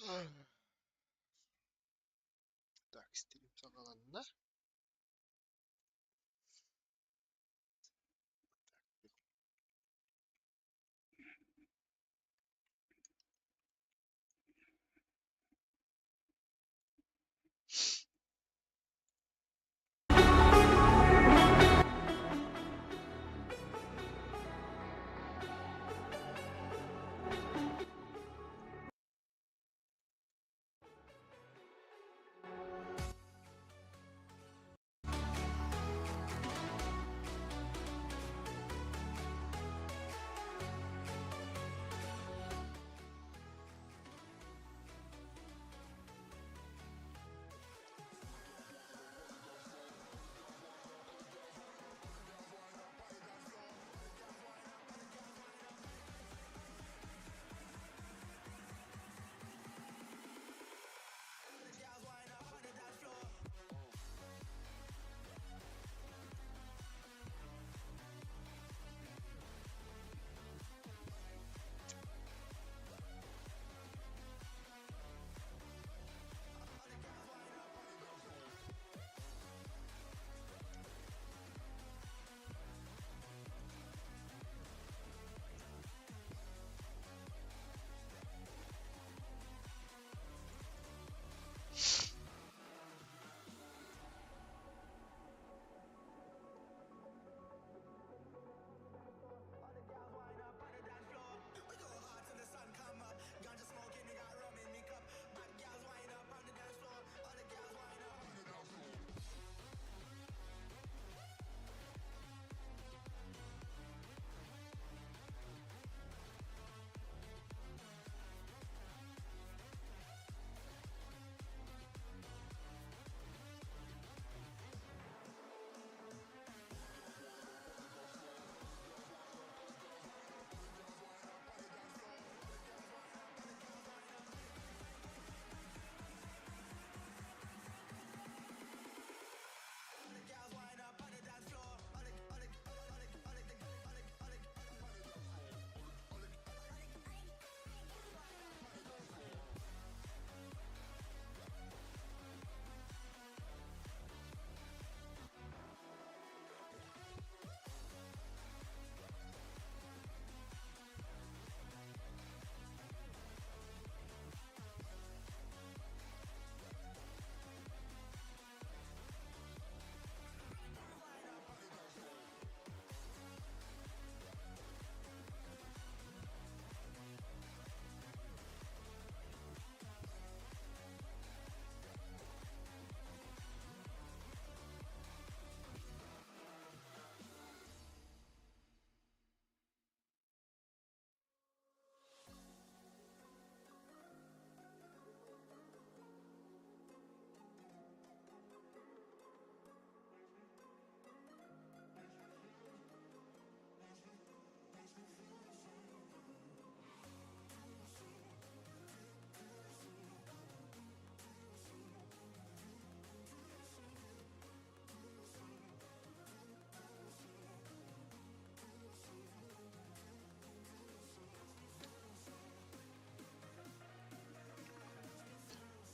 Так, стрим сагаланна.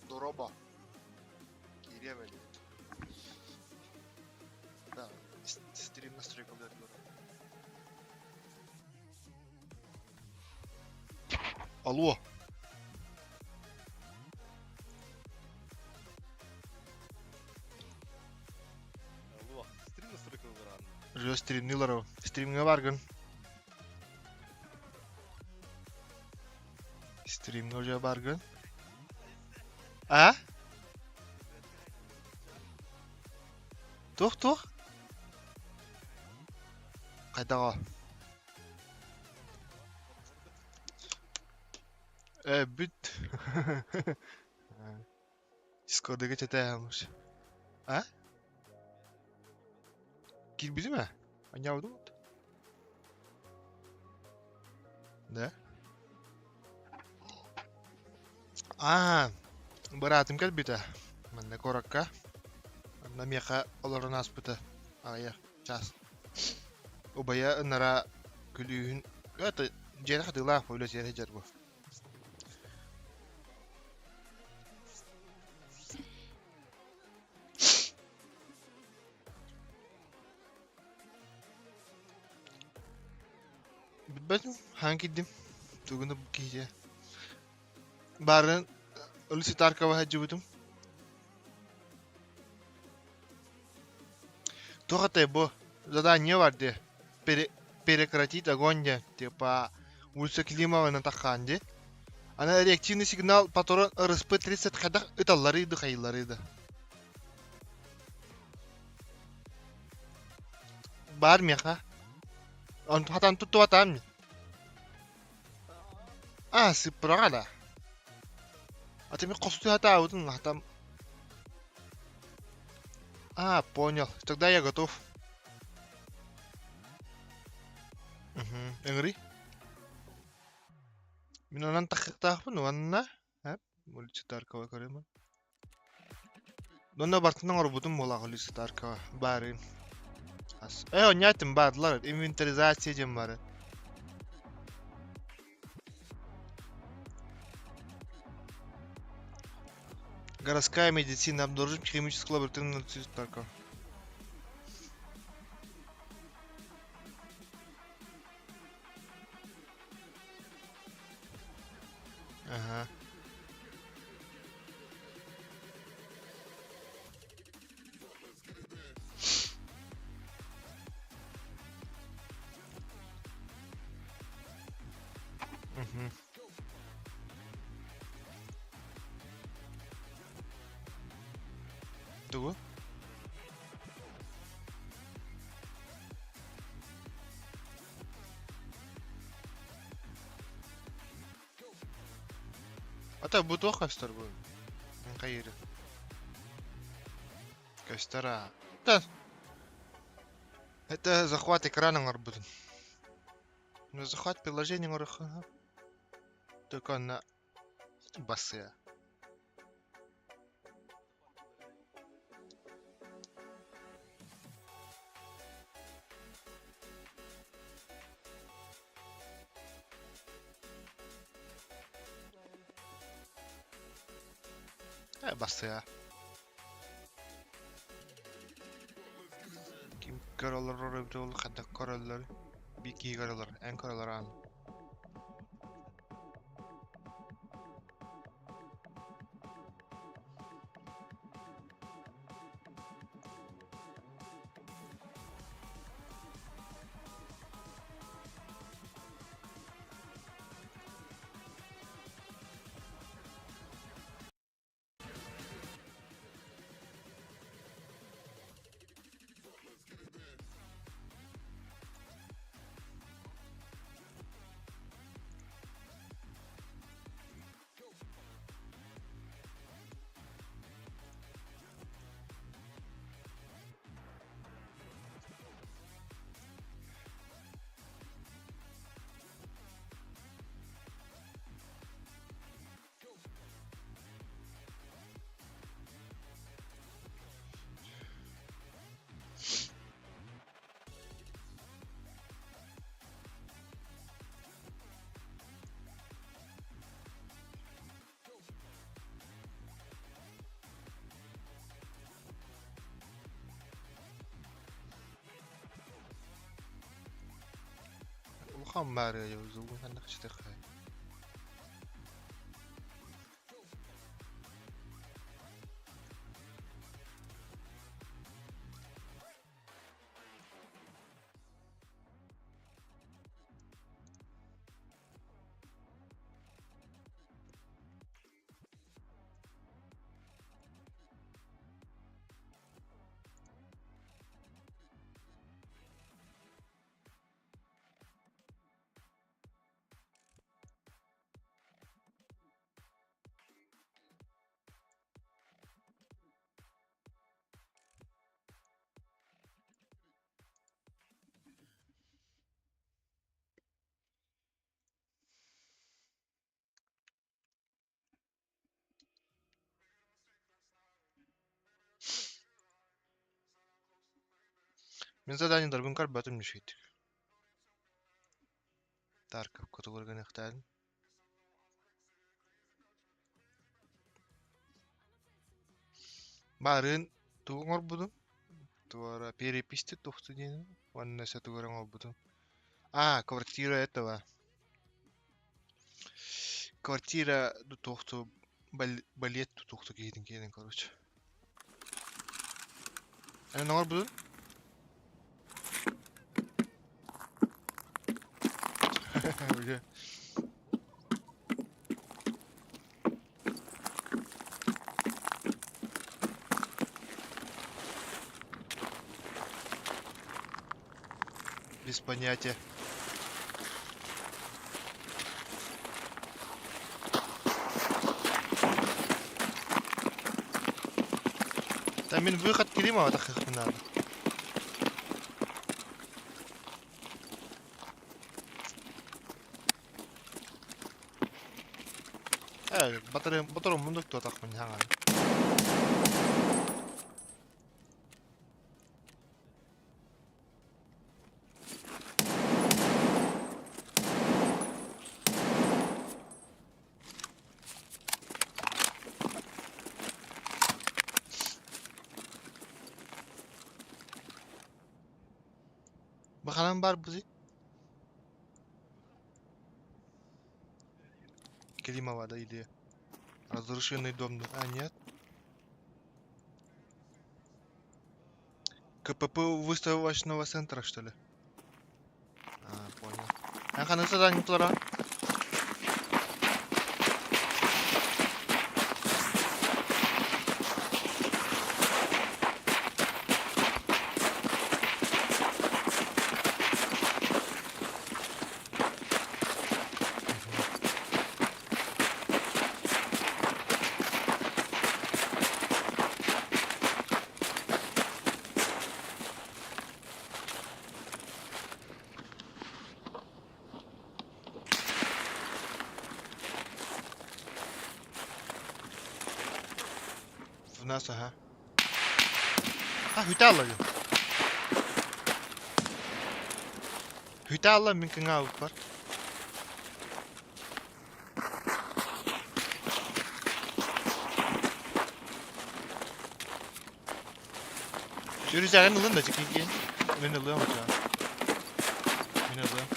Дороба. Киревели. Да, стрим настройка, блядь, дороба. Алло. Алло, стрим настройкалар. Жö стримнилар. Стримге баргын. Стримге жö баргын. А? Тух. Кайдага? Бүт. Дискордга чатаамыз. А? Кирбизи ме? Аняуду? Да? Быратым келбите. Менде коракка. Намияка олорун аспыты. Ая, час. Убая ынара күлүүн. Это жера хатыла пойло жера жербу. Bilmem hangi gittim. Tugunu bu gece. Barın Ulusi Tarkova hacı budum. Тухата бо задание варде. Прекратить огонь, типа улица Климова на Таханде. Она реактивный сигнал, который РСП-30 ходах, это ларида, хай ларида. Бар меха. Он хатан тут там. Сыпрала. А ты мне костю хатаудын, хатам. Понял. Тогда я готов. Энгри? Мен онан тахтахпын, онна. Улица Таркова көрөмөн. Донна бартынан орбудум мола улица Таркова. Барын. Онятым барлар, инвентаризация дем бары. Городская медицина, обнаружим химическую лабораторию на улице Таркова. Ага. Тугу? Ата буту кастар бу. Кайры. Кастара. Да. Это захват экрана арбудун. Захват приложения орха. Только на басы. Bası. Kim karalar orada ol, hatta karalar, bir iki karalar, en karalar an. Ulham var ya, uzun kan nakşite kay. Мен задание дарбын кар батым нишет. Тарков кутулурган ихталин. Барын тугор будum. Туара переписти тохту дейін. Ванна сәтугаран ол будum. Квартира этого. Квартира тохту балет тохту кейдин, короче. Наңар будун? Öyle. Без понятия. Там выход Климова так их не надо. батарея мындык так мен жаңа. Баханам бар бузы. Климова да или разрушенный дом. Нет. КПП выставочного центра, что ли? Понял. Я хана задание тора. В нас, ага. Hütalla diyor. Hütalla mümkün alıp var. Yürüyeceğin ılın da çıkayım. Ben ılıyorum hocam. Ben ılıyorum.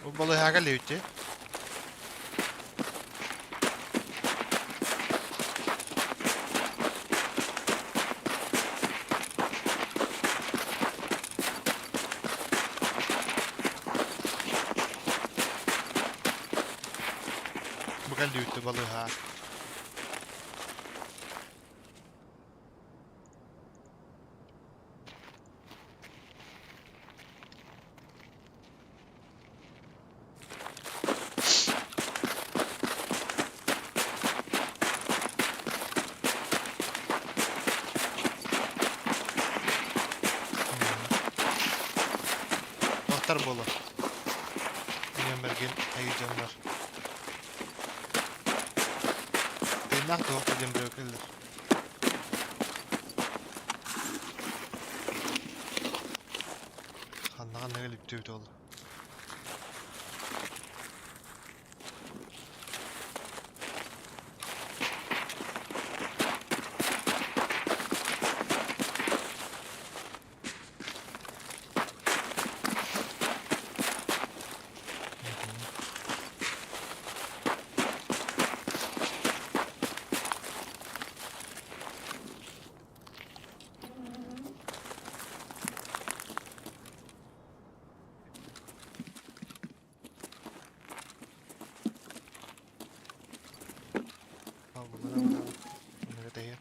Bu balığı herhalde yüttü. Bu geldi yüttü balığı ha. Muhtar bolu. Yine belki heyecanlar. Benim aklı yok dedim bırakırlar. Kanlığa ne gelip tüyüdü oğlum. Al bunları al. Bunları değil.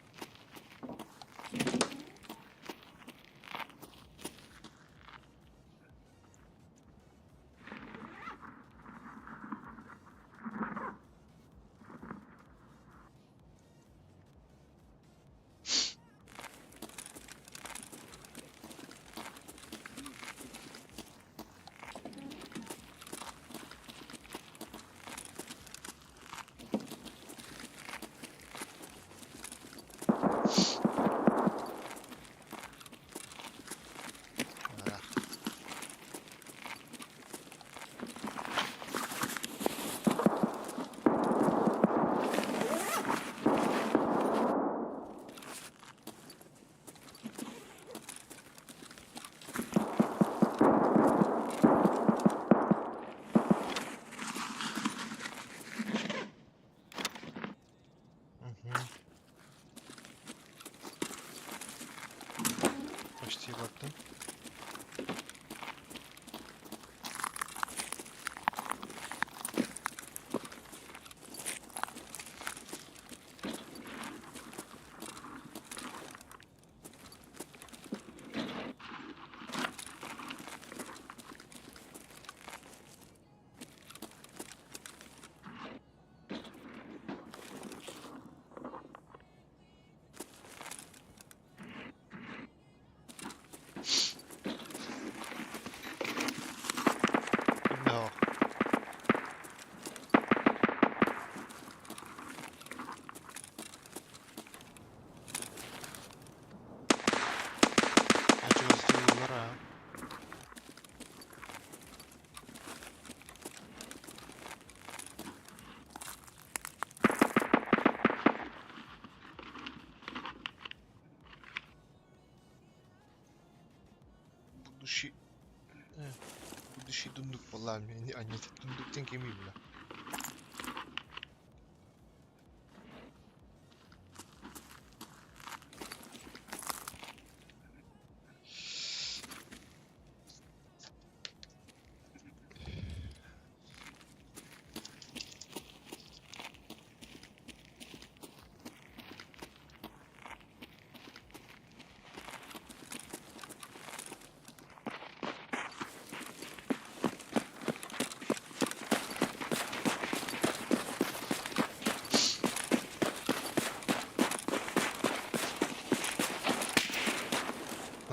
Anjay tundukten kimi bula.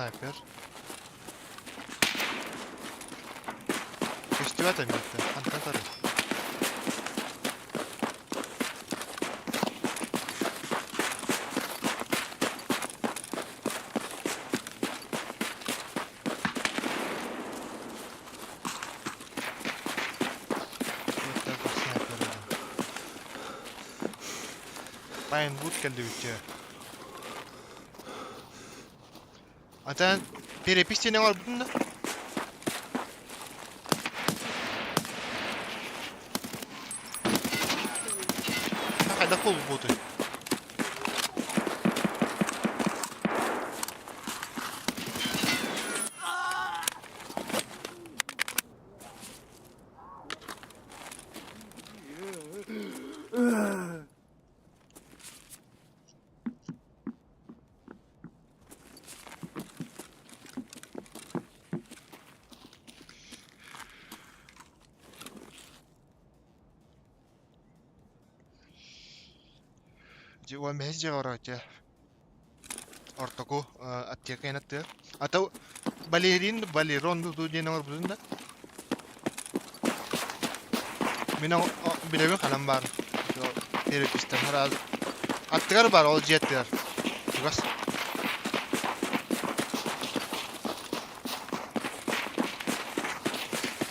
Sniper. Festival tabii hatta. Antan tarı. Bayan Wood geldi bütçe. Atan perepis ne var bunda? Hayda kol botu. Jiwa mehis jaga oracha. Ortoko atya kainat ya. Atau baliron tu je nomor bunda. Mina bilevi kalam bar. Yo terapist haraz. Atgar bar ol jetler. Bas.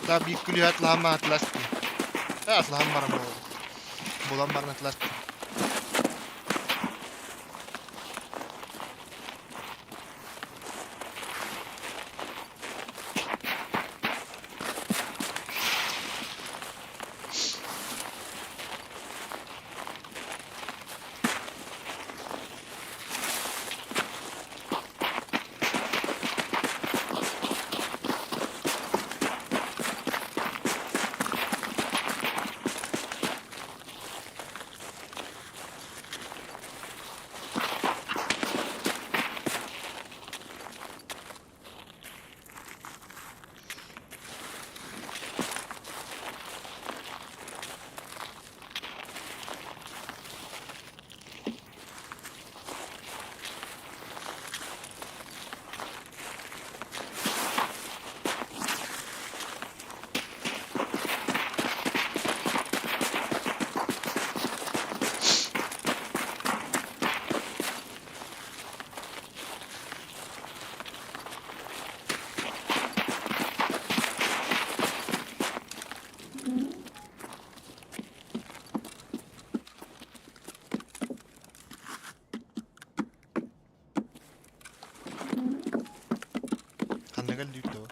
Da bir kuliyat lama atlas. Aslan bar mı? Bulan bar atlas. Kandagal dito.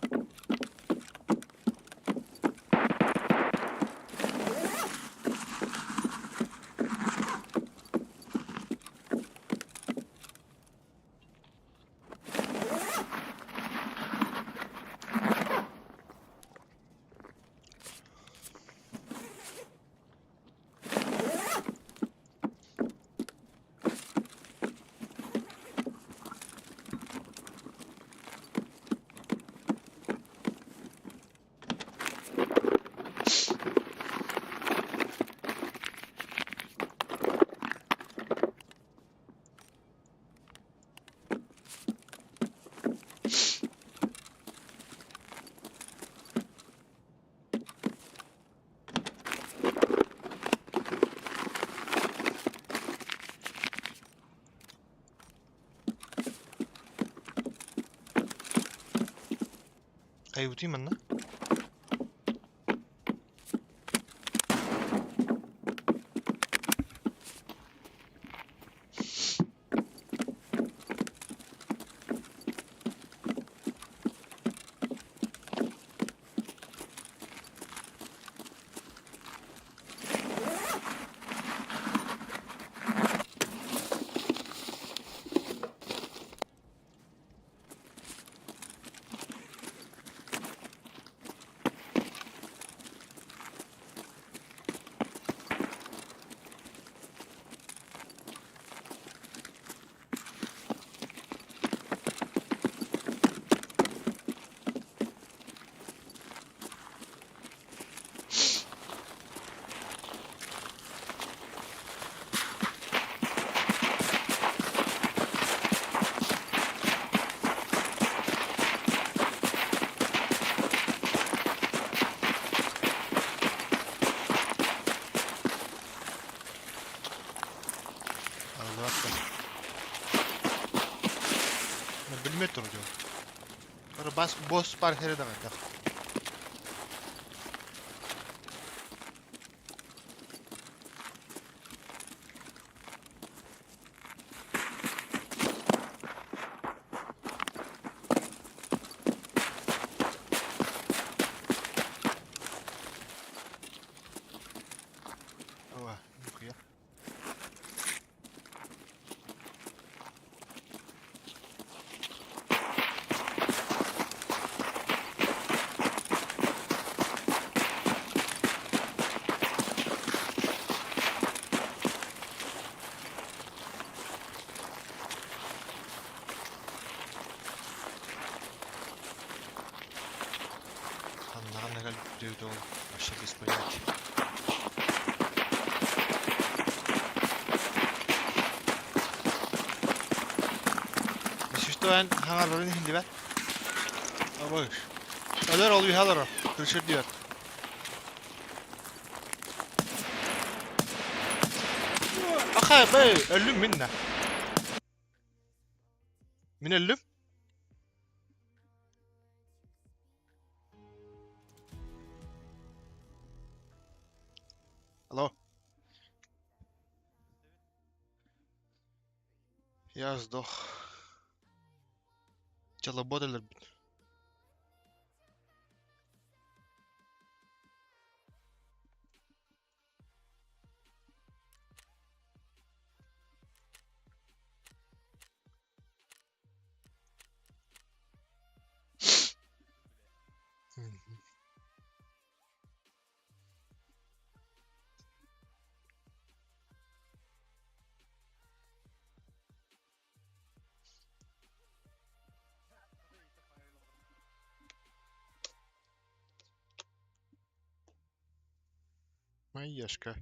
Kayuti man na. tarafta. Ben bilmem duracağım. Sonra boss parkere de kalacak. Ova, yok ya. Anlagan ne gelip dövdü oğlum. Aşağı kesmeyi aç. Düşüştü ben hangarların hindi ver. Aboş. Öler oluyor halar o. Kırışır diyor. Akay bey ölüm minne. Min ölüm? Alo. Yazdık. Çala bodeler. Ay yaşka.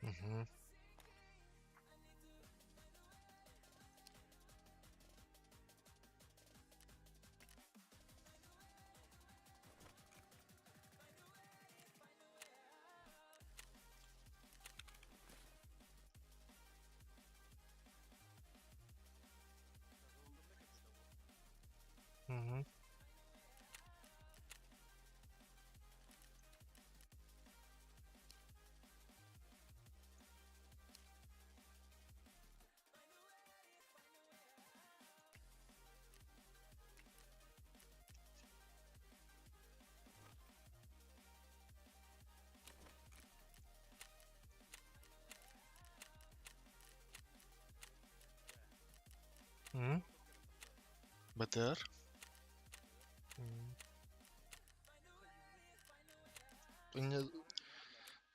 Mhm. Mhm. Батыр. Инне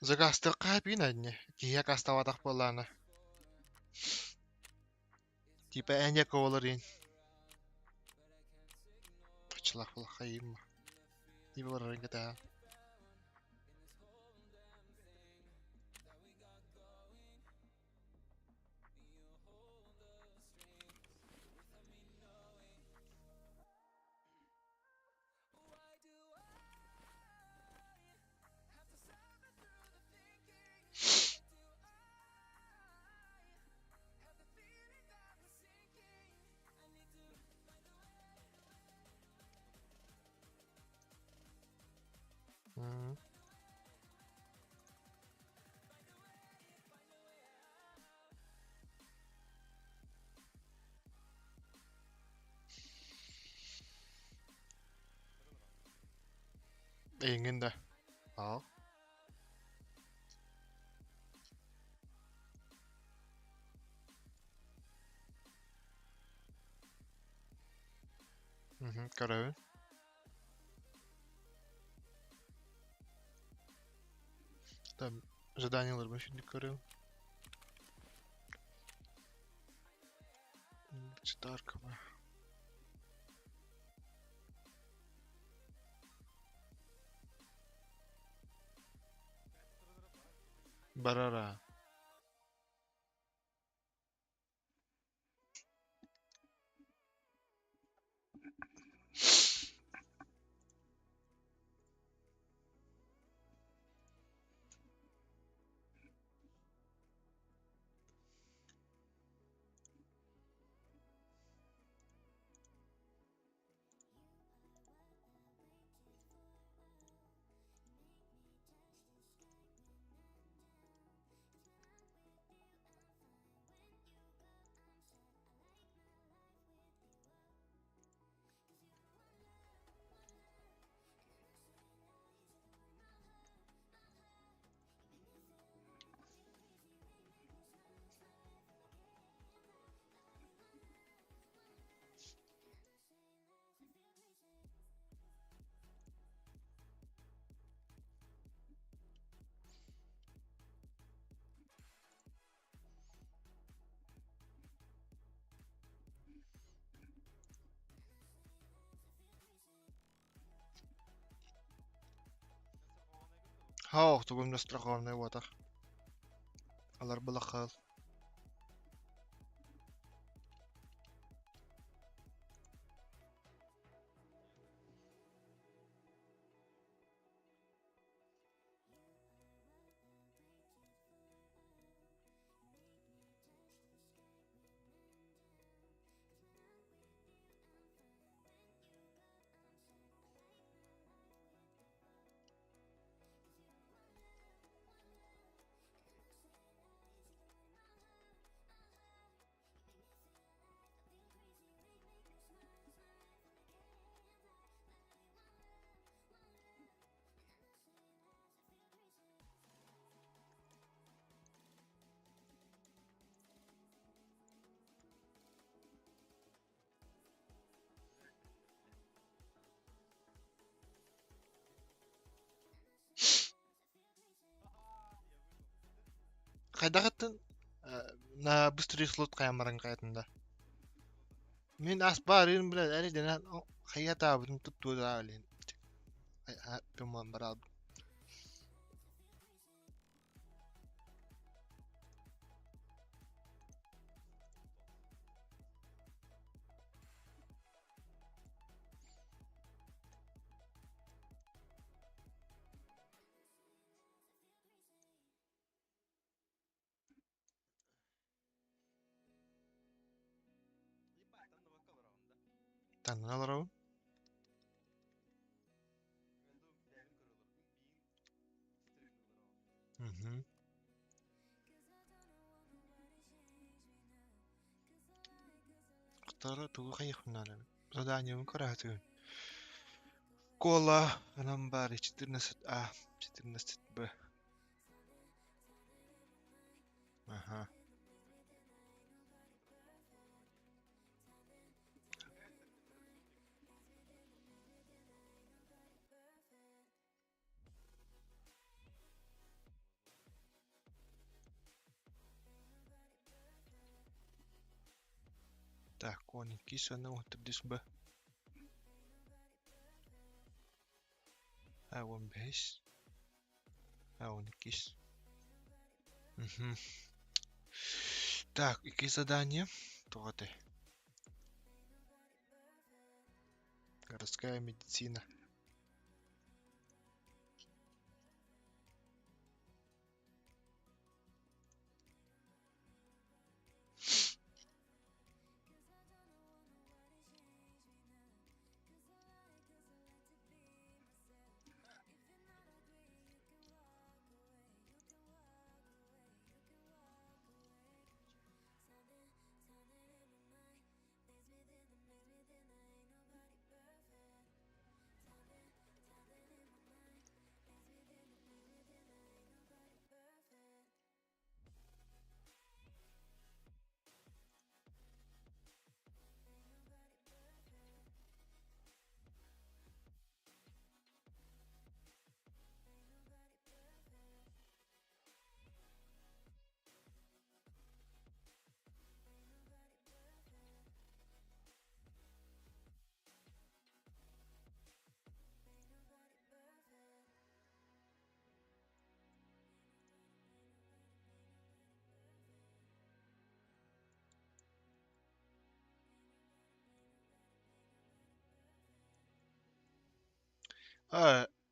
загастыр кайпин адне. Кия каставадак боланы. Типа әне коваларин. Пачлах була хайым. Типа барарын ката. Engin de. Al. Karabın. Там заданиялар бар şimdi karabın. Читарка бар. Барара. Хау, тугум страховный ватах. Алар булахал. Кайда каттın? На быстрый слот каямаран кайтында. Мен ас барын билет, әле дена хаята бутун тутту да алин. Туман барал. Tanrı alır. Mhm. Кытары тугу кайыхнары. Заданием каратын. Кола анам бар 14А, 14Б. Ага. Так, 12 sonra oturdus bu. 15. 12. Мгм. Так, какие задания? Вот. Городская медицина.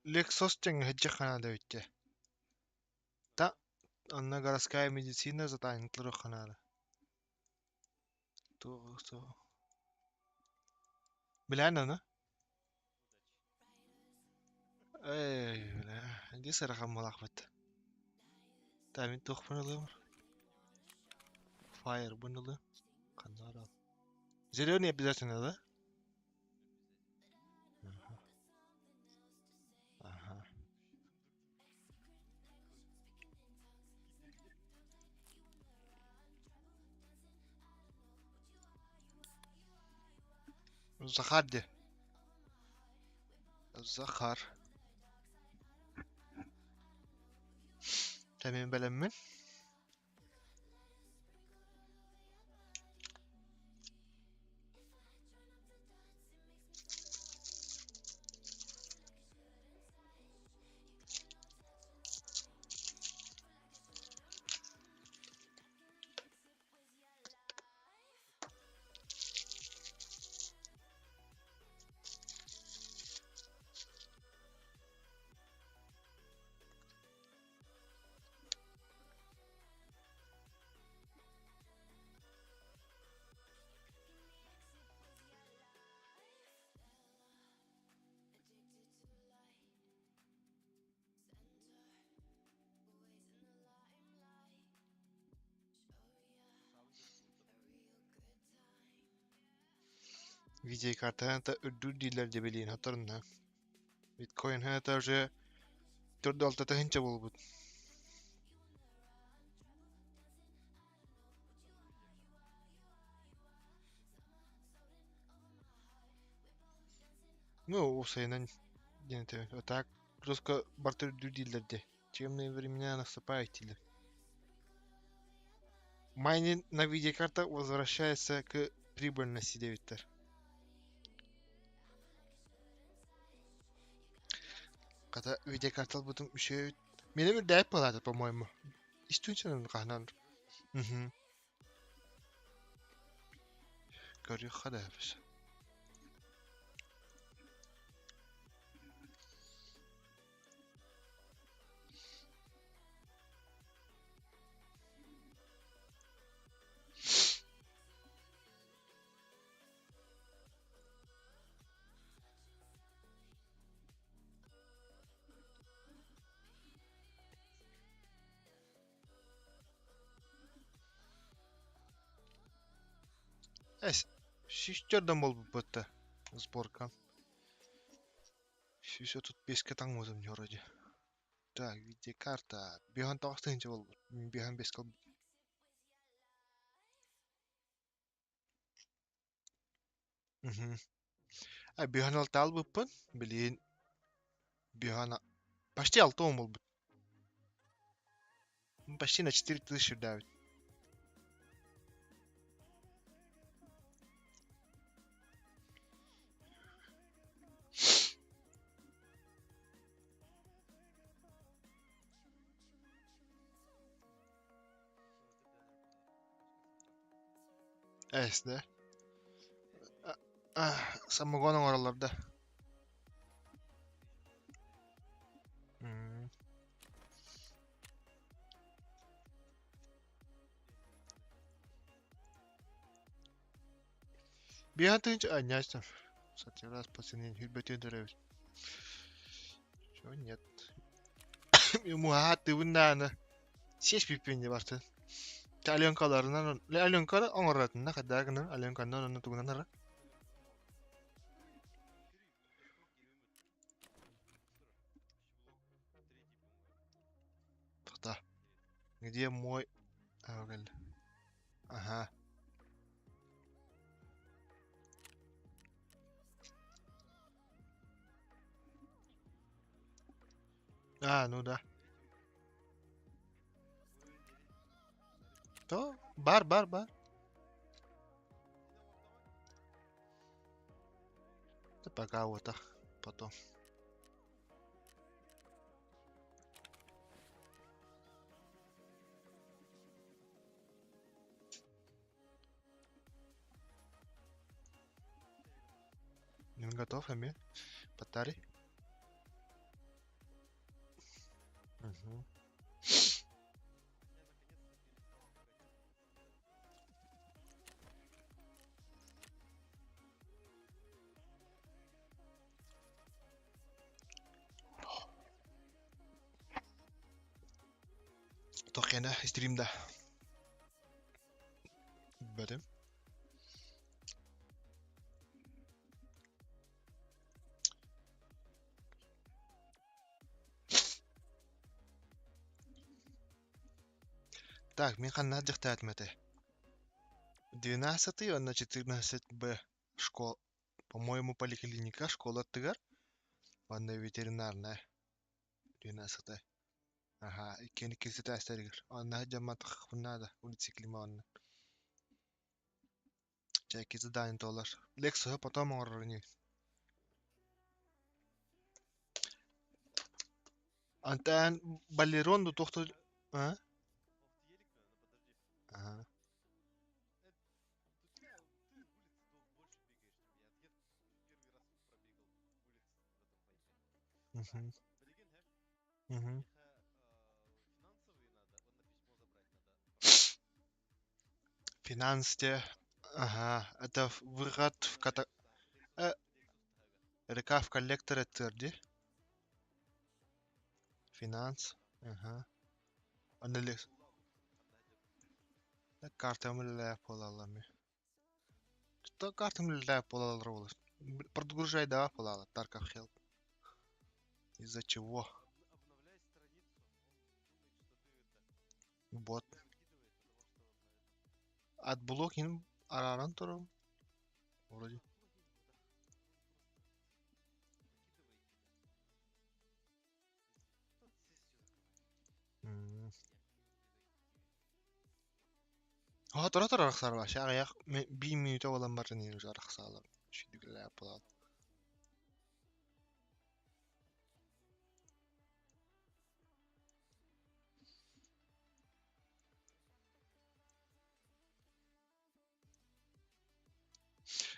Lexos тен хеджи ханада өтте. Та, анна городская медицина заданиялары ханада. То. Білән аны? Бля, инде сарахан малақ бит. Та, мен тоқ бұнылы. Fire бұнылы. Қандар ал. Зеленый обязательно, да? Ага. Захар де. Захар. Та мен білем мен. Видеокарта та үрдүр дилер де билейін хатарына. Биткоин хата уже 4-6 тахынча болбут. Ну, усайнан денете. А так, просто бартер үрдүр дилер де. Темные времена наступают дилер. Майнинг на видеокартах возвращается к прибыльности, девиттер. Ката видеокартал бутун үшөй. Менің бір дәйп болады, по-моему. Истунчанын қанан. Көрі қада біз. Шиштерден бол бұтты. Сборка. 635 таңмадым вроде. Так, видеокарта. Бихан тағыстығынша бол бұт. Бихан 5 қал. Бихан 6 ал бұппын. Білейін. Бихан... Почти 6 он бол бұт. Почти на 4000 давит. Esne. Самогонun oralarda. Hmm. Bir hatınca anlaştım. Кстати, раз пацаны хилбетен дөрөбүз. Чё нет. Ему хаты вынаны. Сеш пипенде барды. Аленкаларынан, аленкалар оңоратын да кадагына, аленкандан оны тугунан ара. Тохта. Где мой... Авгал. Ага. Ну да. То, бар. Да пока вот так. Потом. Он готов, Амир? Батарей? Угу. Toch geen stream da. Бәрем. Так, мен қанна жықта әтметі. 12 он на 14Б школ. По-моему, поликлиника, школа тыгар. Ванна ветеринарная. 12. Ага, и кені кесеті әстәрігір. Анна жаматық надо, улицы Климовна. Чайки задание толар. Лекцию потом орырыни. Антан балеронду тоқты... А? Ага. Мгм. Мгм. Финансте. Ага, это выход в река в коллектор это Финанс. Ага. Анализ. Картамылла полалами. Что картамылла полалар. Продолжай да полала. Тарков хелп. Из-за чего? Бот. От блокин араран туру. Вроде. Тора рахсар ба. Шагаяк 1 минут olan бар не уже рахсалар. Шидигля полал.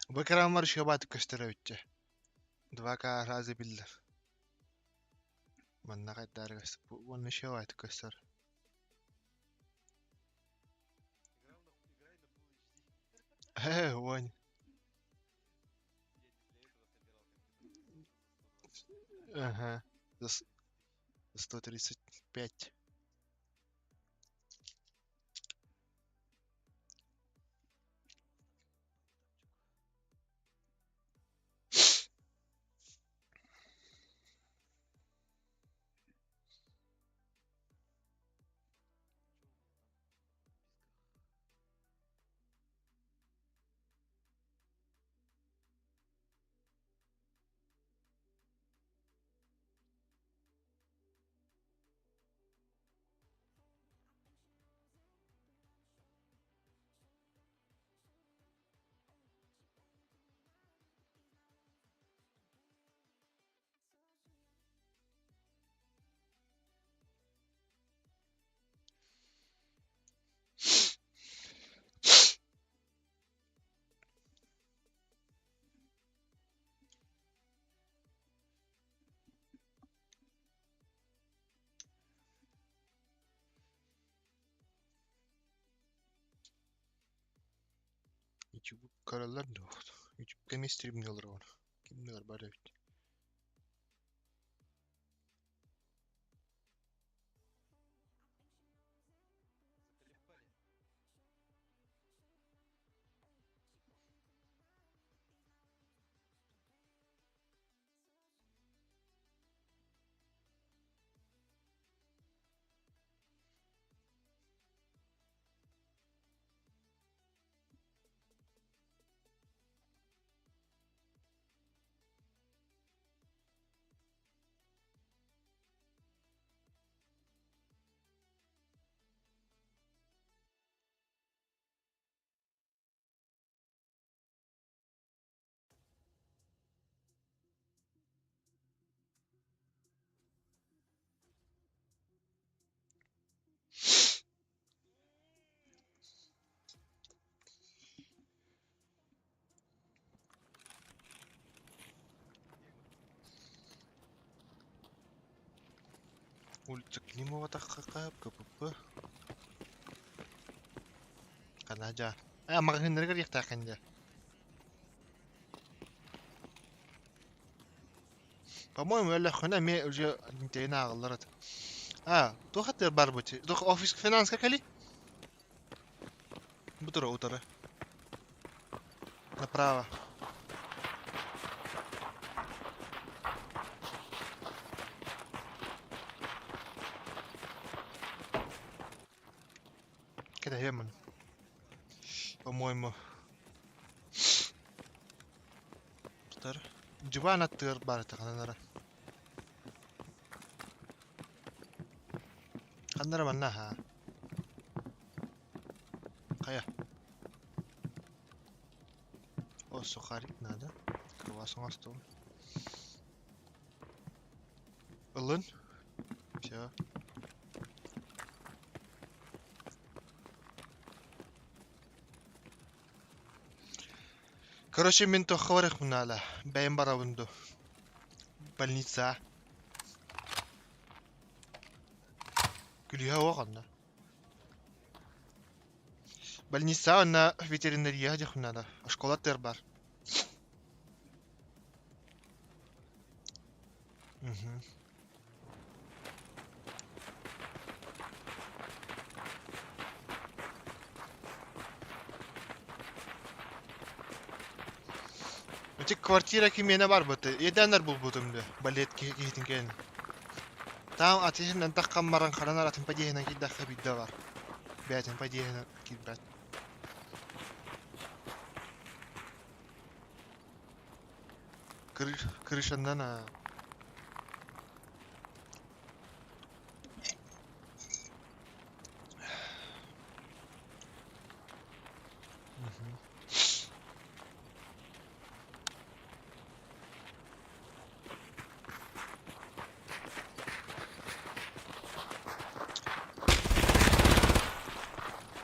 Бакрамар шабат кастеревиче. 2К разы билдер. Манна кайдаргас. Вон шабат кастер. Вон. Ага. За 135. YouTube kanallar da yok. YouTube kemi streamliyorlar onu. Kimler böyle. Улица Климова такая КПП. Канаджа. Магазинлерге яктакан да. По-моему, эле хана ме уже нтейна агаллар. То хатер бар бути. То офис финанс какали? Бутура утара. Направо. كده يمن. По-моему. Тар. Жубана тыр бар таханара. Ханара маннаха. Кая. О, сухарик надо. Круассан астол. Улын. Всё. Короче, мен то хаварах мнала. Бэйм баравунду. Больница. Гүлиха оғанна. Больница на ветеринария дехунада. Школа тербар. Тик квартира кимена бар быты. Еданар бул бутумду. Балет кийтин кен. Там атыһын таққан маран харанар атын падиһына кидда хабидда бар. Бәтен падиһына кидбат. Крышаннана.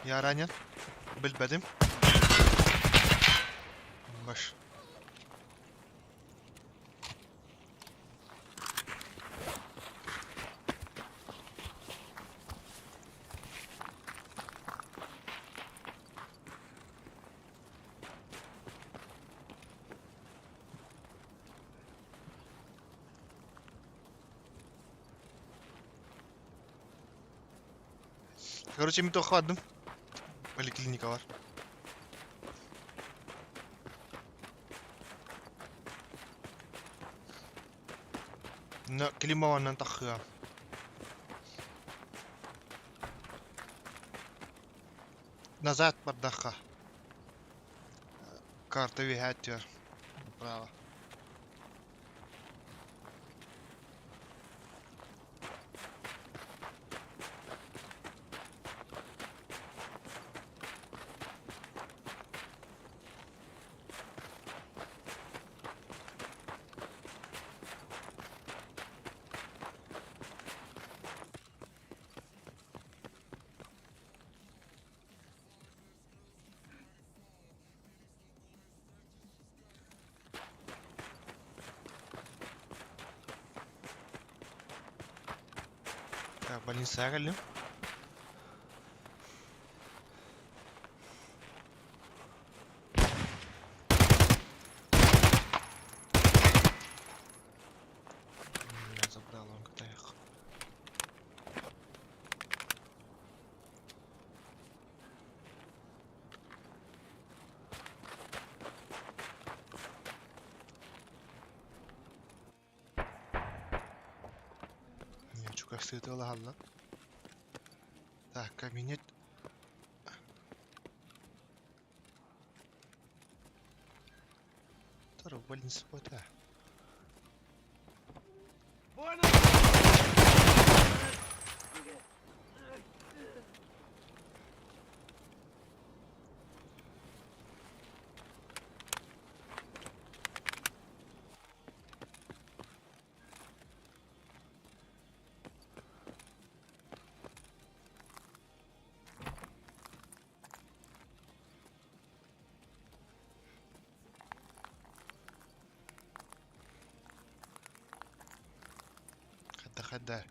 Я ранен. Bilmedim. Baş. Короче, ми то хвадым. Поликлиника var. No, Климованан тахыа. Назад бардаха. Карта вихатер. Право. Так, больница geldim. Gösterdi ola halla. Tak, kabinet. Tarı balin spota. Khadda.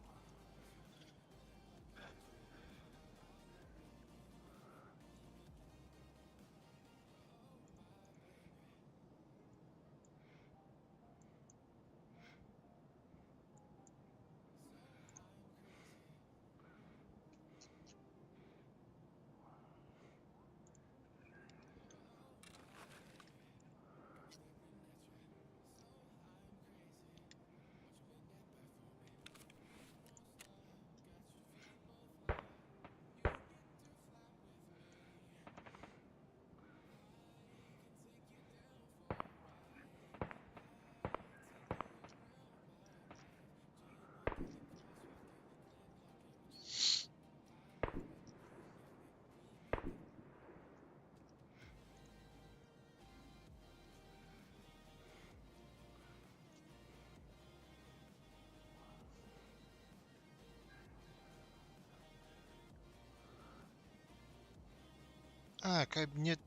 Кабинет.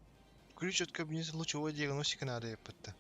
Ключ от кабинета лучевой диагностики надо еппетти.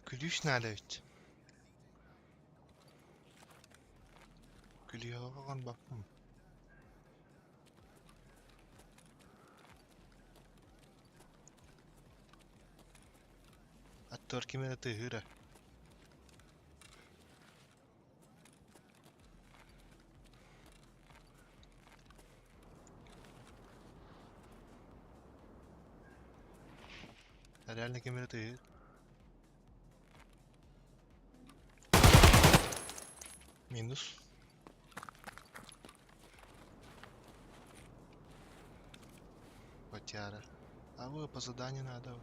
Gülüş nerede öt? Gülüyor bakan bakmam. Attör kime tığıra. Herhalde kime tığır. Minus. Потяра. А вы по заданию надо.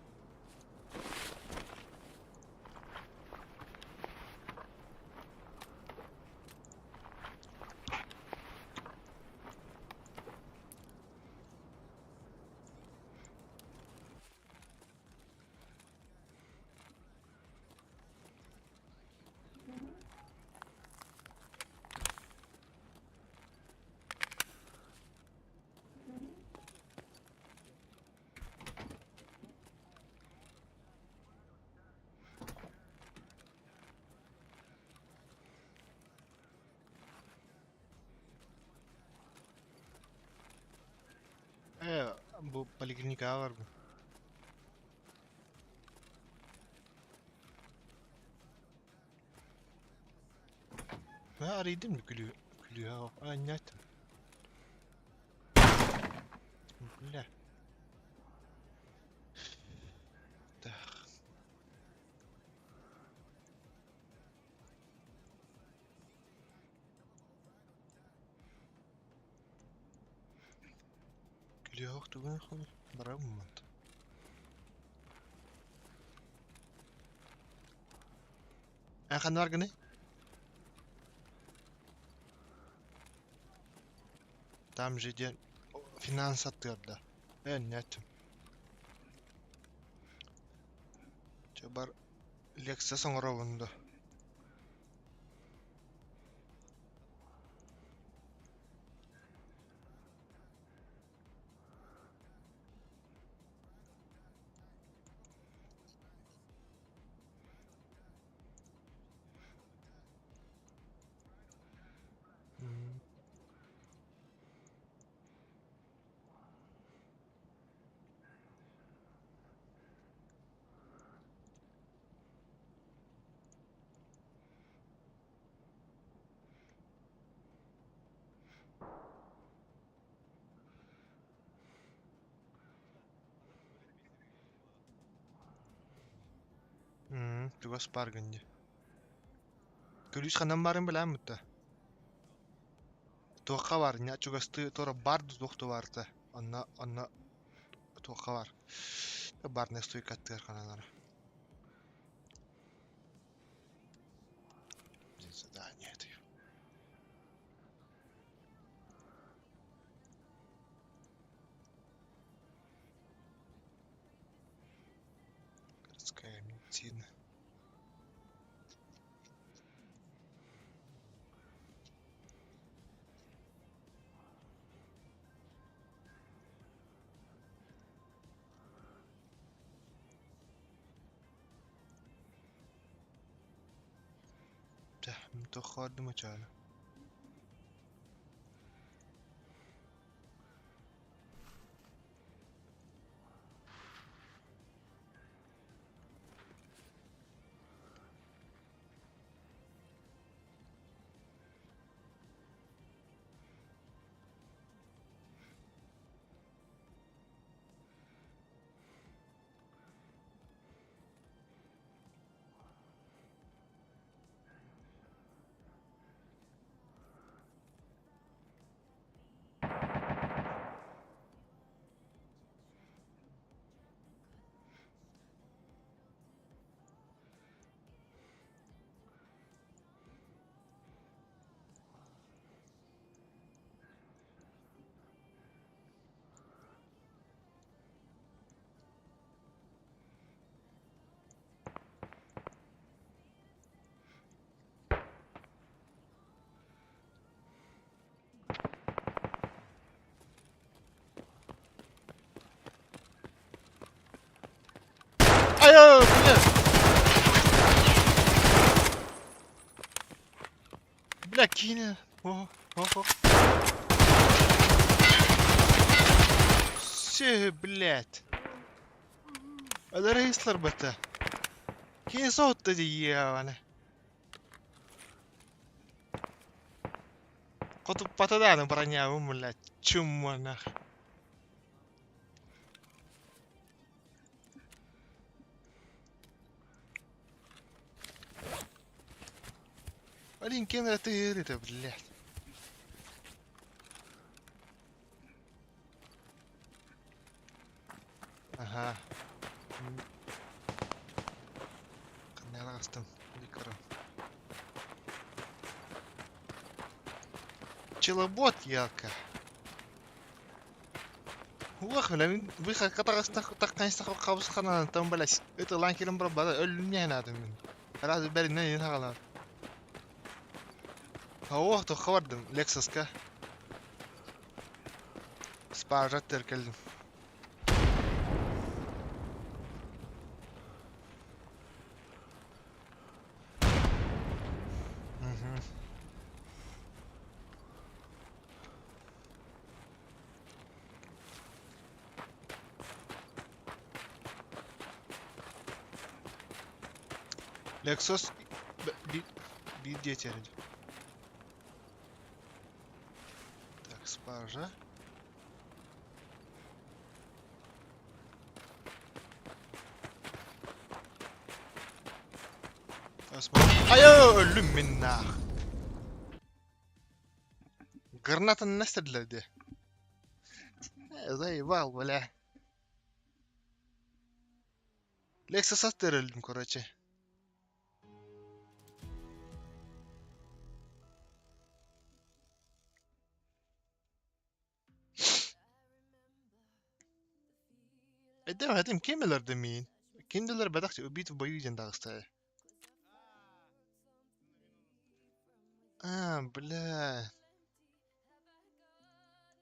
Bu poliklinika var mı? Ben araydım mı gülüyor. Anlattım. Güle. Gülüyor yoktu ben konu. Bravo mu? Akan var gene. Tam jediyen finans satıyordu. Ben netim. Çabar Lexus sonra bundu. Tugas pargınca. Kırış kanam barın bilen mutta. Tuğka var. Ne çugastı tora bardı doktu vardı. Anna tuğka var. Bar ne stoy kattır kanalara. Задание это. Городская медицина. Да, то холодно мочало. Ayo, bile. Блядь, yine. Oh. Все, блядь. Это рейслер бата. Кин соотта дiyявane. Котуп патадан бронявым, блядь. Чума нах. Один кем это это, блядь. Ага. Kanara astım. Likara. Челобот ялка. Уах, бля, выход катарас так конечно кабыз канан там, блядь. Это ланкерим бра бада ölümне надо мен. Раз беринен ен хагалар. Ох, то хавардым Lexus'ка. Спаржаттер келдим. Lexus bir geçelim. Так, спаржа. Ayo öldüm minna. Granatın nasıl dedi? Заебал, бля. Lexus attırıldım koracı. Edemedim kim bilirdi min? Kim bilir bedakça öbit boyu jendagısta. Bla.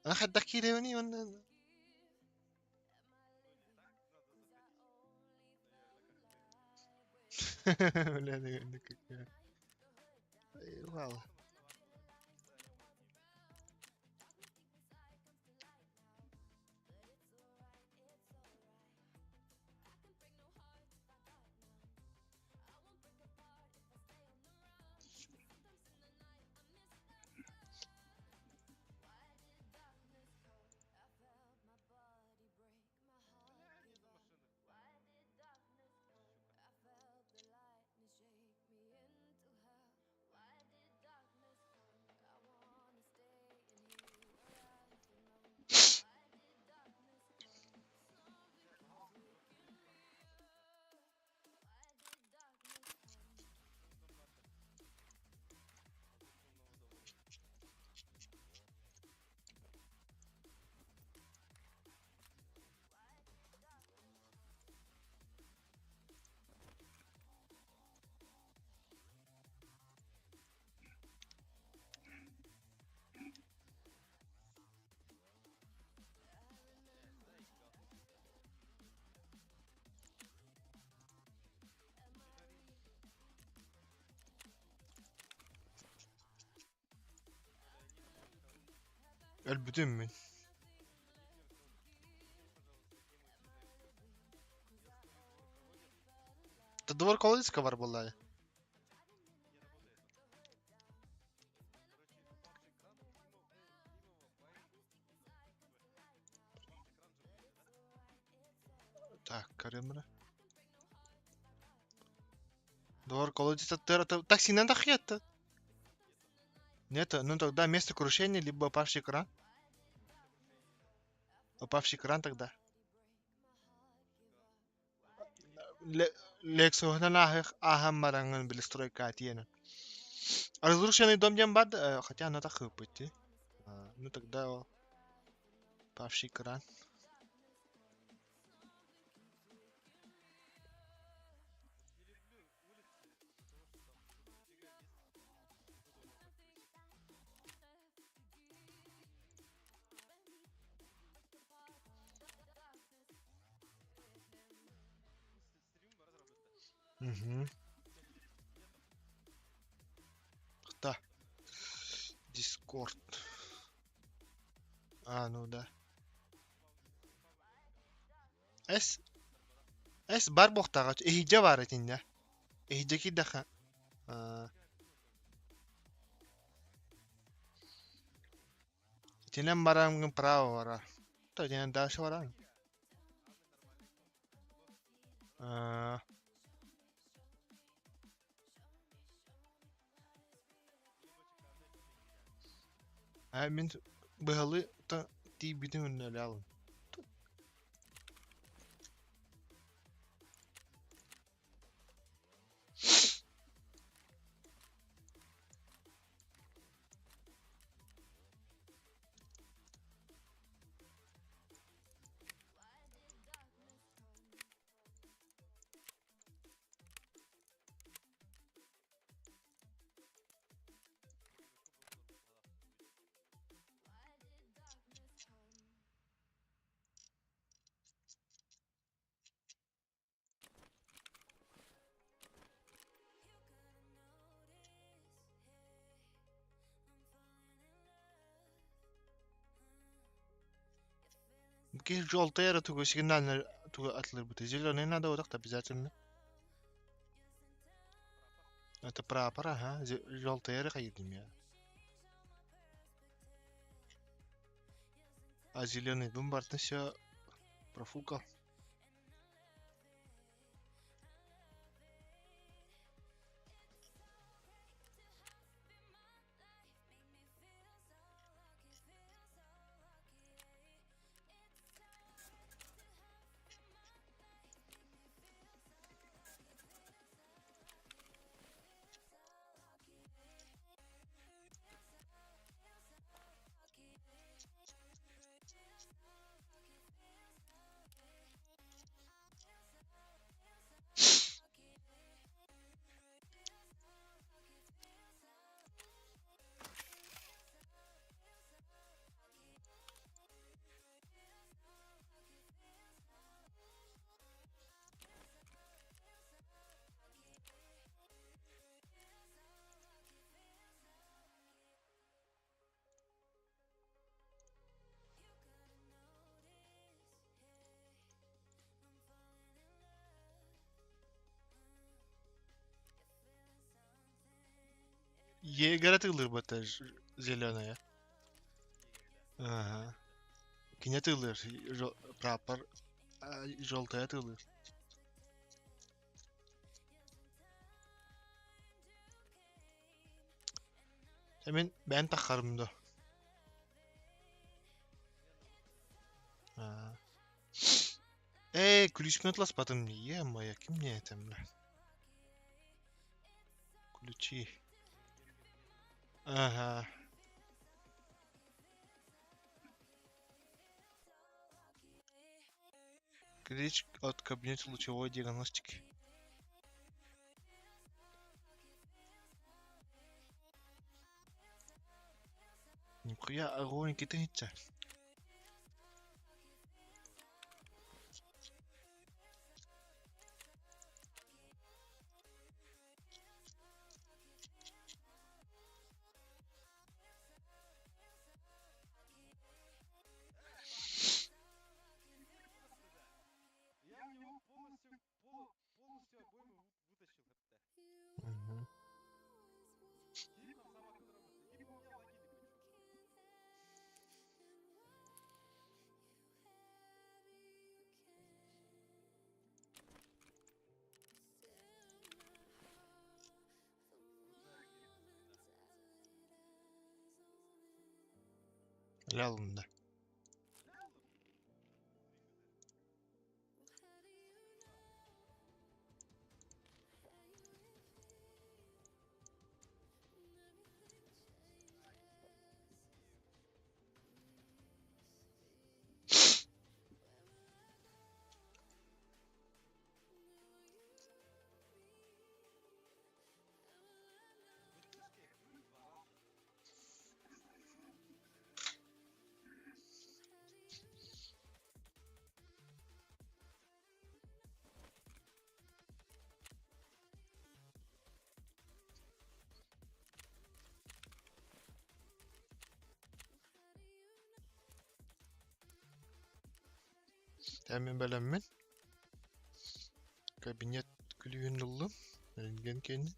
Ana hadda kirewni man. Bla de. Wow. Ölbüdüm min. Tadvar kolodiska var vallahi. Так, karimre. Двор колодец это такси надо хет. Нет, ну тогда место крушения либо упавший кран. Упавший кран тогда. Лексо нахах ахам маранган билстройкатиена. Разрушенный дом Ямбад, хотя оно так и пойти. Ну тогда упавший кран. Угу. Да. Дискорд. Ну да. Эс бар бохтагач эхиже бар этинде. Эхиже кидаха. Тинем барамгын право вара. То тинем дальше вара. Мен быгалы та ти битин өнөлө алым. Ки желтая туго сигнальный туго атлар бут. Зеленый надо вот так обязательно. Это прапор, ага. Желтая кайдым я. А зеленый дом бартын все профукал. Егер тылыр бата зеленая. Ага. Кине тылыр. Прапор желтая тылыр. Hemen ben takarım da. Ha. Ключ atlas patım niye ama ya kim ne etemler? Ключи. Ага. Ключ от кабинета лучевой диагностики. Нихуя огонь китайца. Я у него полностью обойму вытащил хп. Мгм. Сидит там сама, которая работает. Либо у меня логины причем. Лялында. Hemen belenmen. Кабинет күлүгүн уллум. Рентген кени.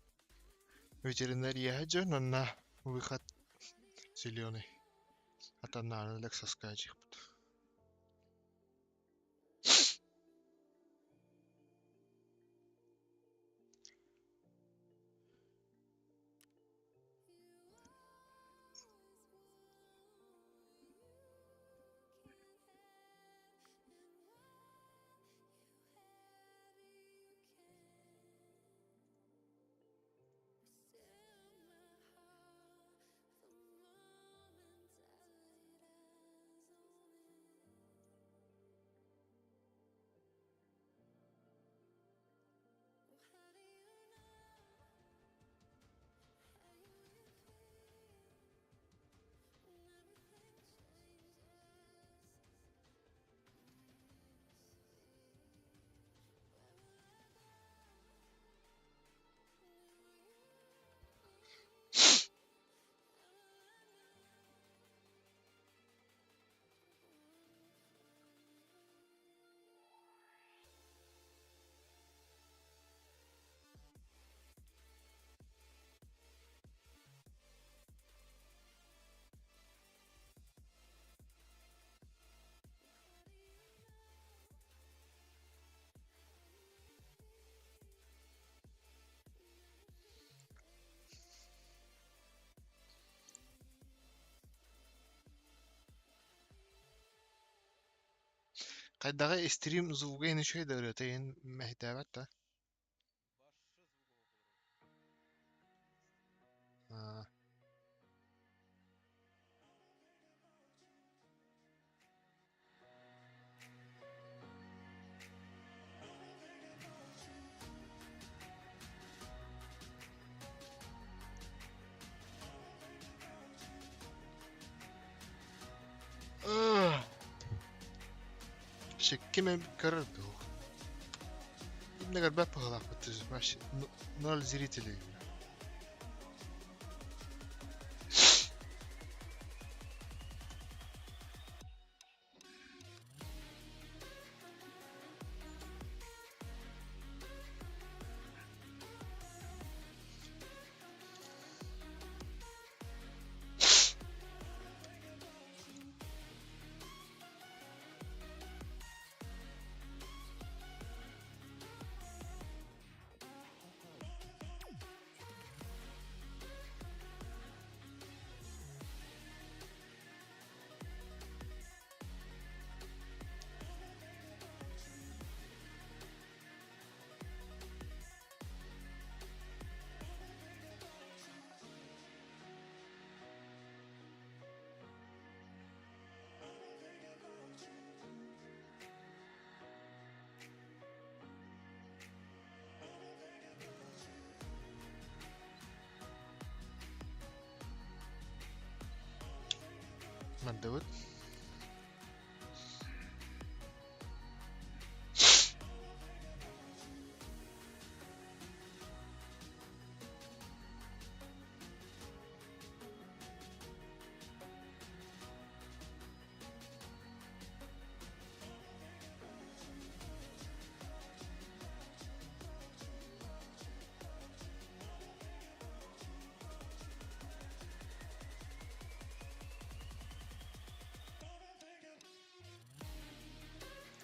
Ветеринария жон анна выход зеленый. Атанна Лексоская чихпут. Кайдагы стрим звуга ини шөй да өтөйүн мәхтәбәт та. Башы звук окудum. Шекки мен көрөрдү. Негер бәп пыгылак бутыз. Маш 0 зрителей. Наддыбыт.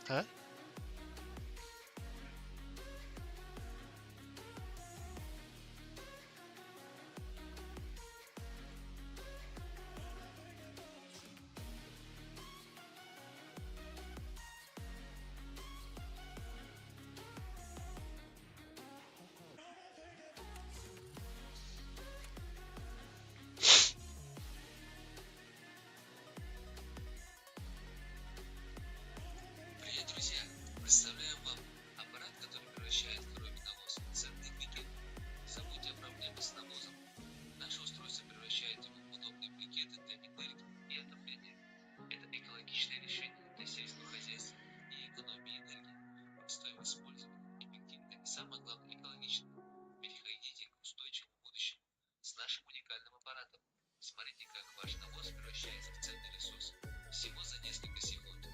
Ha? Привет, друзья! Представляем вам аппарат, который превращает кровь и навоз в ценный брикет. Забудьте о проблемах с навозом. Наше устройство превращает его в удобные брикеты для энергии и отопления. Это экологичное решение для сельского хозяйства и экономии энергии, простое в использовании, эффективное и, самое главное, экологично. Переходите к устойчивому будущему с нашим уникальным аппаратом. Смотрите, как ваш навоз превращается в ценный ресурс всего за несколько секунд.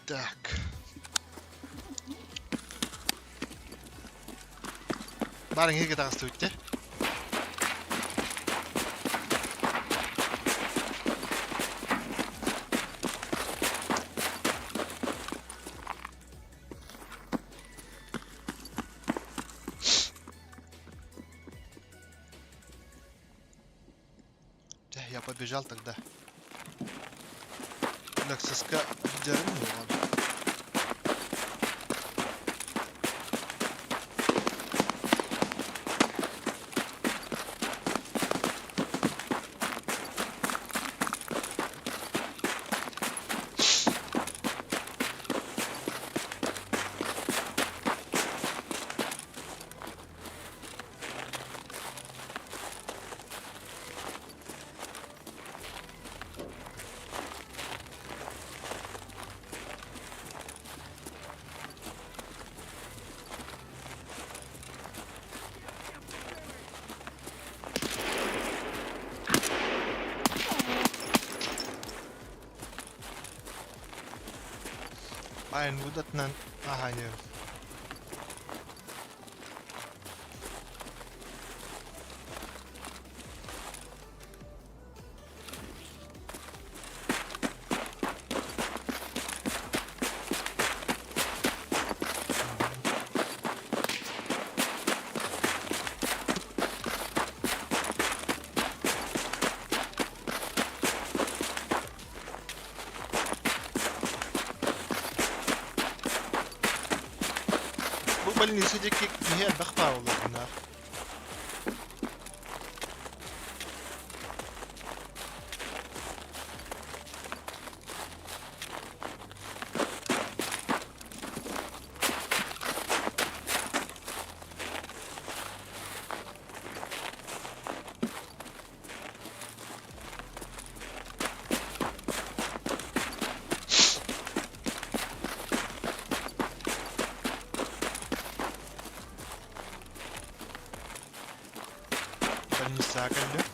Так. Барың ерге тағысты өтті. Да, я побежал тогда. Лексиска дернула. Ayın budatnan ahanya. Bu balin isecek ki niye bakpa olur bunlar. Balin isakan diyor.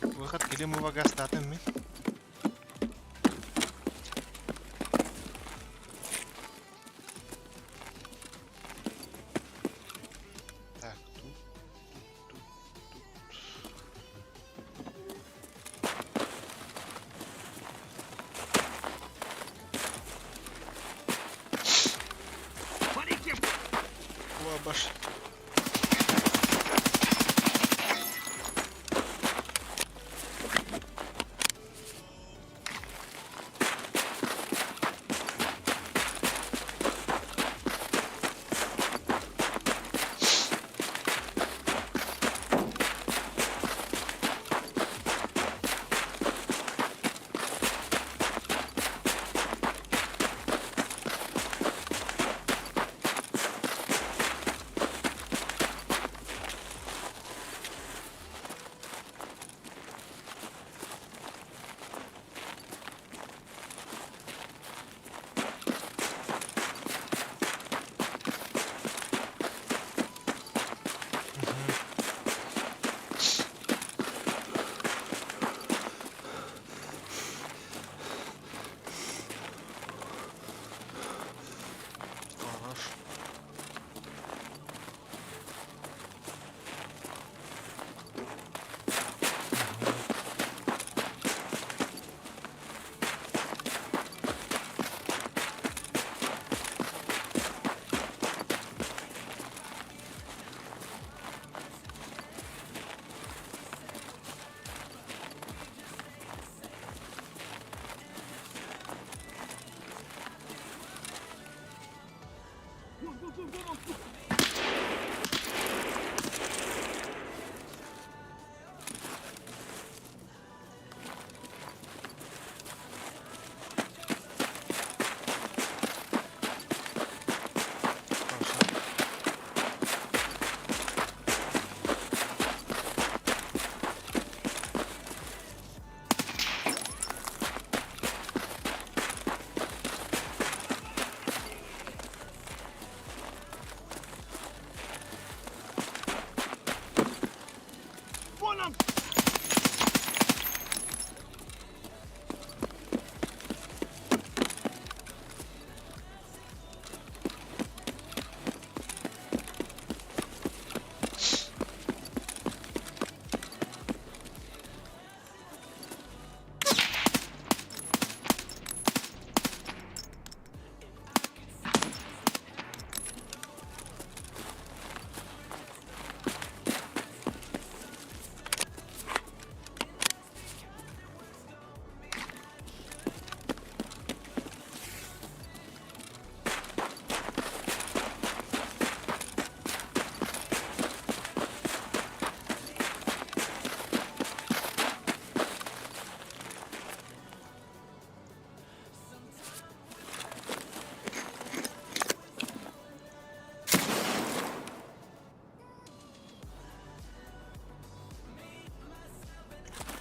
Выход или мы вага статом ми? Так, тут. Лабаш.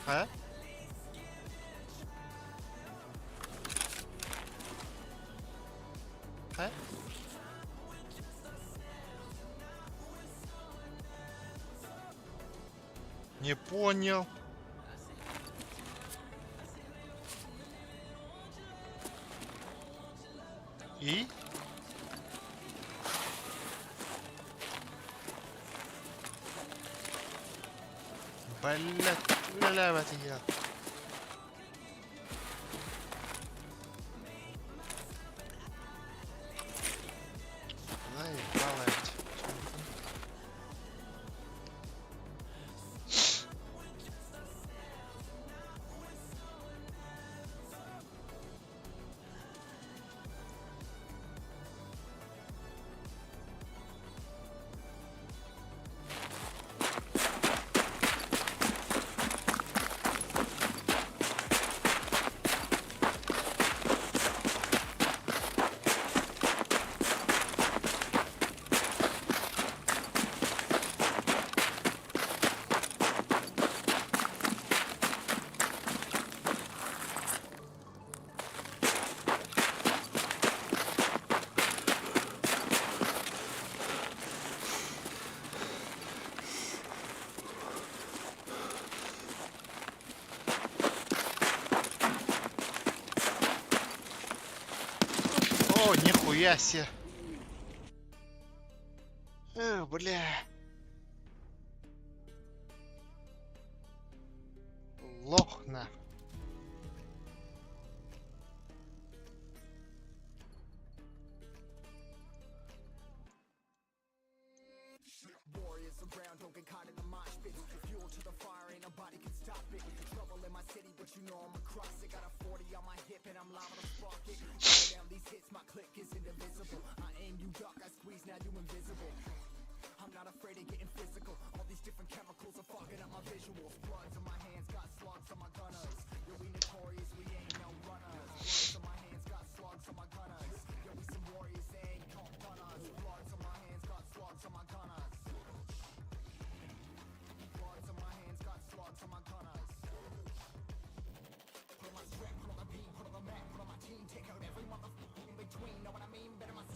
Ha? Ha? Не понял. И? Блять, ля-ля, я. Заебалась. О, нихуя себе. Бля. Лохна. Warriors around, don't get caught in the mosh pit. Fuel to the fire, ain't nobody can stop it. Trouble in my city, but you know I'm across it. Got a 40 on my hip and I'm liable to spark it. Put down these hits, my click is indivisible. I aim, you duck, I squeeze, now you invisible. I'm not afraid of getting physical. All these different chemicals are fogging up my visuals. Bloods on my hands, got slugs on my gunners. Yo, we notorious, we ain't no runners. Bloods on my hands, got slugs on my gunners. Yo, we some warriors, they ain't no gunners. Bloods on my hands, got slugs on my gunners. Bloods on my hands, got slugs on my gunners. Put on my strap, put on the beat, put on the map, put on my team. Take out every motherfucker in between. Know what I mean? Better myself.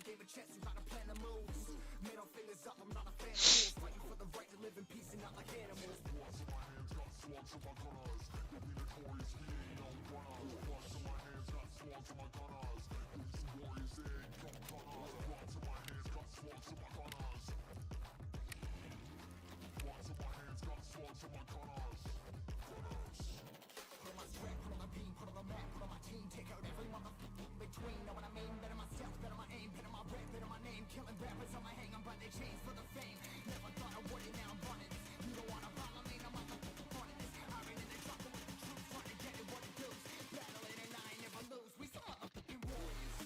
gave a chance, you gotta plan the moves. Middle fingers up, I'm not a fan of rules. Fighting for the right to live in peace and not like animals. Put on my sweat, put on my beam, put on the map, put on my team. Take out every motherfucker in between. Know what I mean? Better myself, better my aim, better my rep, better my name. Killing rappers on my hang, I'm by their chains for the fame. Never thought I would it, now I'm running this. You don't wanna follow me, no motherfucker running this. I ran in the trouble with the truth, trying to get it what it does. Battling and I ain't never lose. We some motherfucking warriors.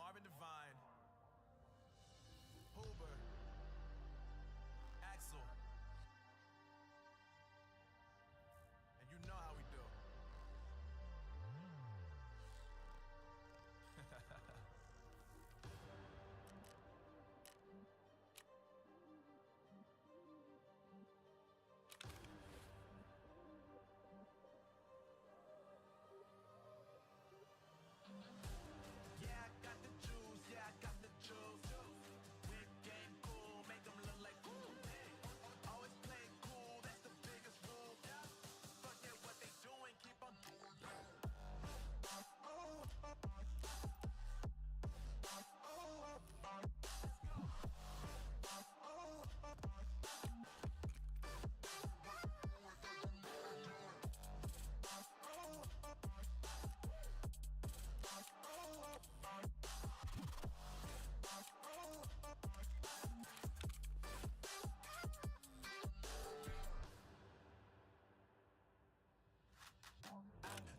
Marvin Devine, Huber, Axel, and you know how we do. Yeah, I got the juice, yeah, I got the juice. Whip game cool, make them look like cool. Always play cool, that's the biggest rule. Forget what they doing, keep on doing.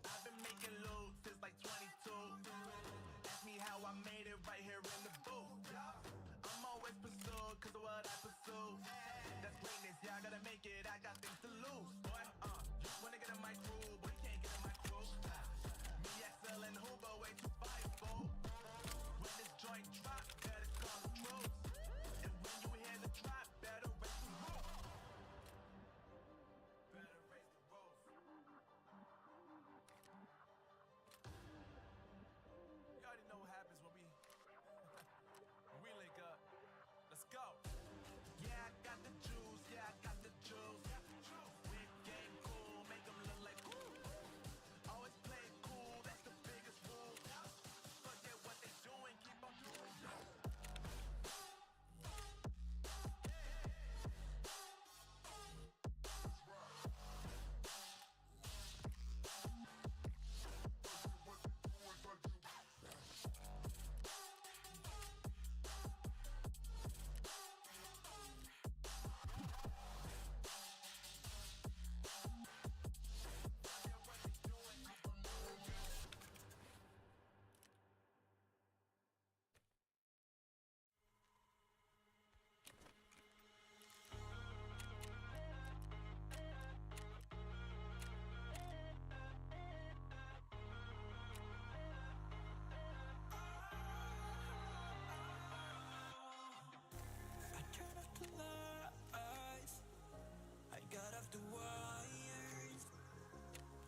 I've been making loot since like 22. Ask me how I made it right here in the booth. I'm always pursued cause of what I pursue. That's greatness, yeah, I gotta make it, I got things to lose. Boy, just wanna get in my crew, but you can't get in my crew. Me, XL, and Huber, way too fireable. When this joint drop, better call the troops. And when you hear the drop, better raise the roof. Better raise the roof. You already know what happens when we link up. Let's go. Yeah, I got the juice. Yeah, I got the juice. Whip game cool, make them look like cool. Always play cool, that's the biggest rule. Forget what they doing, keep on doing. I turn off the lights, I got off the wires.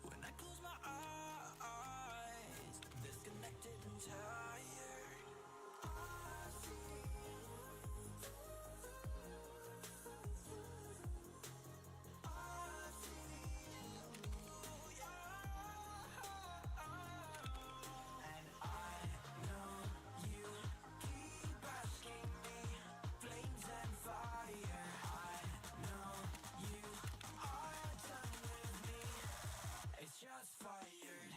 When I close my eyes, disconnected and tired. I see you. I see you, yeah. And I know you keep asking me, flames and fire. I know you are done with me. It's just fired.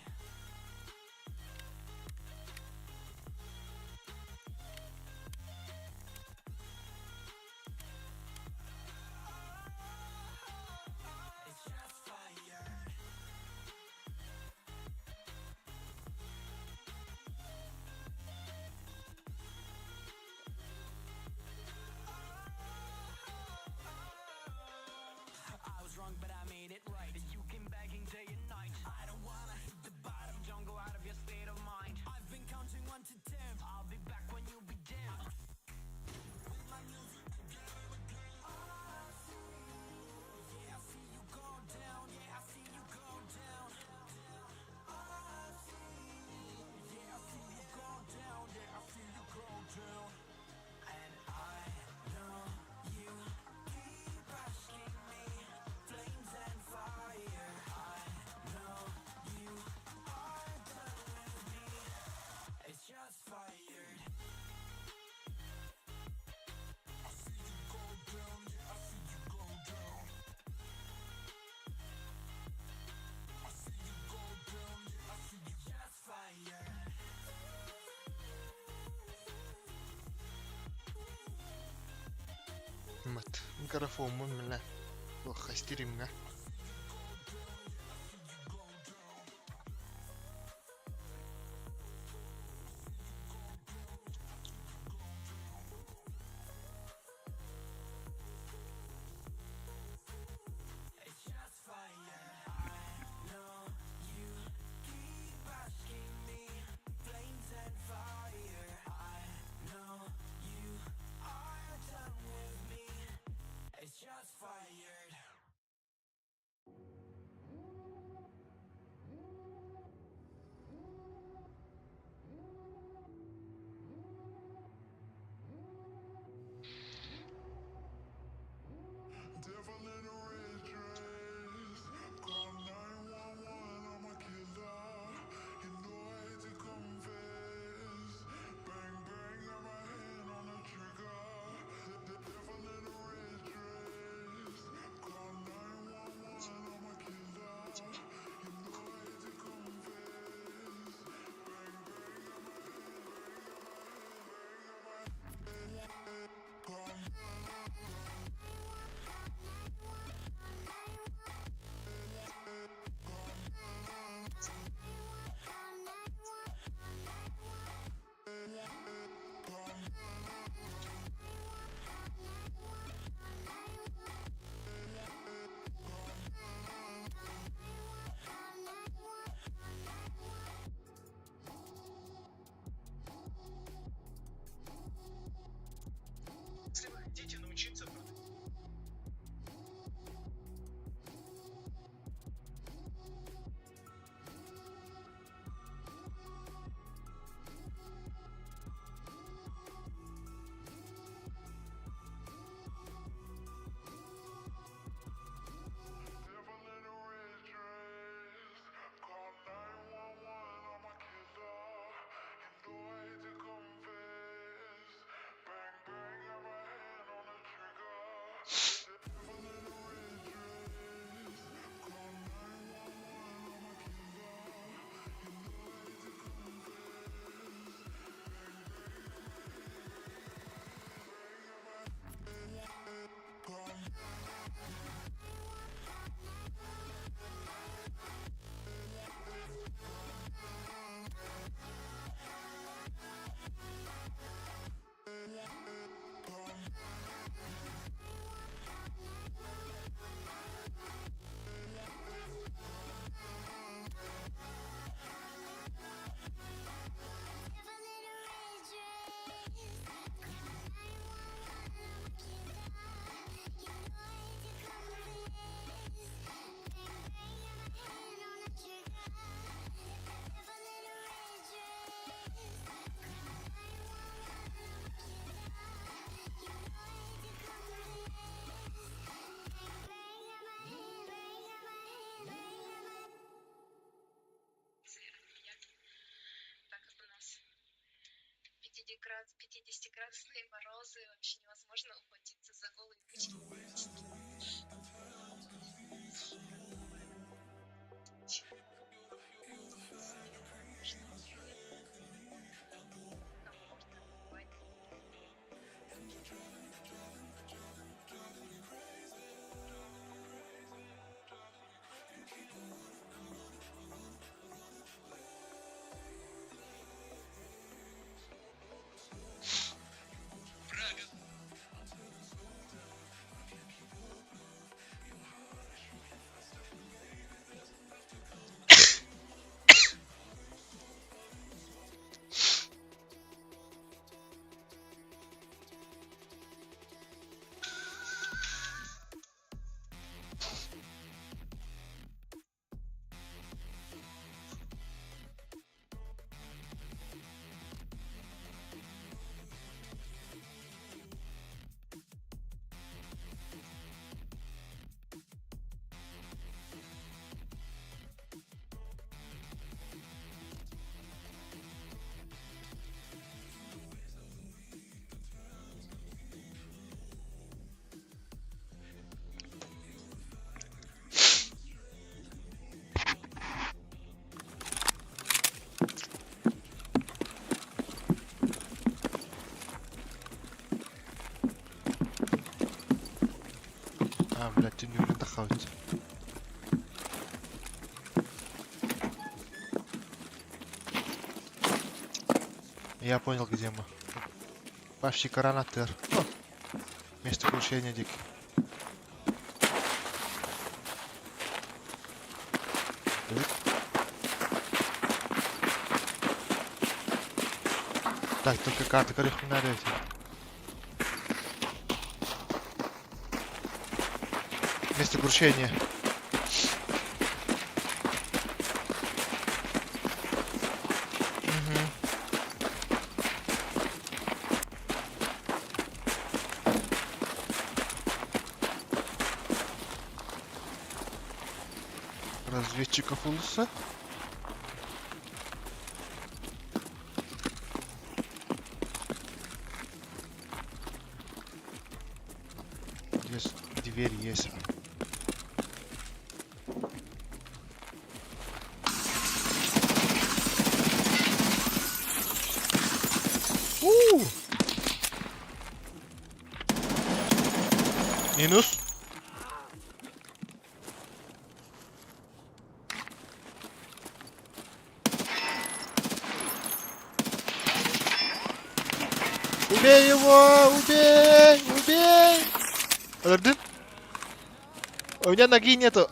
It's just fired. I was wrong, but I made it right. You came begging day and night. I don't wanna hit the bottom. Don't go out of your state of mind. I've been counting 1 to 10. I'll be back when you be dim. With my music again and again. I see you. Yeah, I see you go down. Yeah, I see you go down. I see you. Yeah, I see you go down. Yeah, I see you go down. And I know you keep asking me, flames and fire. I know you are done with me. It's just fired. I see you go down. Yeah, I see you go down. I see you go down. Yeah, I see you just fired. Мат. Микрофонмун менә. Ох, стримга. 50-градусные морозы, вообще невозможно ухватиться за голые плечи. Прага. Блядь, ты не отдохнуть. Я понял, где мы. Почти Коронатер. Место крушения дикий. Так, только карты, короче, не надо эти. Место крушения. Разведчиков улуса. Здесь дверь есть. Минус. Убей его! Убей! Убей! Подожди. У меня ноги нету.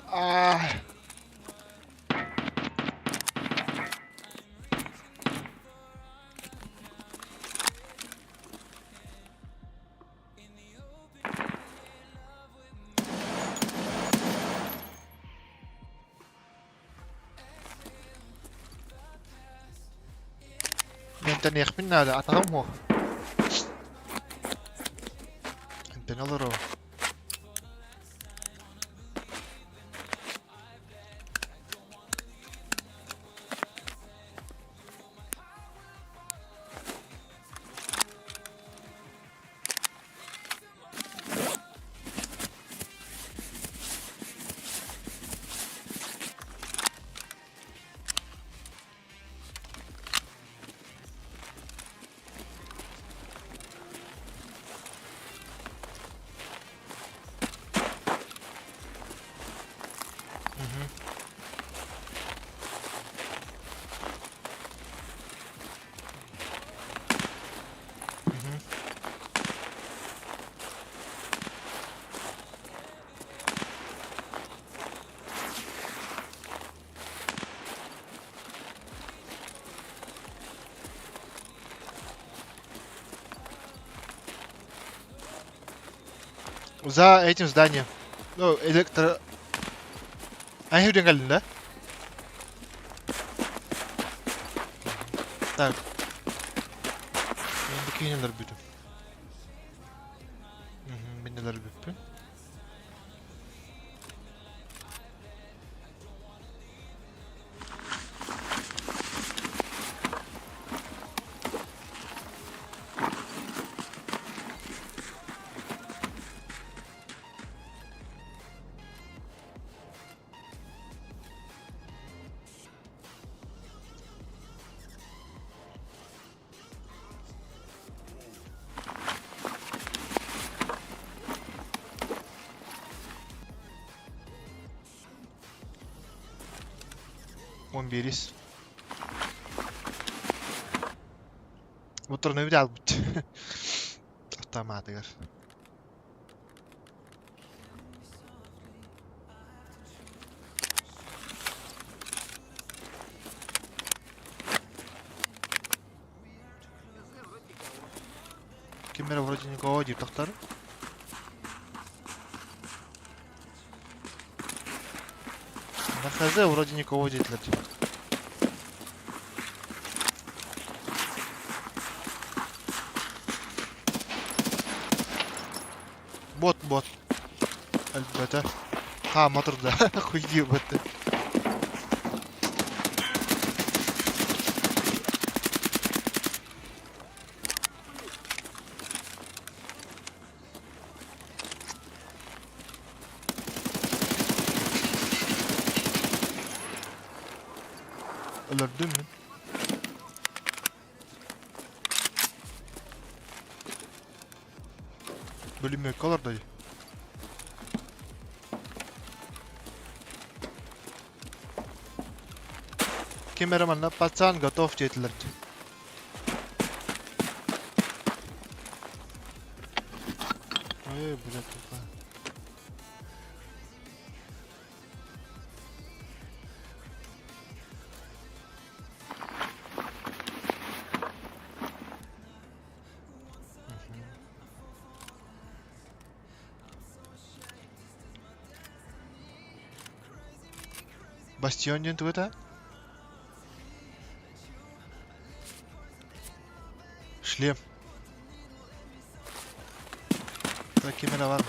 انت يخمنا على اطعمه انت نظره за этим зданием. Ну, Они убегали, да? Так. Endeki neler büyüdüm. Ben neler büyüdüm. 11. Motorunu bir al bit. Otomatik. Камера вроде никого, доктор. На ХЗ вроде никого деятеля. Bot. Elbette. Ha motorda. Хуйди бот. Öldürdün mü? Bölüm yok kalır dayı. Kameramanla пацан готов dediler. Ey блядь, тупо. Бастион ден тугата? Шлем. Так камера var mı?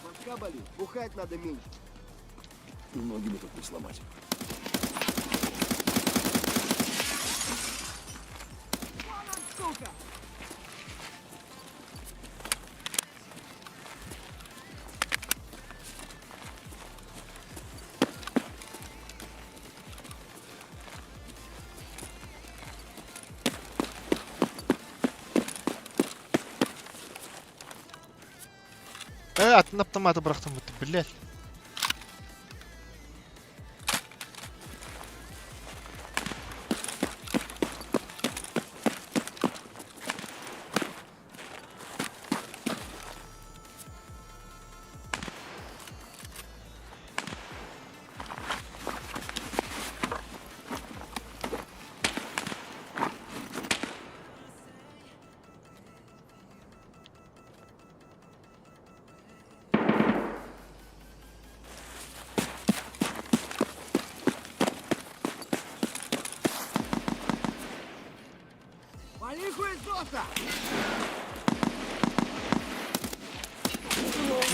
Башка болит, бухать надо меньше. Ноги бы тут не сломать. Сука! Атын автоматы bıraktım bu блядь. Вали хуесоса!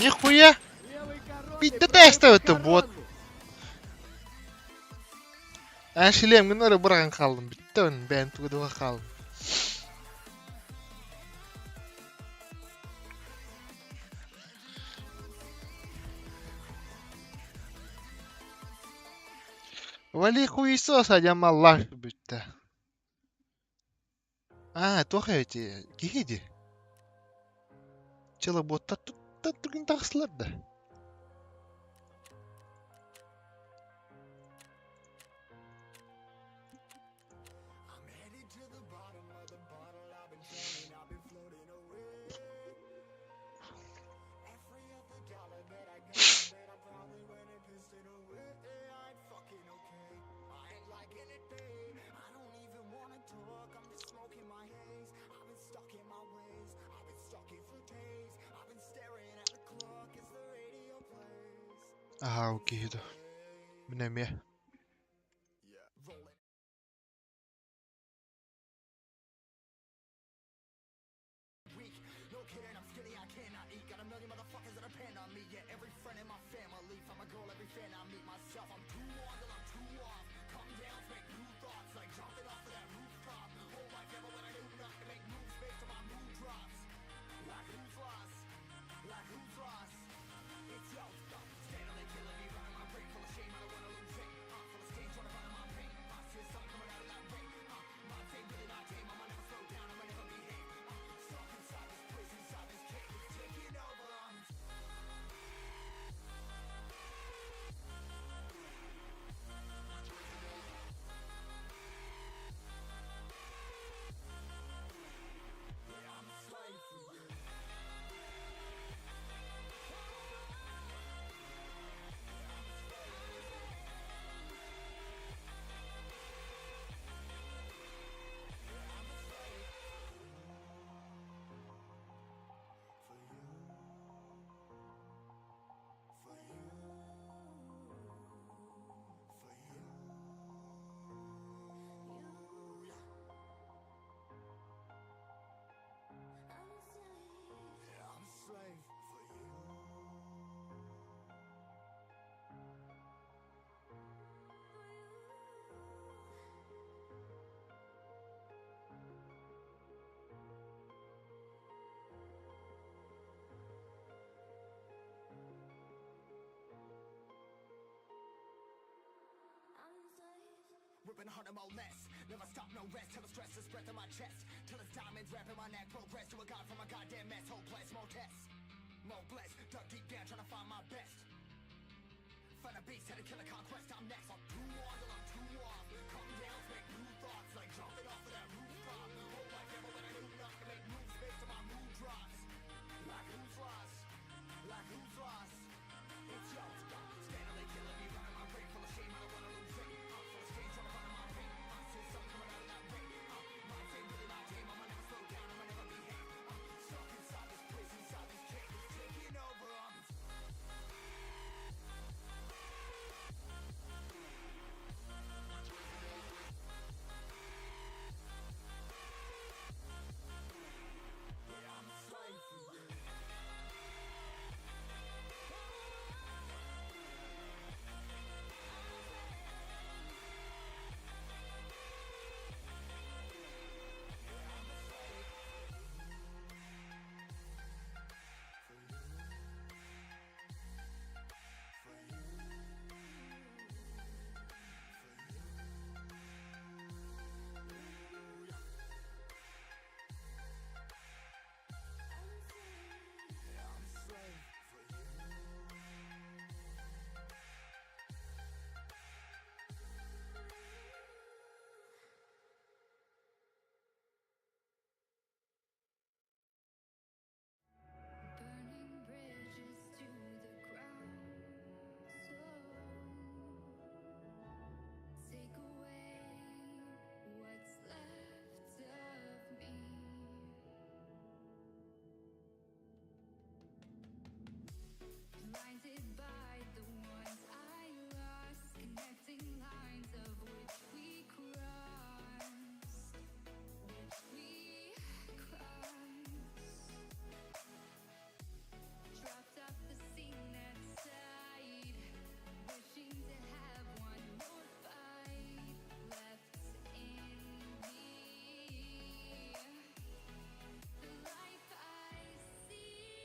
Нихуя! Левой короной Bitti правой test ötü bot. короной. Şilem öyle bırakın kaldım. Bitti onun ben tuğduğa kaldım. Вали хуесоса, Джамаллах, bitti. Тоха эти гиди. Чела ботта туттан турган тагысылар да. I'm headed to the bottom of the bottle. I've been drowning, I've been floating away. Every other dollar that I got, that I probably went and pissed it away. I ain't fucking okay. I ain't liking it, babe. I don't even wanna talk. I'm just smoking my haze. I've been stuck in my ways. I've been stuck in for days. I've been staring at the clock as the radio plays. Aha okey dur. Bu ne mi? Rolling. Weak, no kidding, I'm skinny, I cannot eat. Got a million motherfuckers that depend on me. Yeah, every friend in my family. From a girl, every fan I meet myself. I'm too on till I'm too off. Come down, make new thoughts, like jumping off of that rooftop. Hold my camera when I do nothing, make moves based on my mood drops. Like who's lost? Like who's lost? It's yo, steadily killing me, running my brain full of shame. I don't wanna lose it. ripping harder, more less. Never stop, no rest, till the stress is breath in my chest. Till it's diamonds wrapping my neck, progress to a god from a goddamn mess. Hopeless, more tests, more blessed. Dug deep down, trying to find my best. Find a beast, had to kill a conquest, I'm next. I'm too on till I'm too off. Come down, make new thoughts, like jumping off of that rooftop. Whole life never when I knew not to make moves based on my mood drops. Like who's lost? Like who's lost? It's yours, steadily killing me, running my brain full of shame. I don't wanna lose it. Full of stage, trying to find my pain. See something coming out of that rain. My fame really not tame. I'ma never slow down. I'ma never behave. Stuck inside this prison, inside these chains, taking over. I'm a slave for you. Burning bridges to the ground. So take away what's left of me. Blinded by the ones I lost, connecting lines of which we crossed, which we crossed. Dropped off the scene that side, wishing to have one more fight left in me. The life I see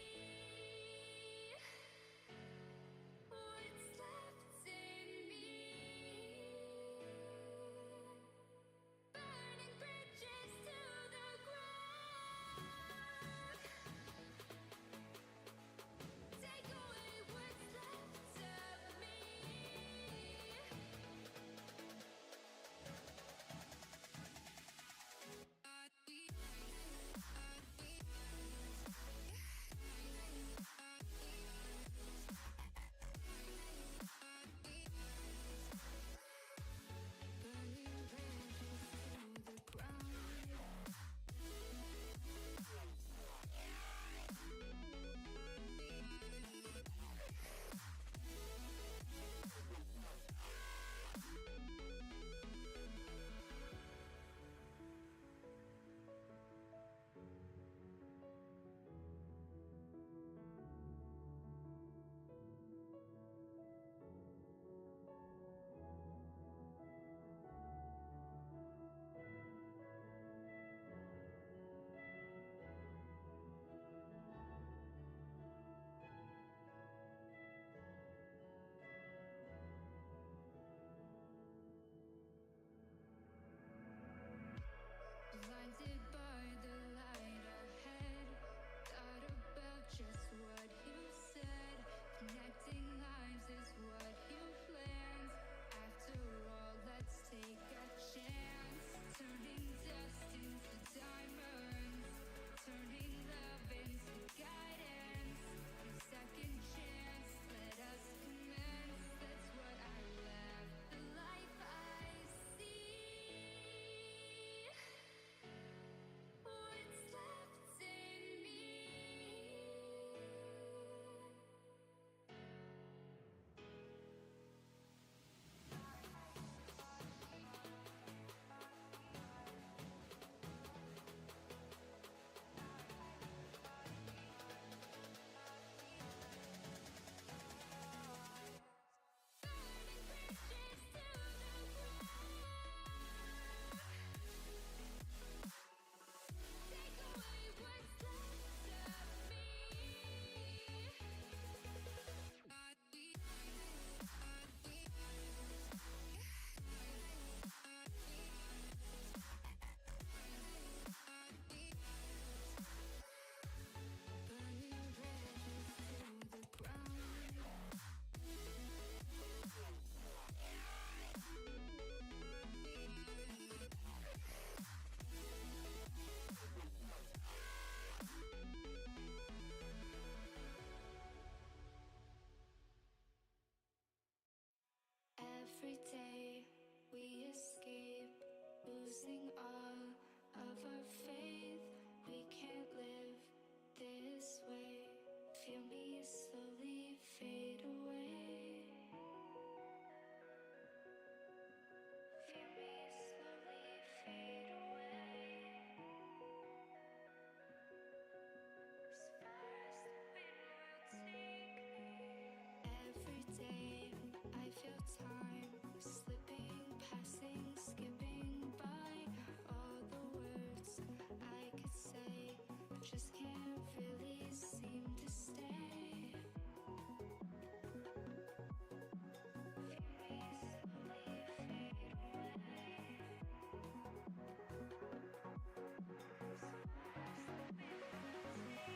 losing all of our faith. We can't live this way. Feel me slowly fade away. Feel me slowly fade away. As far as the wind will take me. Every day I feel time slipping, passing, skipping by. All the words I could say just can't really seem to stay. Feel me slowly fade away. As far as the wind will take me.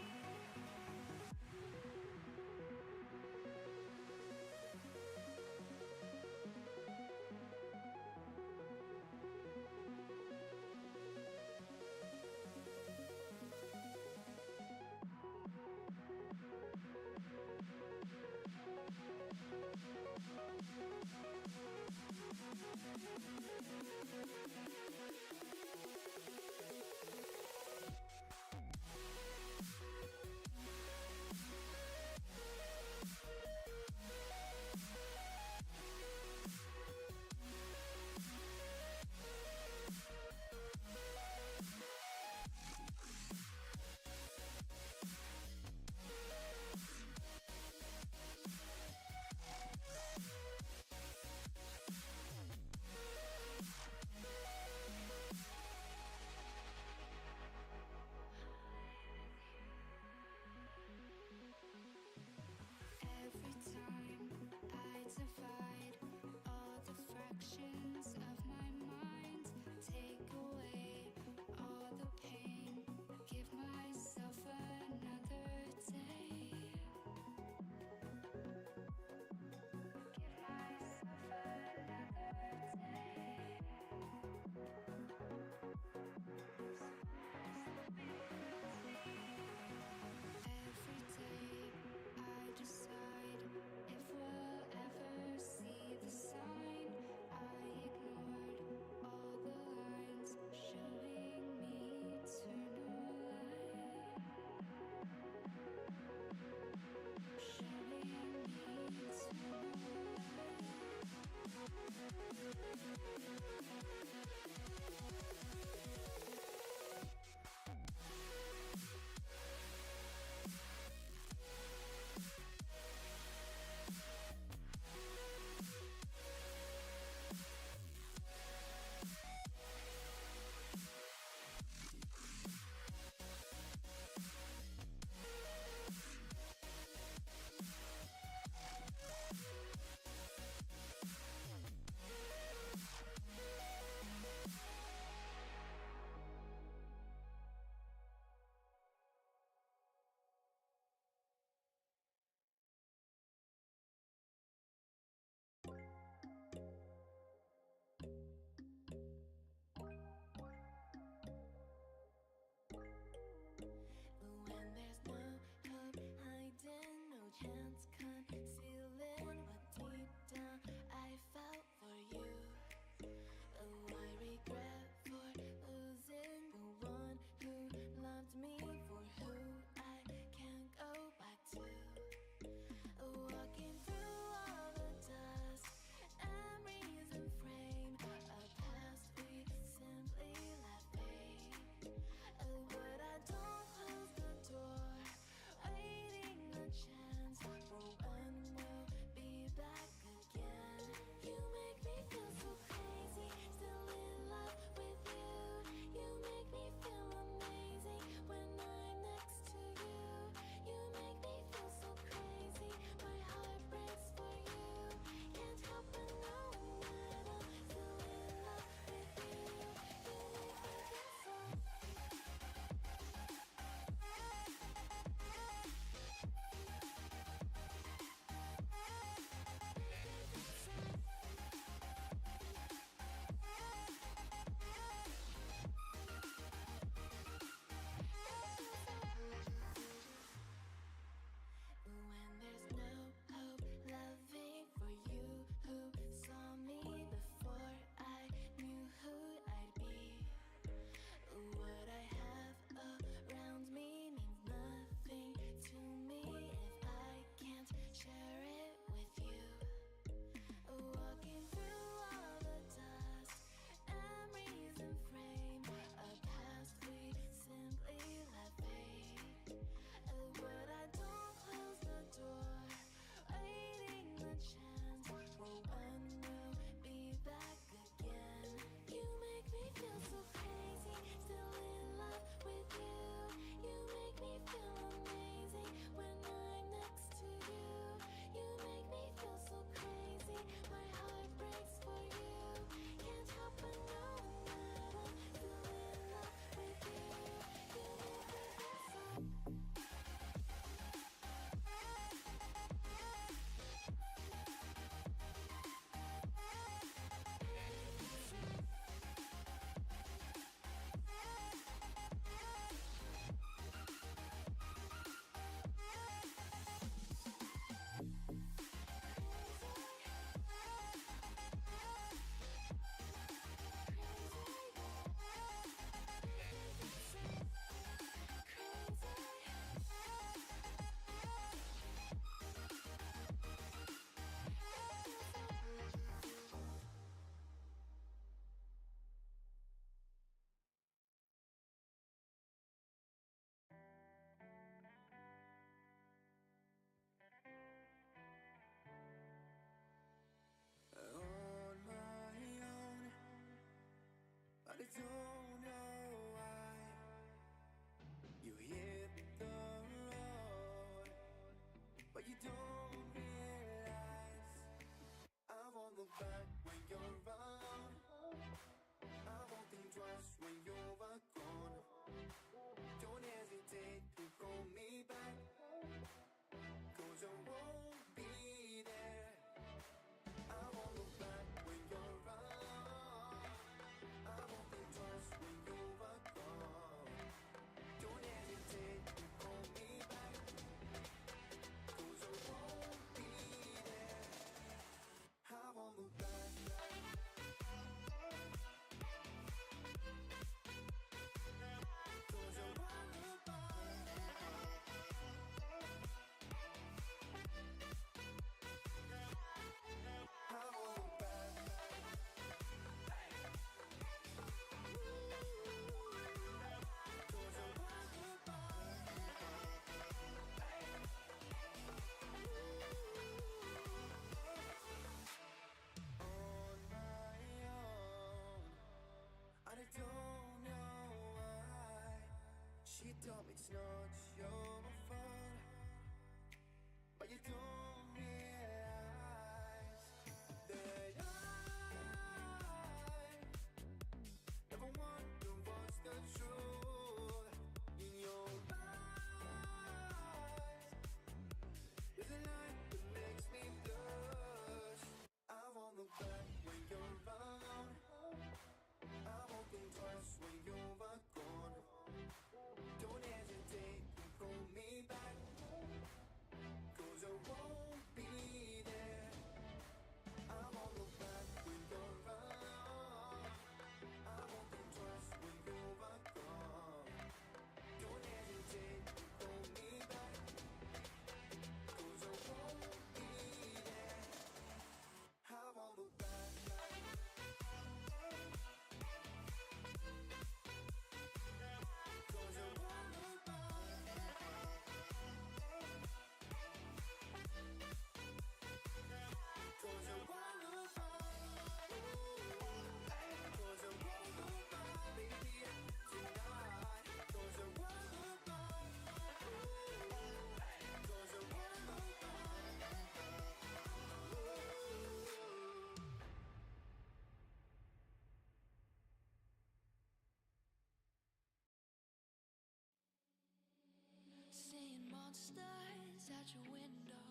stars out your window.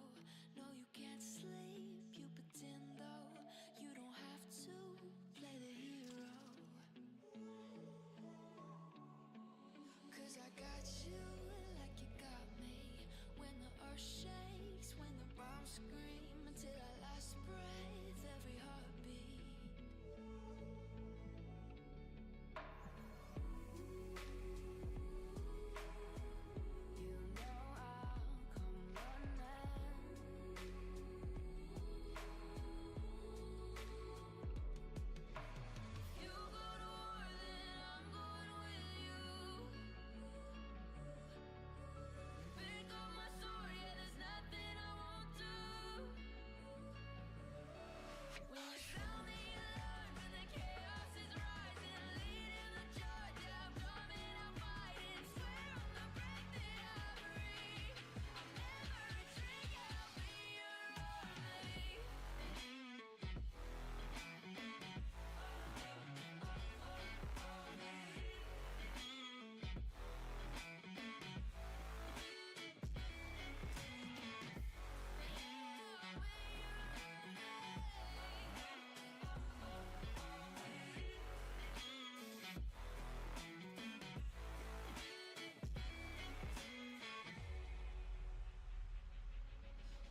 No, you can't sleep, you pretend though. You don't have to play the hero. 'Cause I got you like you got me. When the earth shakes, when the bombs scream, until our last breath, every heartbeat. You know I'll come running. You go to war, then I'm going with you. Pick up my sword, yeah, there's nothing I won't do. When you sound the alarm and the chaos is rising, leading the charge, yeah, I'm coming, I'm fighting. Swear on the breath that I breathe, I'll never retreat, yeah, I'll be your army.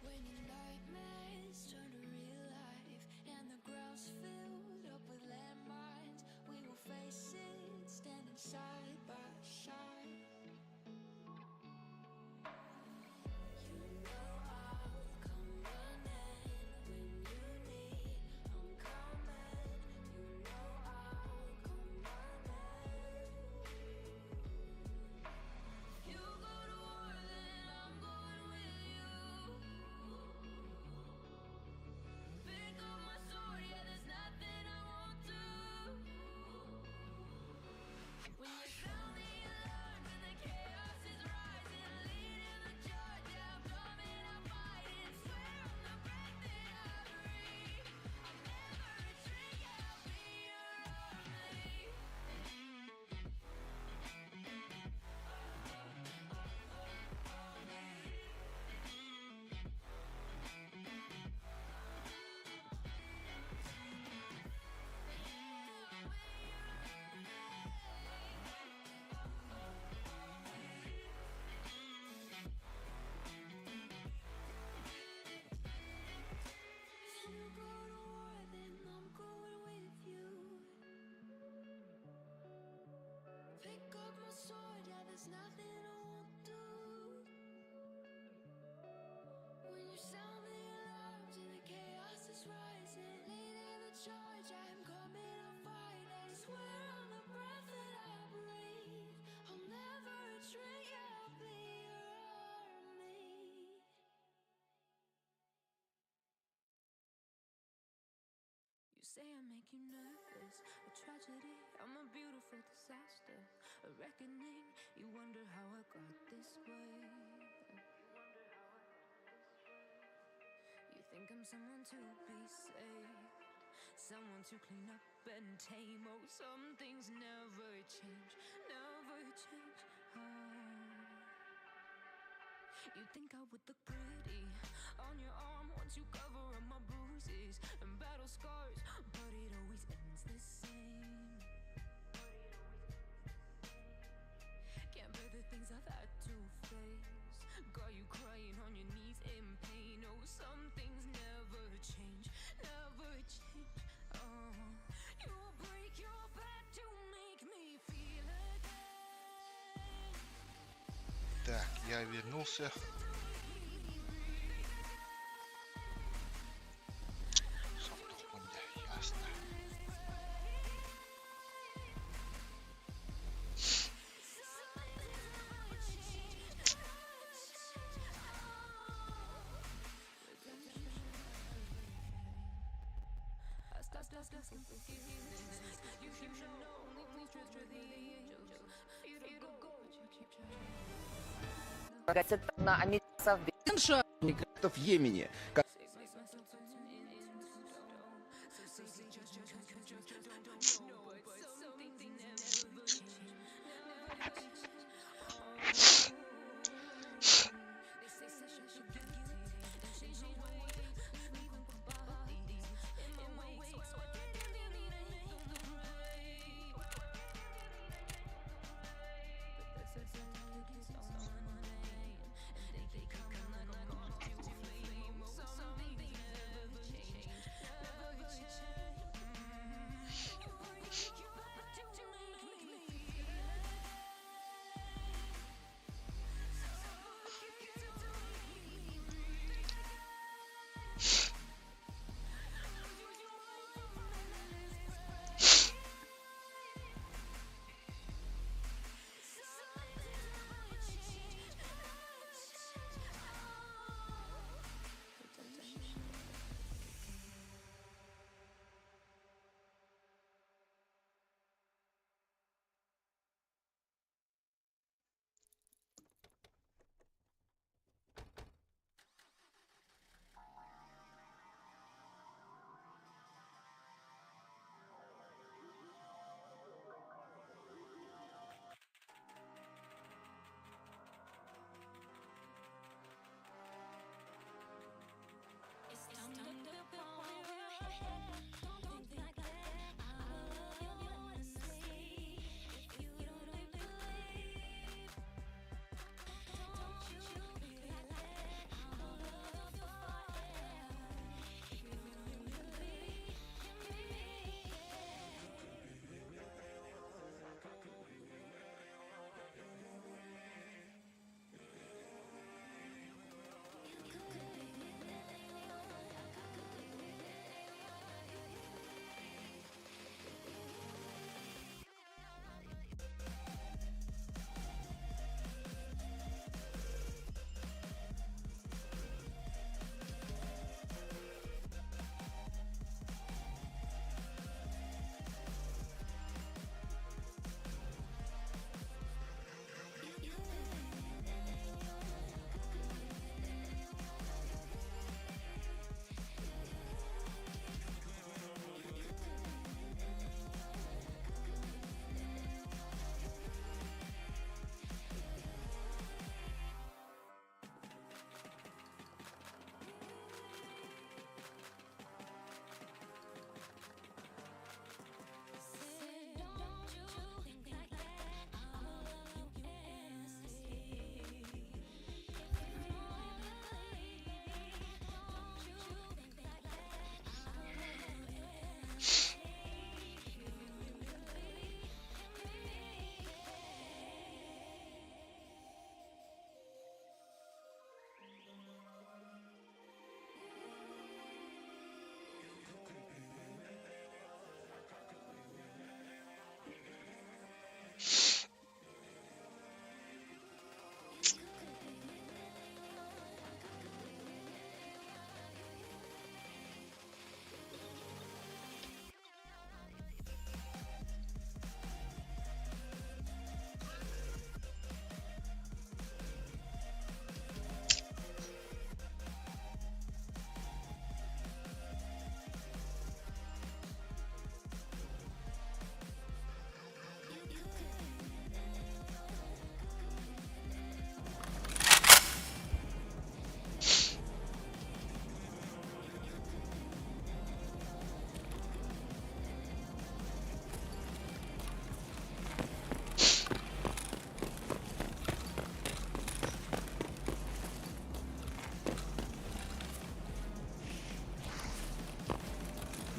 When your nightmares turn to real life and the ground's filled up with landmines, we will face it, standing side by side. You know I'll come running when you need. I'm coming. You know I'll come running. You go to war, then I'm going with you. Pick up my sword, yeah, there's nothing I won't do. When you sound the alarm and the chaos is rising, leading the charge, yeah, I'm coming, I'm fighting. Swear on the breath that I breathe, I'll never retreat, yeah, I'll be your army. If you go to war, then I'm going with you. Pick up my sword, yeah, there's nothing I won't do. When you sound the alarms and the chaos is rising, leading the charge, I'm coming, I'm fighting. Swear on the breath that I breathe, I'll never retreat, yeah, I'll be your army. You say I make you nervous, a tragedy, I'm a beautiful disaster, a reckoning, you wonder how I got this way. You think I'm someone to be saved, someone to clean up and tame. Oh, some things never change, never change. You think I would look pretty on your arm once you cover up my bruises and battle scars, but it always ends the same. Can't bear the things I've had to face, got you crying on your knees in pain. Oh, some things never change, never change. You break your back to make me feel again. Так, я вернулся. Ясно. на американцев в Йемене.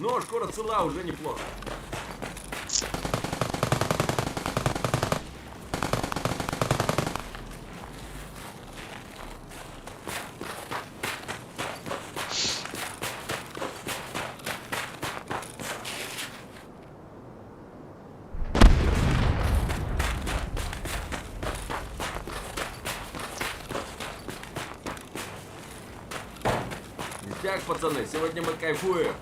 Но шкура цела, уже неплохо. Ништяк, пацаны, сегодня мы кайфуем.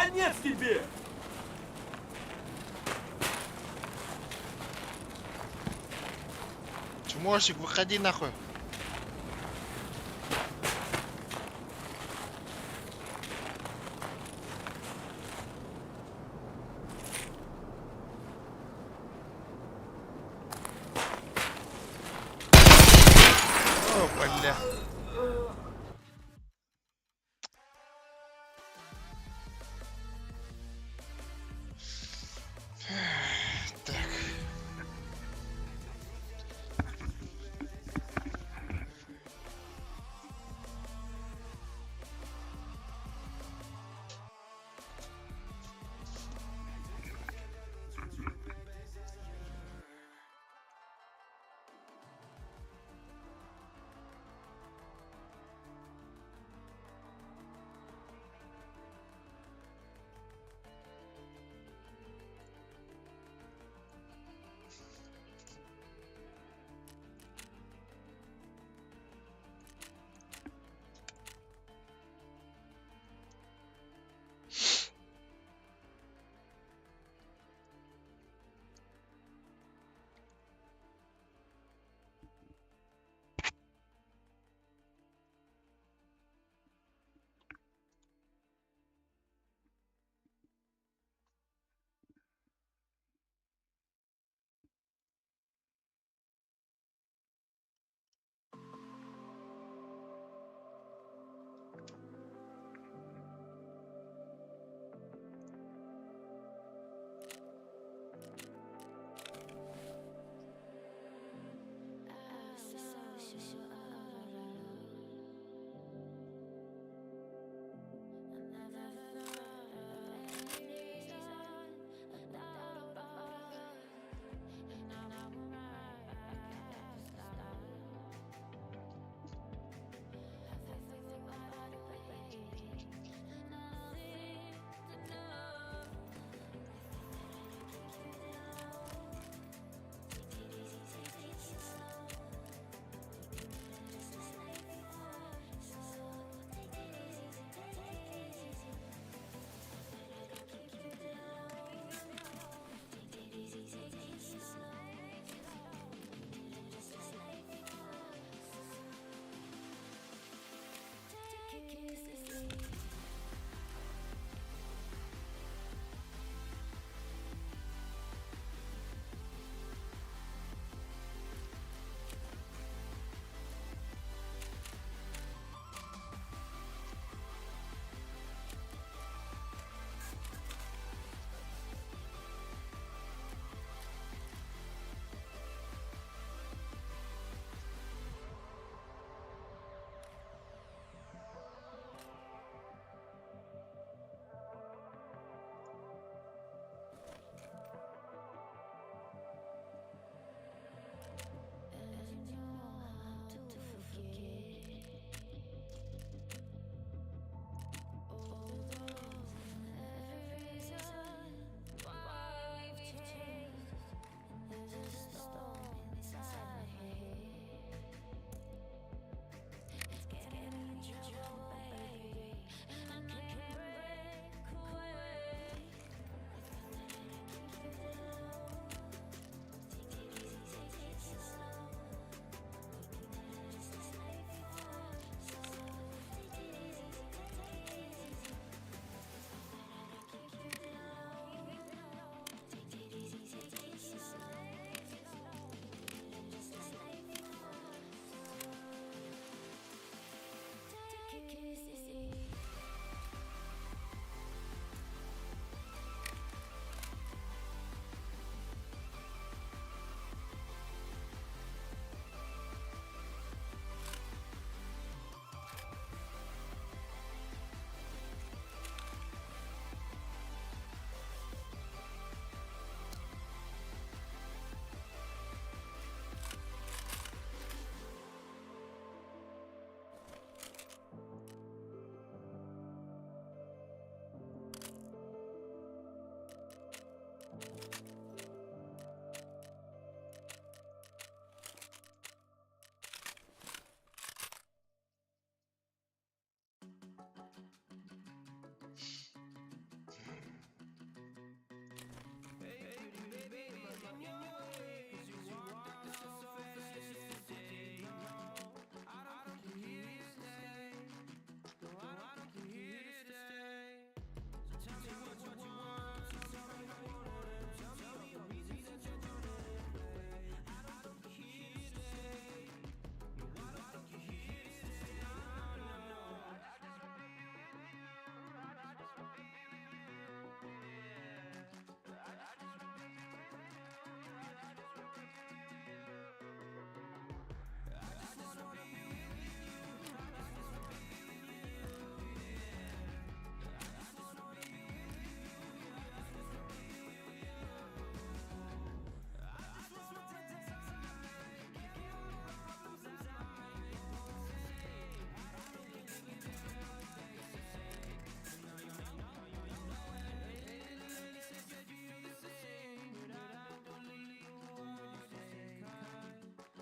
Конец тебе! Чмошик, выходи нахуй. О, бля. Так.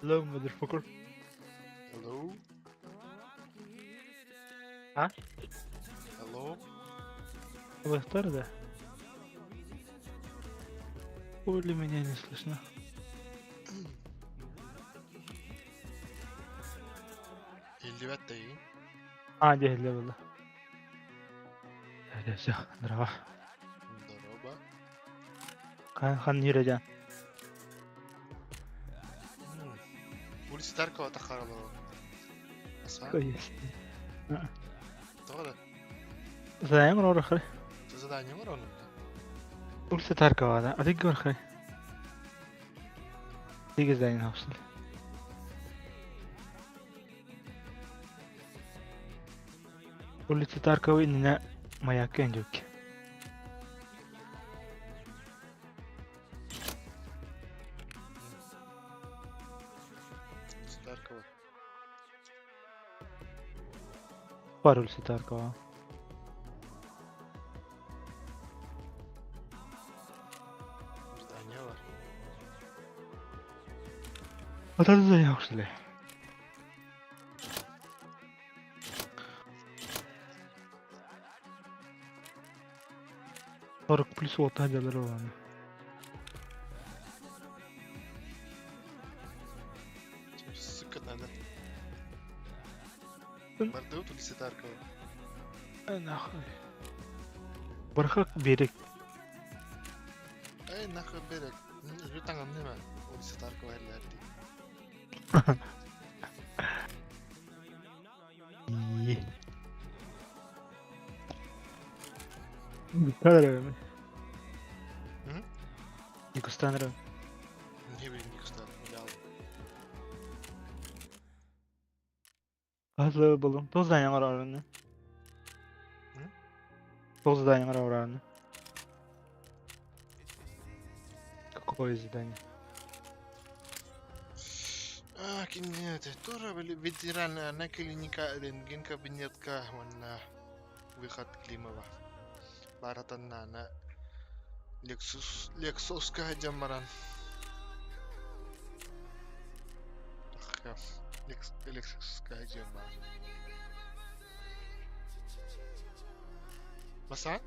Hello, motherfucker. Hello? А? Hello? Бахтар, да? Или меня не слышно? Елдебет дейін. А, дехле было. Все, здорово. Здорово. Хан Нирежан. Улица Таркова тақаралығы. Аса? Конечно. Тоғыда. Знаем, Рорахар. Задание var onun da. Улица Таркова, да? А ты говоришь? Ты здание написал. Улица Таркова инна маяк энджуки. Улица Таркова. Бар улица Таркова. Здание var. Вот это здание что ли? 40 плюс вот одолжённый. Sıkı надо. М. Барды вот улица Таркова. Нахуй. Бархак берег. Ey nahı berek. Lütfen anlama. Улица Таркова ellerdi. Кадровый. Hı? Дегустанер. Ne bileyim yıkışlar. Yal. Hazır bulun. Тоз здание var orada. Hı? Тоз здание var orada. Какое здание? А, кинете. Тоже были ветераны на клиника рентген кабинетка на выход Климова. Баратанна на Лексуска Джамаран. Лексуска Джамаран. Masa?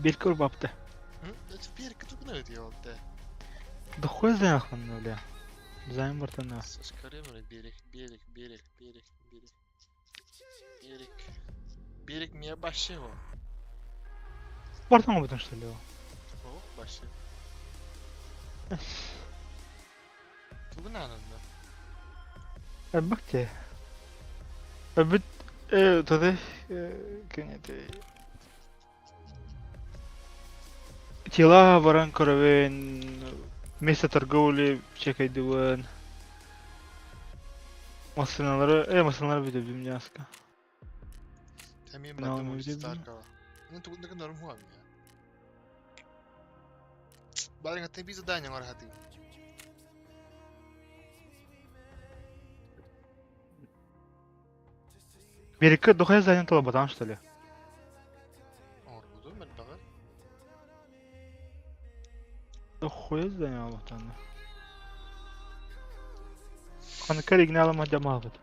Белькор бапты. Это теперь кто знает его да? Да хуй знает, бля. Займ бартана. Скорее берег. Берег меня баши его. Бартан об этом что ли? О, баши. Тут надо, да? Бакте. Бит тогда кенете. Тела баран коровен место торговли чекайдыван. Машиналары видел бимняска. Там я Ну, думаю, ну, улица видно. Таркова. Ну, тут на норм хуам я. Барин, ты без задания мархаты. Берекка дохая занятого батан что ли? Ор, буду, мен бага. Дохуя занятого батан. Хана оригинала мадямават.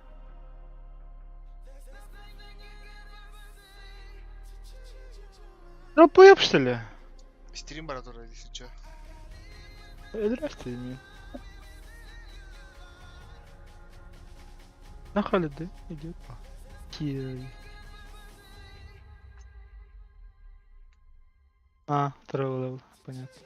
Ну поеб что ли? Стрим баратора, если чё. Здрасте, не. На халиды идет. Кирой. А, второй левел, понятно.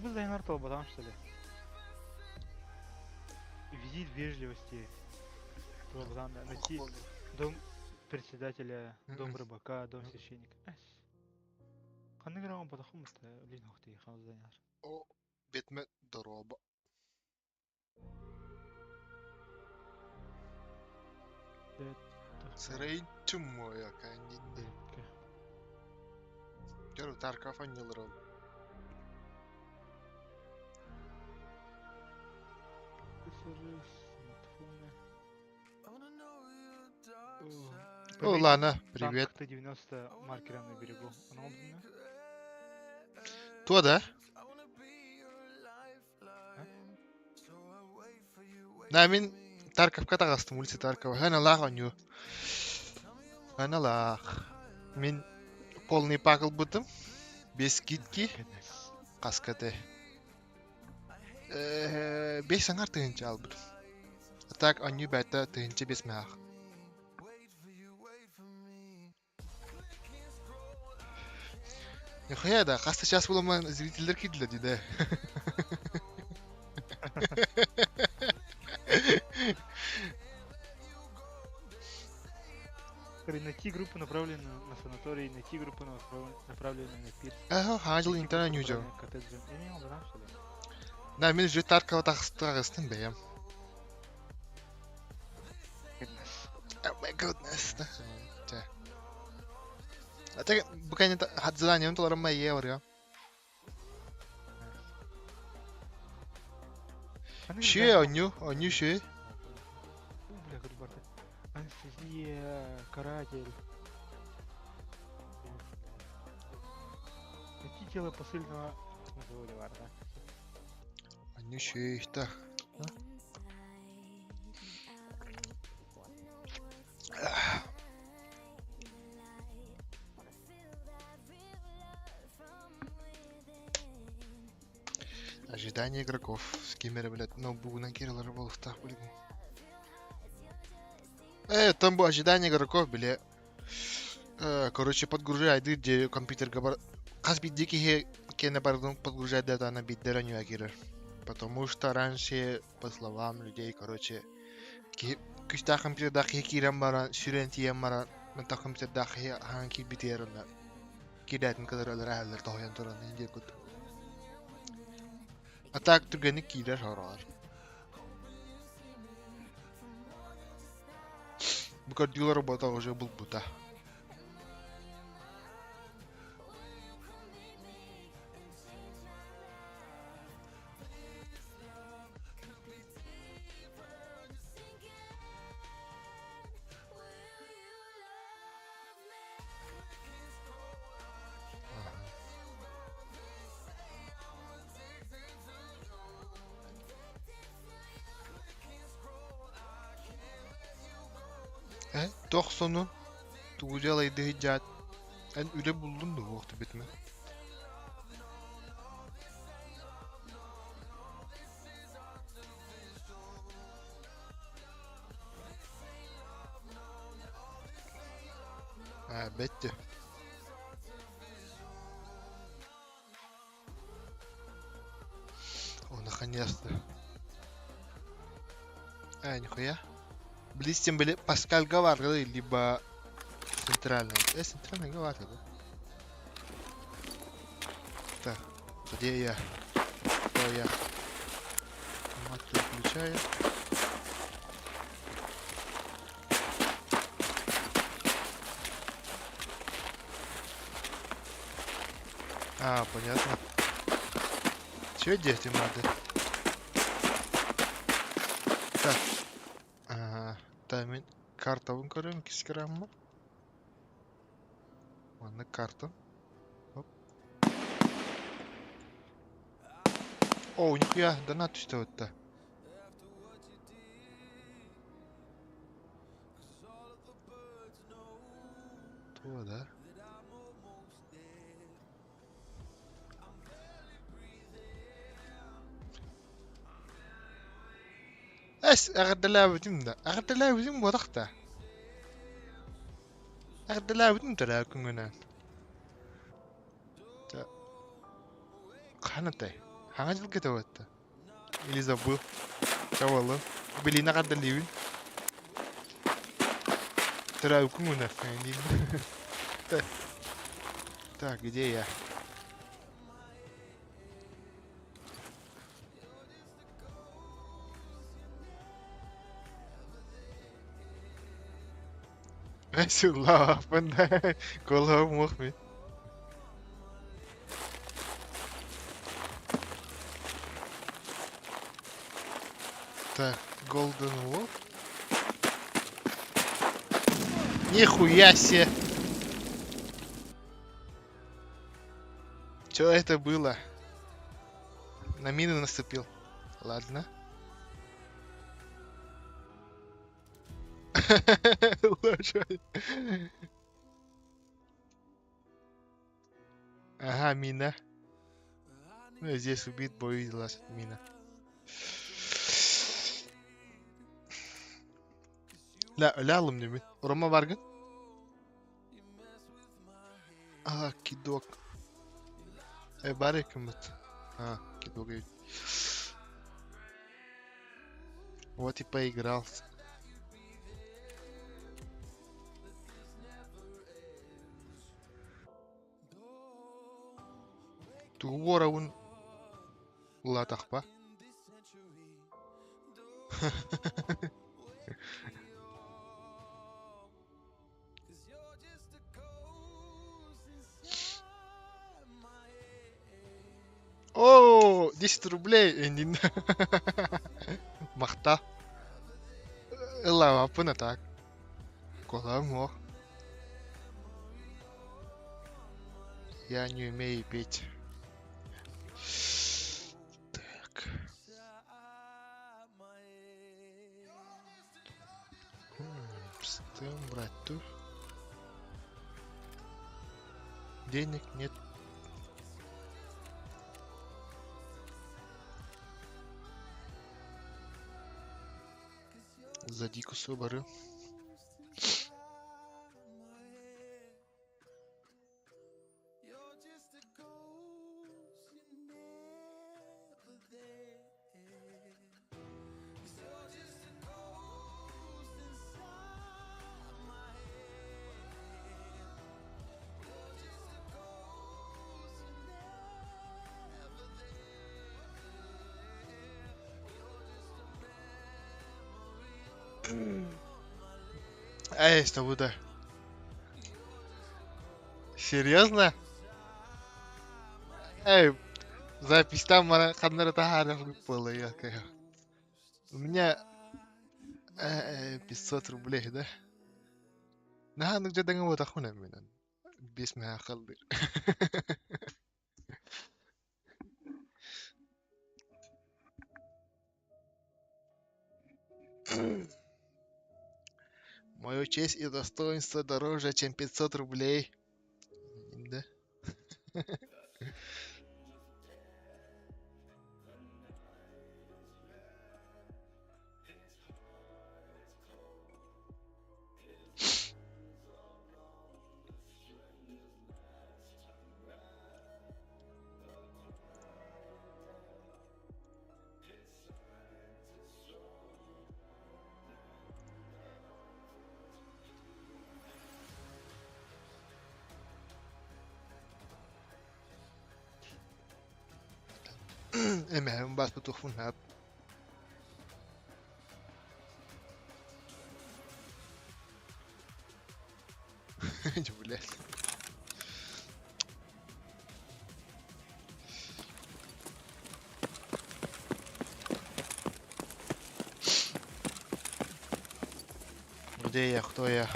Вы Зайнар Толбатан, что ли? Визит вежливости. Толбатан, да. Найти дом председателя, дом рыбака, дом священника. Қандай грамм батахым это блин ухты хам Зайнар. О, бетме дороба. Сырай чумоя кандинде. Görü Tarkov anneleri oldu. О, Лана, привет. Танк Т-90 маркером на берегу. Оно обдано? То, да? Да, мен Тарковка тағастым, улица Таркова. Хана лах аню. Хана лах. Мен полный пакл бутым. Без скидки. Каскаты. 5 саңар тыгынча ал бутым. А так аню бәтті тыгынча 5 мәғ. Нихуя да, қаста час боламан зрительдер киділі дейді. Найти группу, направленную на санаторий, найти группу, направленную на пирс. Ага, хажыл интернет нюджо. Коттеджем. Я не знаю, что ли? Да, мен же Таркова тағыстын бәйем. Oh my goodness. Да. А так, букайне хадзаданием толарым май евр, я. Ше, аню ше. Бля, как барта. Анестезия, каратель. Найти тело посыльного Боливар, да? Аню ше, ихта. Ожидание игроков. С кемера, блядь, ноутбук на Кирилла Рыболов-то, блин. Там было ожидание игроков, бля. Короче, подгружай, где компьютер габар... Каз бидди ки кене бардон подгружать дата на биддера не акирер. Потому что раньше, по словам людей, короче, күшта компьютерда кирен баран, сүрен тиен баран, мента компьютерда ханки битерен. Кидатын кадарлар әлләр тохян туран инде кут. А так түгәнек кидер харар. Бу кадилар работа уже был бута. Тох сону туğucalıydı hiccat. En üle buldun da bu vakti bitme. Ha, bitti. О, наконец-то. Нихуя. Близким были Паскаль говорил, либо центральный. Центральный говорил, да? Так, где я? Кто я? Матку включаю. А, понятно. Чё делать им надо? Так. Таймин картавын көрем кискерам мı? Мана карта. Оп. О, нихуя, донат düştü ötte. То, да? أغدلابتين ده أغدلابتين وضغطة أغدلابتين تلاكم هنا خانتي Ханга жыл кетіп өтті? Или забыл? Чавалы. Белина қаддалевін. Трауку нафанил. Так, где я? Сюда, пандай, коло мохми. Так, Golden Wolf. Нихуя себе! Чё это было? На мину наступил. Ладно. Лошадь. Ага, мина. Ну, здесь убит, бо увиделась мина. لا من Рома Варган. Кидок. Барик мут. Кидок. Вот и поиграл. Тугора он латахпа. О, 10 рублей. Махта. Лава пына так. Кола мох. Я не умею петь. Так. Стым брать тут. Денег нет. За дику соборы. Эй, что будет? Серьезно? Эй, запись там ханнара тахара выпала, я как. У меня 500 рублей, да? Ну где то вот ахуна меня. Без меня халдыр. Мою честь и достоинство дороже, чем 500 рублей. Да? Эмэ, бас петухун хап. Блядь. Где я? Кто я?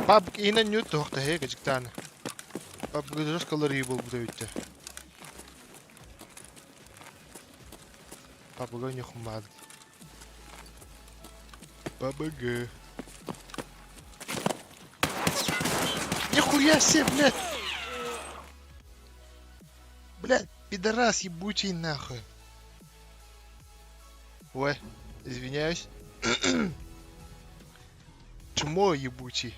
Пап, ина нют тоқта хе гажиктан. Пап гажос колори бол будавитте. Пап гой не хумад. Папа г. Нихуя себе, блядь! Блядь, пидорас ебучий нахуй. Ой, извиняюсь. Чмо ебучий.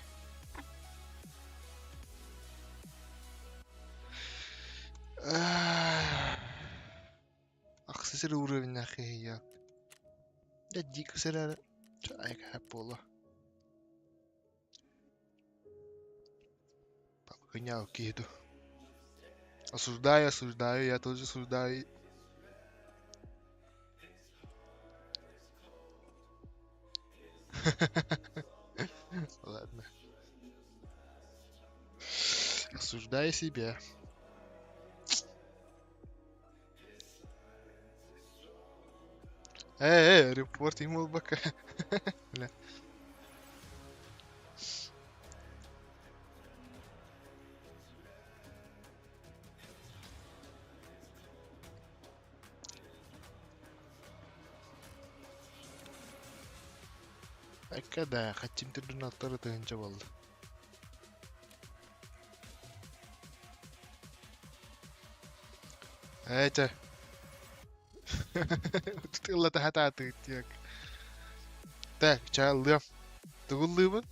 Аксессуар уровень нахуй я. Я дико сырая. Чай пола. Гонял киду. Осуждаю, я тоже осуждаю. Ладно. Осуждаю себя. Репорт ему бока. Бля. Когда хотим трибунаттары тыгынча болду. Это. Тыла тахата тык. Так, чалды. Тугуллыбы.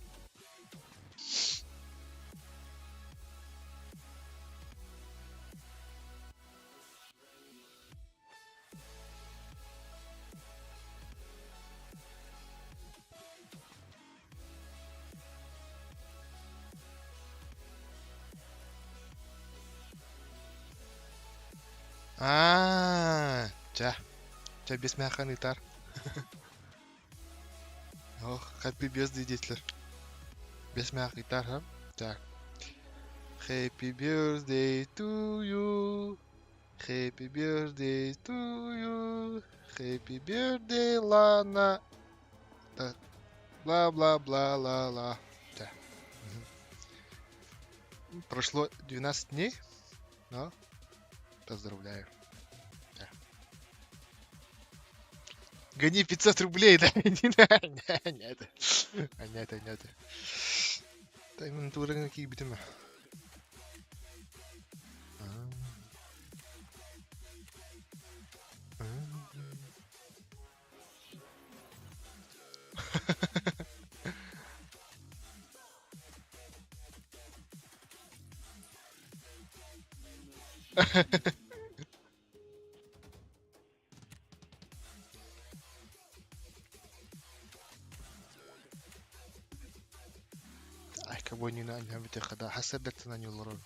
Ча без мяхан итар. Ох, happy birthday детлер. Без мях итар, ха? Так. Happy birthday to you. Happy birthday to you. Happy birthday, Лана. Так. Бла-бла-бла-ла-ла. Так. Прошло 12 дней, но поздравляю. Гони 500 рублей, да? Нет. Нет. Так, ну ты уровень какие битумы. Ай, кого не на бите хада хасадат на нюлорон.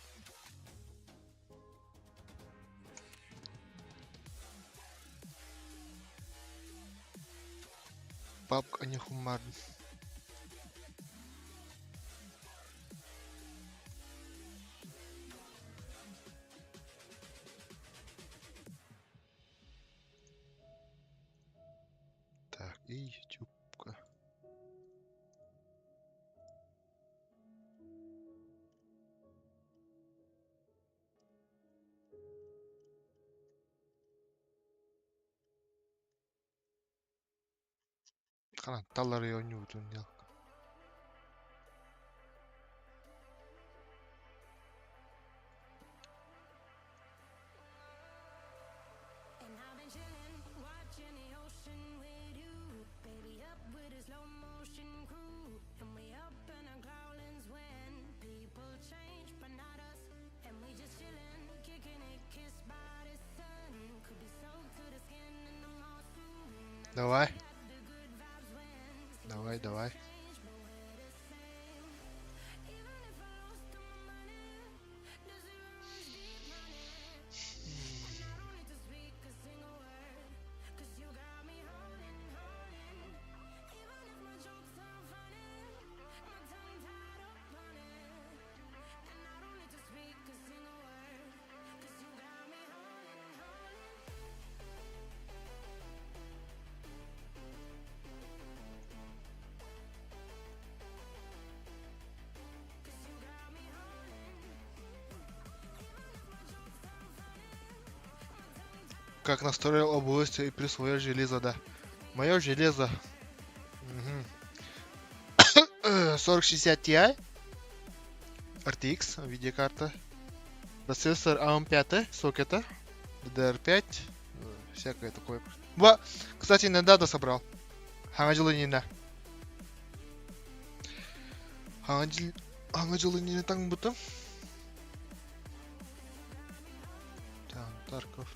Папка не хумар. Так, и ютубка. Талары ойнуутун ялка. Давай. Давай. Как настроил область и присвоил железо, да. Мое железо. 4060 Ti. RTX видеокарта. Процессор AM5 сокета. DDR5. Всякое такое. Во, кстати, недавно собрал. Хана жылы нина. Хана жылы нина таң бұтым. Там, Тарков.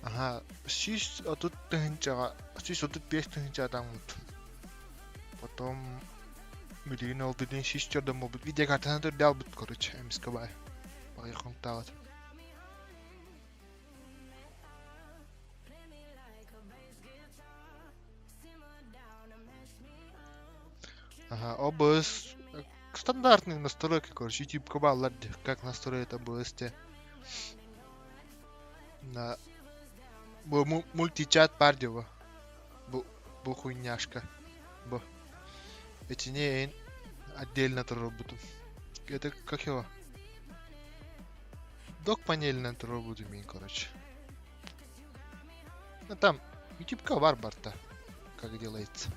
Ага, 6 тыгынчага, 635 тыгынча адам бут. Потом миллион oldu den 6 жордан болбут. Видео картаны төрдө бут, короче, эмиске бай. Багы контагат. Ага, OBS стандартные настройки, короче, YouTube кабалар, как настроить OBS. На мультичат пардио. Бу хуйняшка. Бу. Эти не отдельно работу. Это как его? Док панельно работу мин, короче. Ну там YouTube варбарта. Как делается.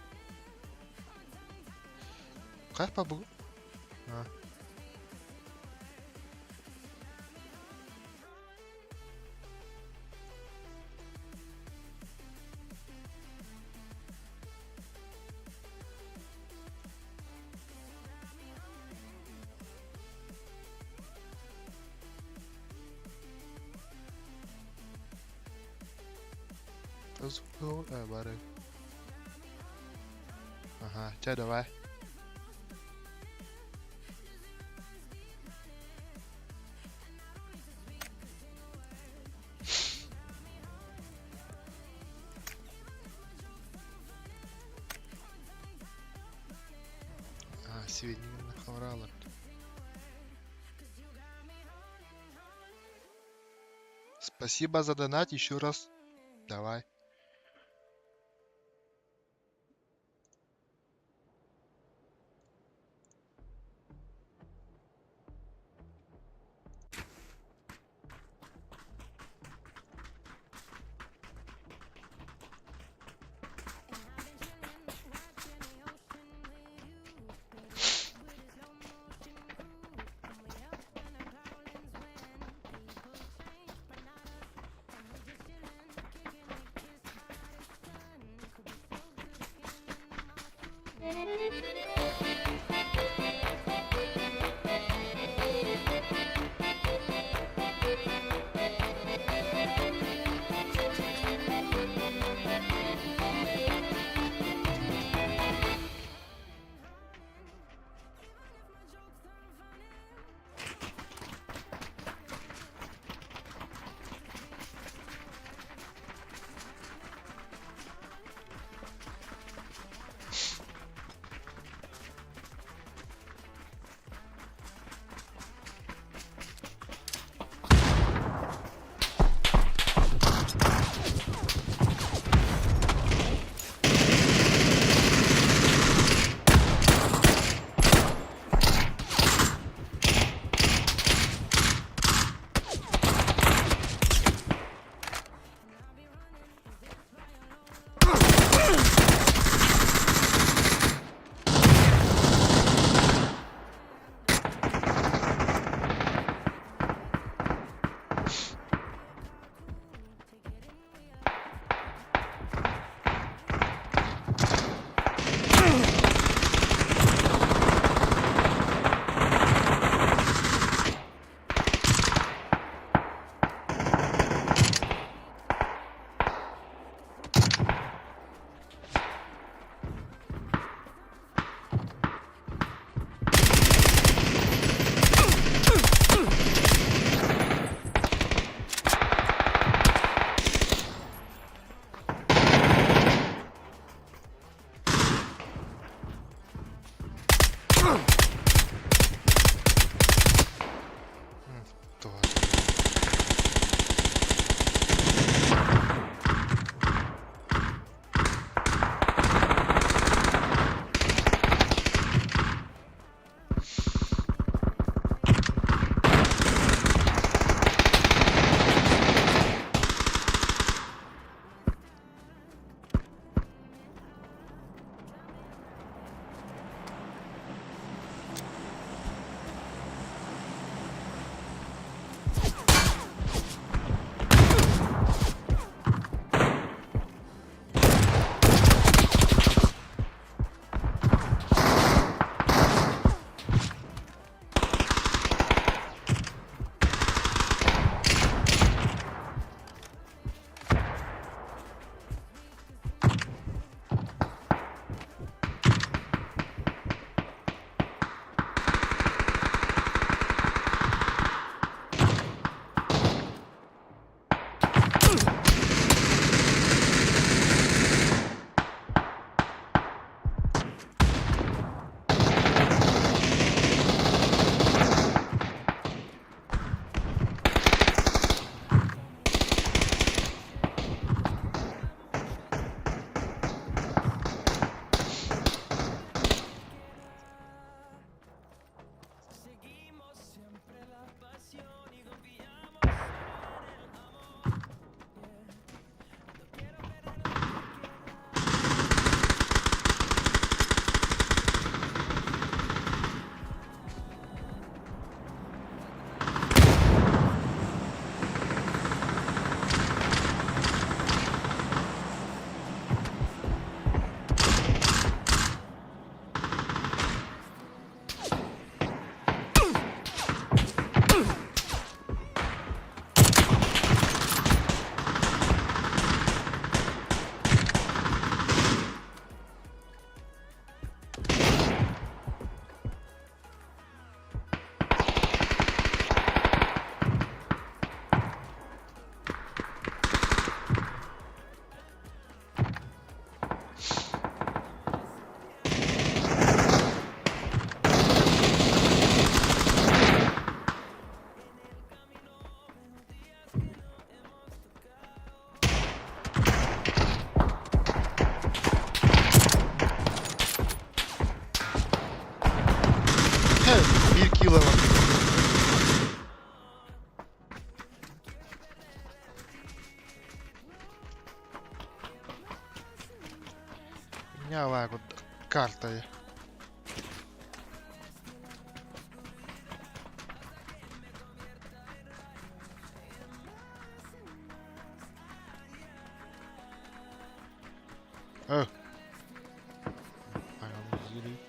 Как побу? Барыг. Ага, ча давай. Сведения на хавралар. Спасибо за донат еще раз. Давай. Я вагу картою. Oh. Ayağımı yürüyeyim.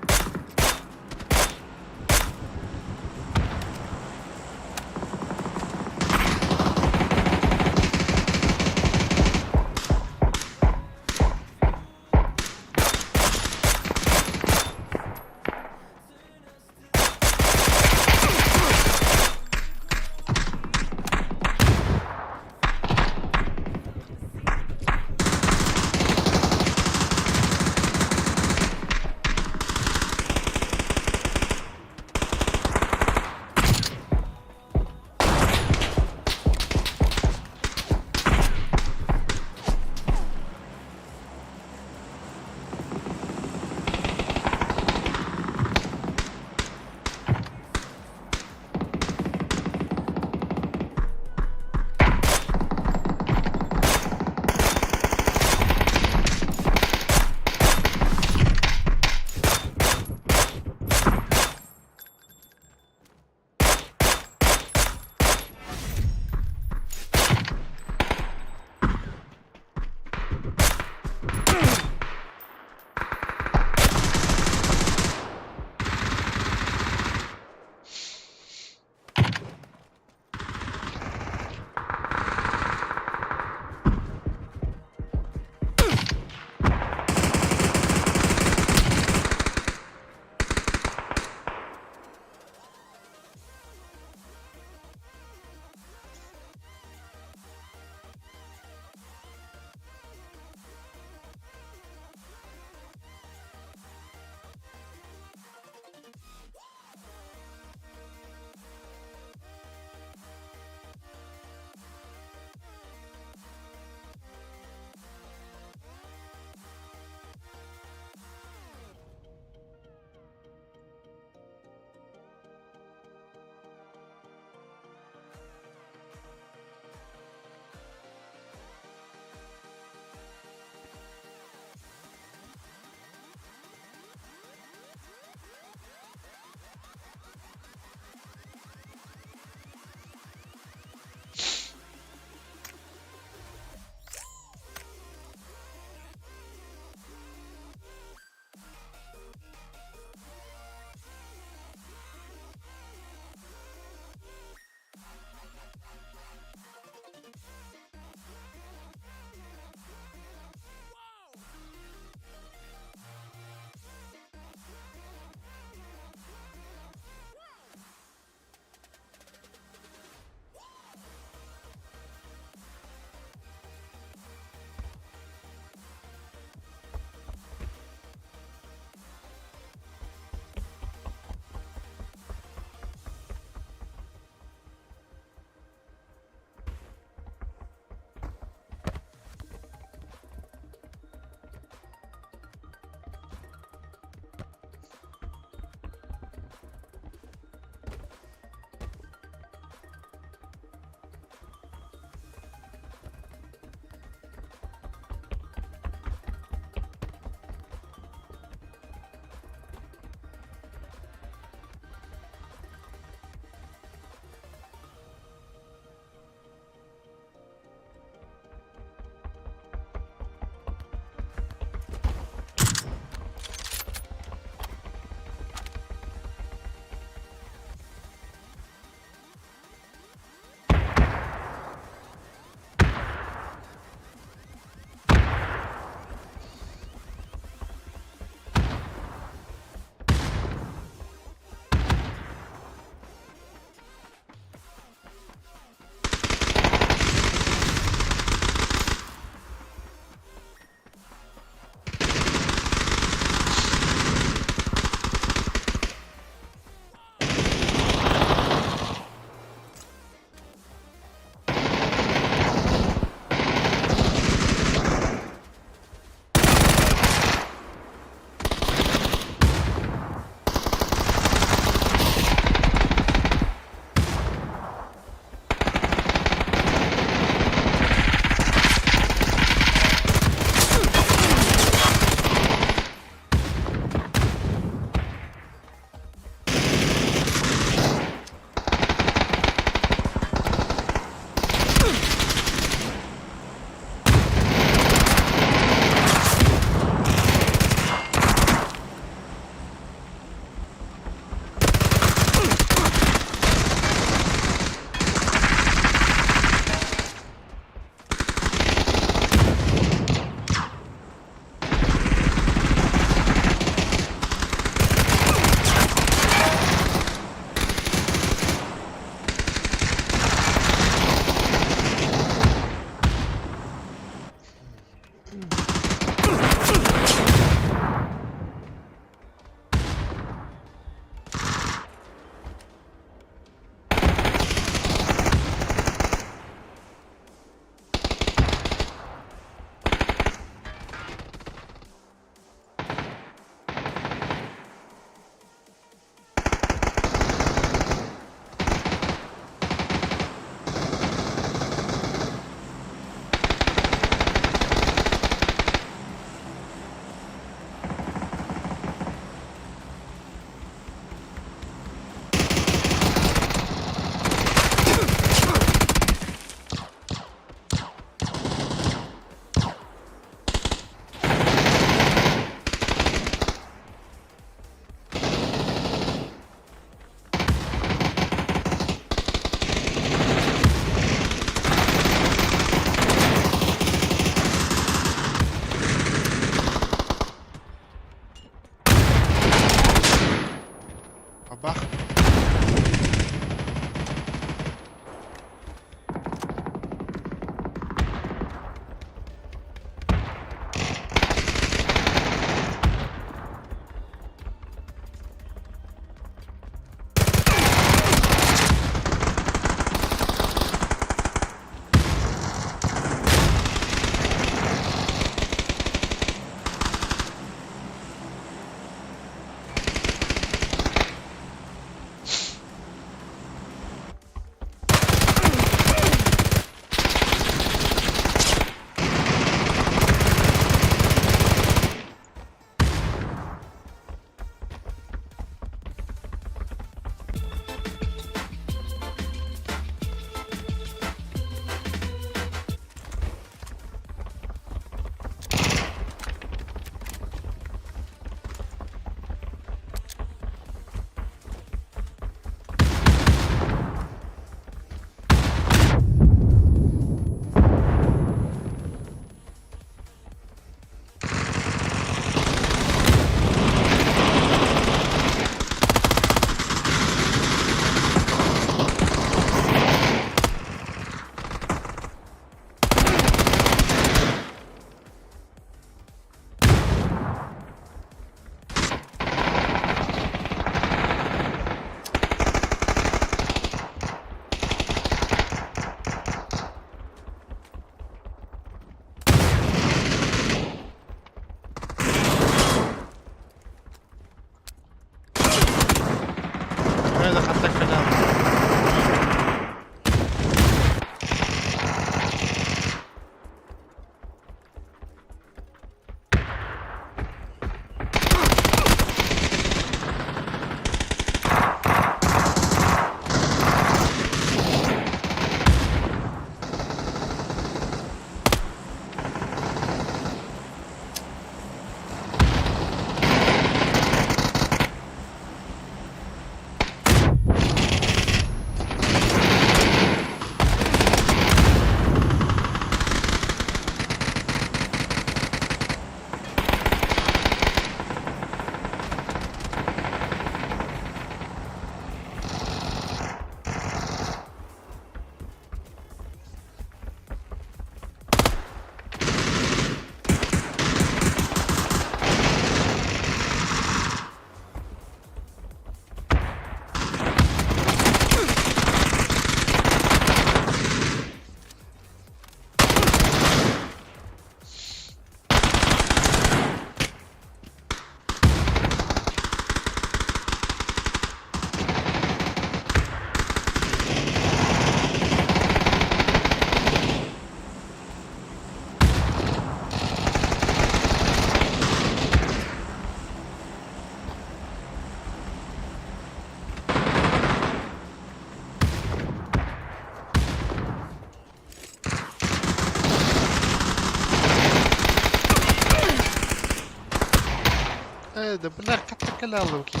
ده بالله كتك لا الله وكيل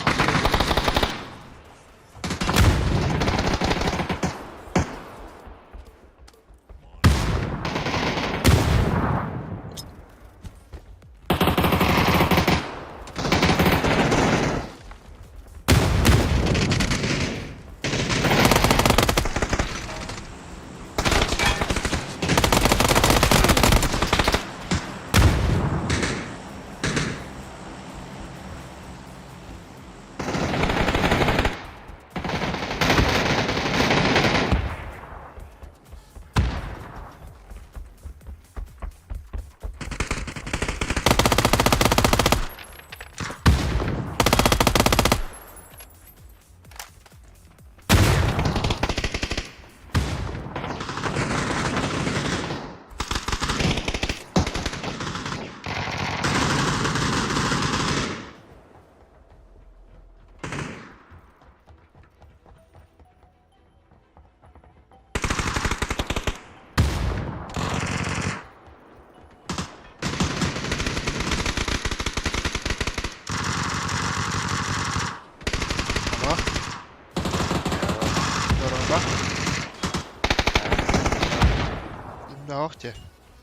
ده وقته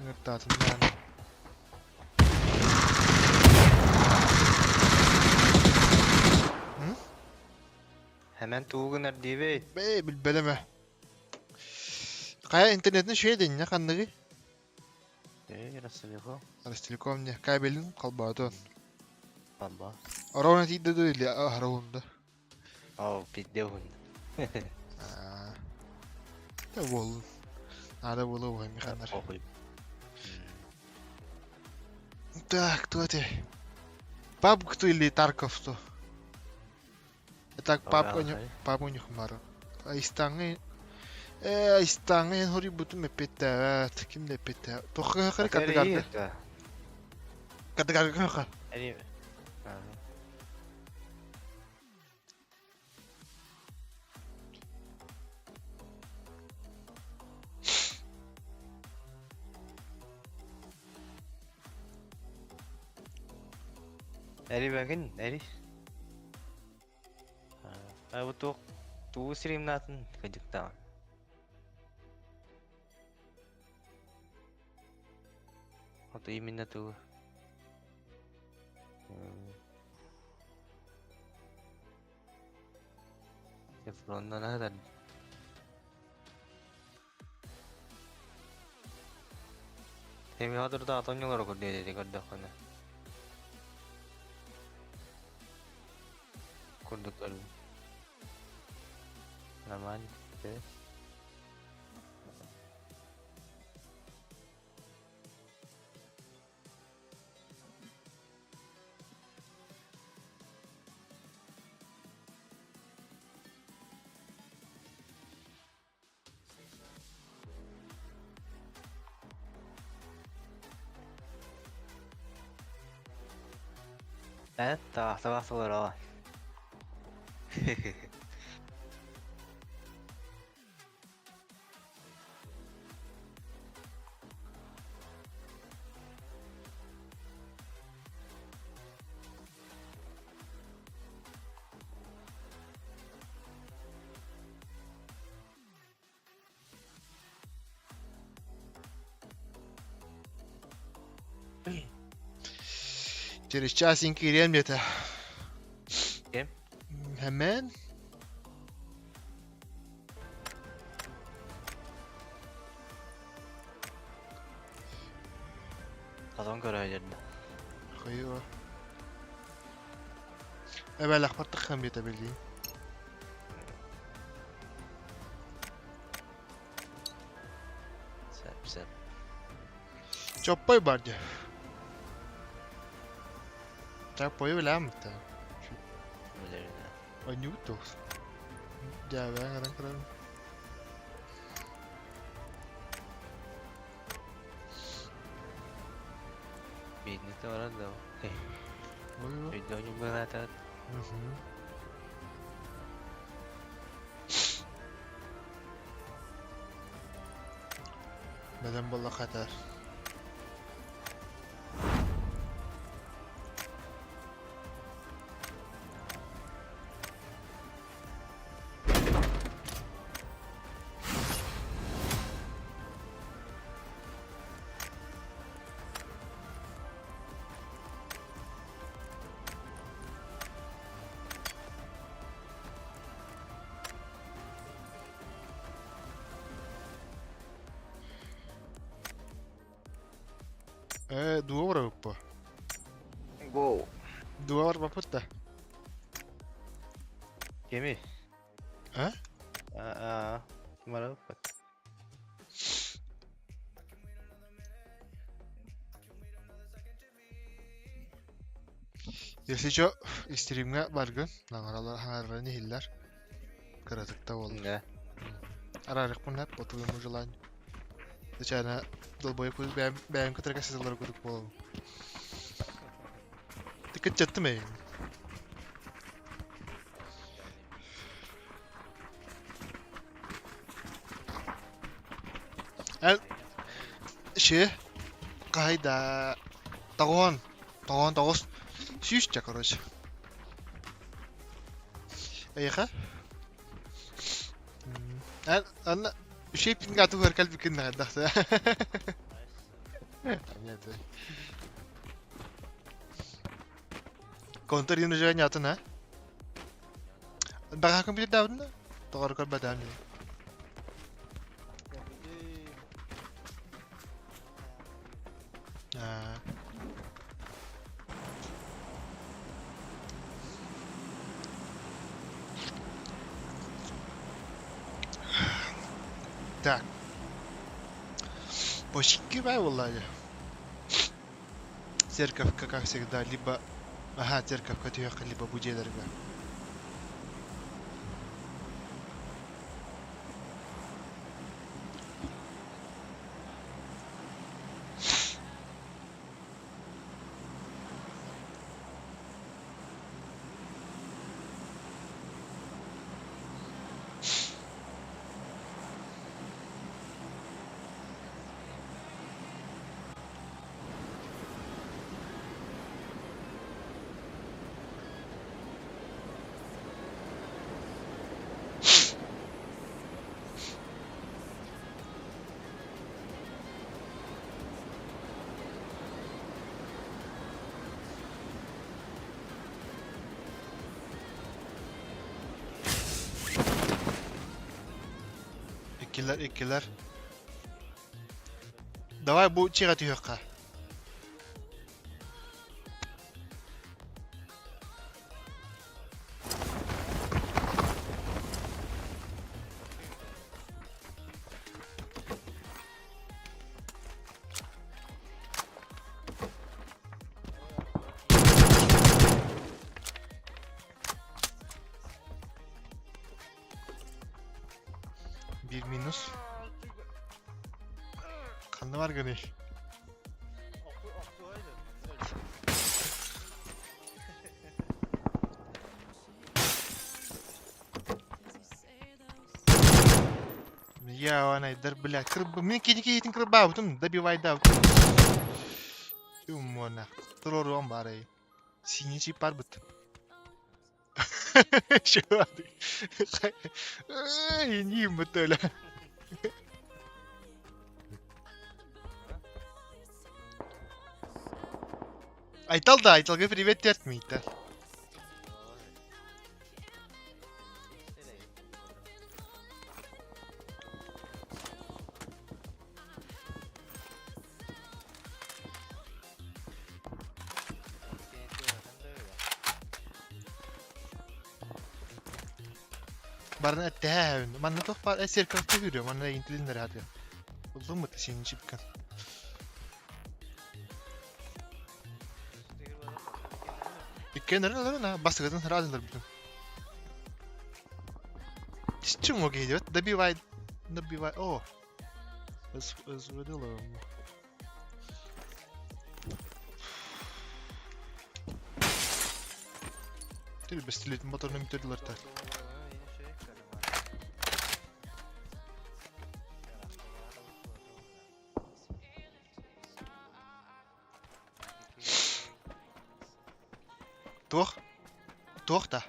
نقطة المعنى Hemen tuğunar diye be bilbeleme Kaya internetin şey deyin ya kandığı Nasıl yok? Arastelekom ne kabelin kalbaton Baba. Arona tidde değil ya aravunda Bir hun. Da bol Nada bolu bu hem kanlar Так, кто ты? Пап кто или Тарков что? Так, пап у них мару. Айстаңы Айстаңы хори буту мепетат. Ким лепета? Тохы хары катыгарды. Катыгарды каха. Eri bakın, eri. Bu tuğ stream natın kacıkta. Atau imina tuh. Teflondan ada. Temi hadir da atanya ngaro kode jadi kada kana. Kurdukları. Aman be. Tawa suara. Через часенький время это. Кем? Hemen. Kazan göreceğim. Hayır. Evvel akbartık hem yetebildiğim. Sep. Çöpay barca. Çöpayı bile mi ta? Anyutos. Ya ben kadang-kadang. Bini tuh orang tuh. Video juga rata. Neden bolla kadar? Дуа бар оппа. Гоу. Дуа бар бапытта. Кеми? А? Кемара бат. Если чё, стримге баргын, наңаралар хаңарраны хиллер. Кыратыкта болду. Да. Арарык мунат, потугуму желание. Зачана долбой куз бәйім кытырға сызылар көрік болу. Тикет жатты мэй. Әл ше қайда тағуан тағус сүйішчә, короче. Әйеқа? Анна шейпинг ату көркәл бікін нағаддақты. Контор ені жайын атын, а? Баға компьютер дәудің да? Тоғыр көр бәдән. Так. Почти вылазили. Церковь, как всегда, либо... Ага, церковь Катюха, либо Будедерга. İkiler. Давай bu çığa tüyökka. Bir minus. Kanlı var gönül. Я найдер, блядь, мне кидики крыба, потом добивай да. Юмона, трором барей. Синий чипар бут. Şu an. İneyim bu böyle. Айталга привет тертмейді. Barna täävün. Manna tohpaa serkafta yürüyor. Manna intilinler hadi. Oldu mu senin çipkan? İkkenlerin alırın ha. Basıgadın razılar bütün. Çim o geliyor. Добивай. О. Разводила ему. Ты без стрелять моторным методилар-то. Туох та.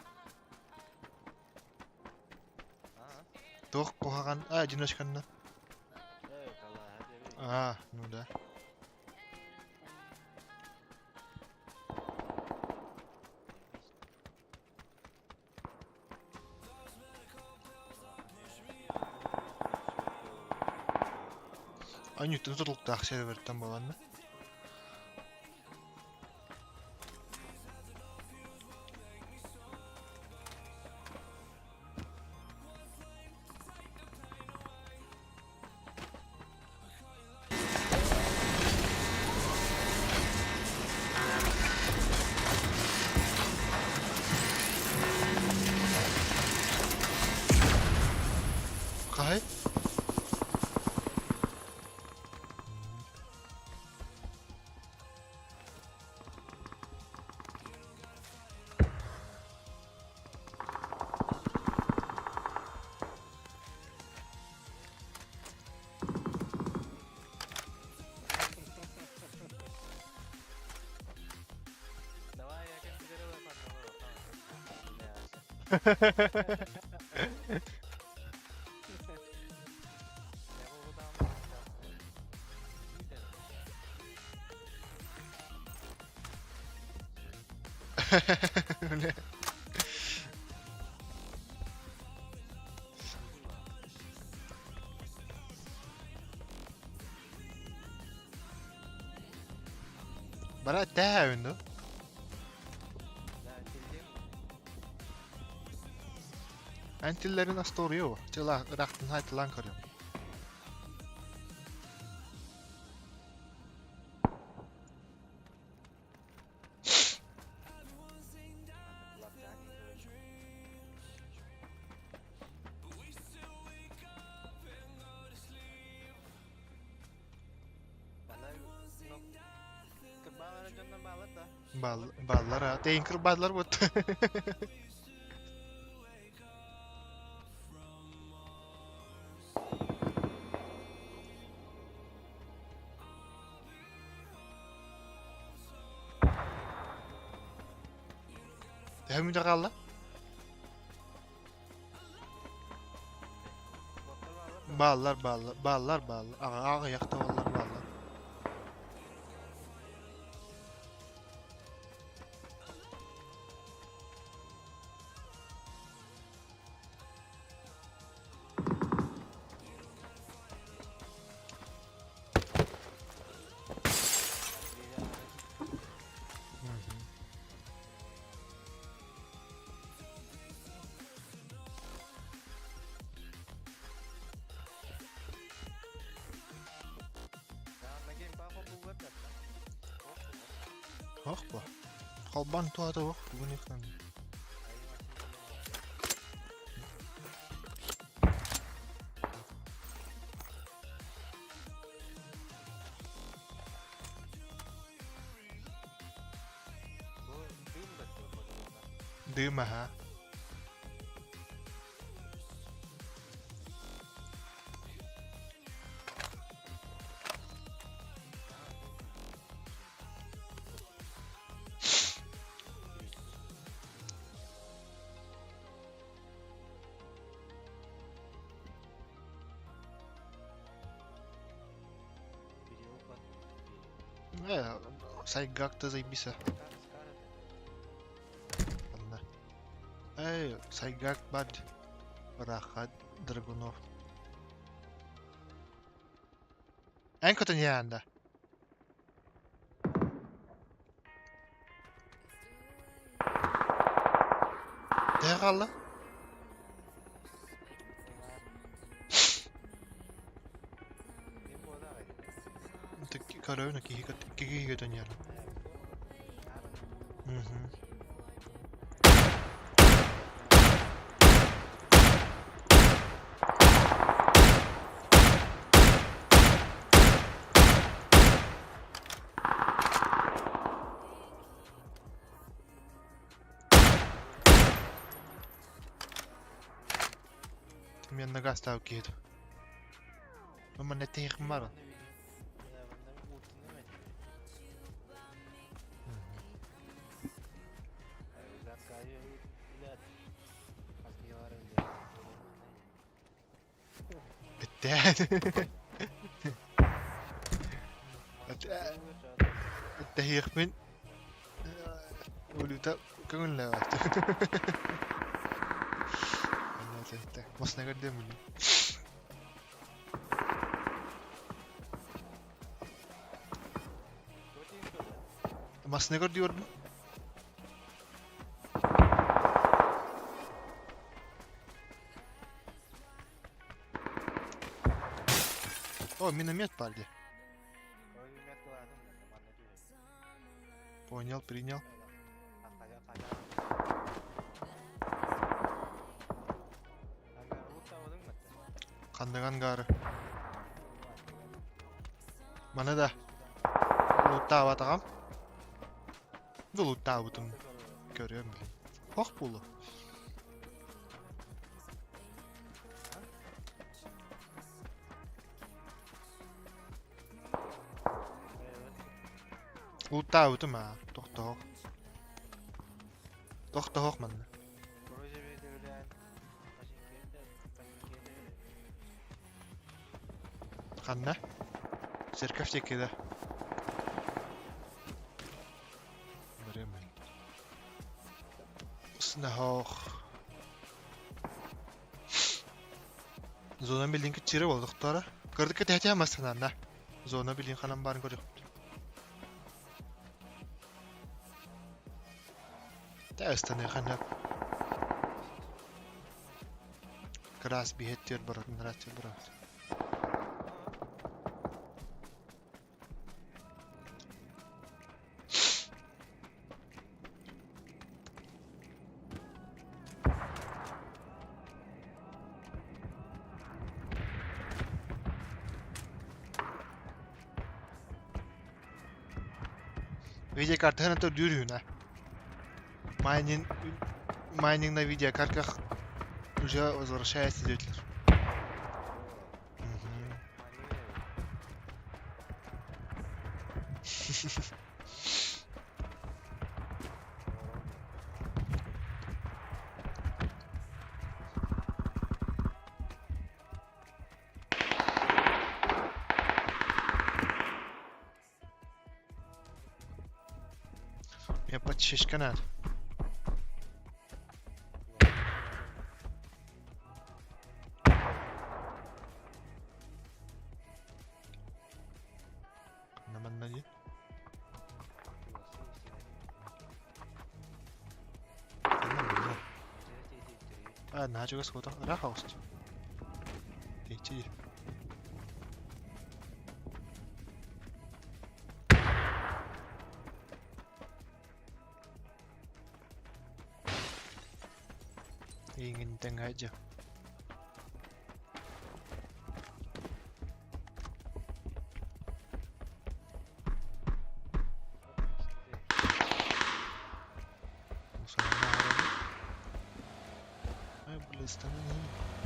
Туох кохаган, одиночканна. Ну да. Они тут толкта сервер там была, да? Öyle. Bana tähäyndü. Antillerin astoruyor o. Çıla Irak'tan haytılan karıyor. Ballar ha. Teyin kır ballar bot. Hem de kalla. Ballar. Ağa yakta ballar. Hoch bu. Kalban tuada hoch bu ne kan. Dima ha. Saygakta zaybisa. Allah. Saygak bad. Rahat Dragunov. En kötü yanında. Değerli. Karayona kiki dönüyor. Yanına gaz tavuk yedi. Ama ne tehim var o. Bitti. التهيخ من ولوتا كون لا مصنع قدام لي مصنع قدام يورد О, миномет парли. Понял, принял. Kandırgan garı. Bana da loot'ta batağım. Bu loot'ta butum. Görüyorum bile. Hoş bulu. Loot'ta butum ha. Doktor hoş. Doktor hoş bana. kanna. Serkaf çekede. Bremen. Snahok. Zona bildiğin ki çire olduk tora. Gördük ki tehti yapmasın anna. Zona bildiğin kanam barın görüyor. Täystäni kanna. Kras bir hettiyor baratın ratıyor barat. Video kartı hana da dürüyün ha. Mining на видеокартках уже возвращается двигатель. Я почищу канал. 나중에 소다 라하우스. 되지. Ingin tengah aja.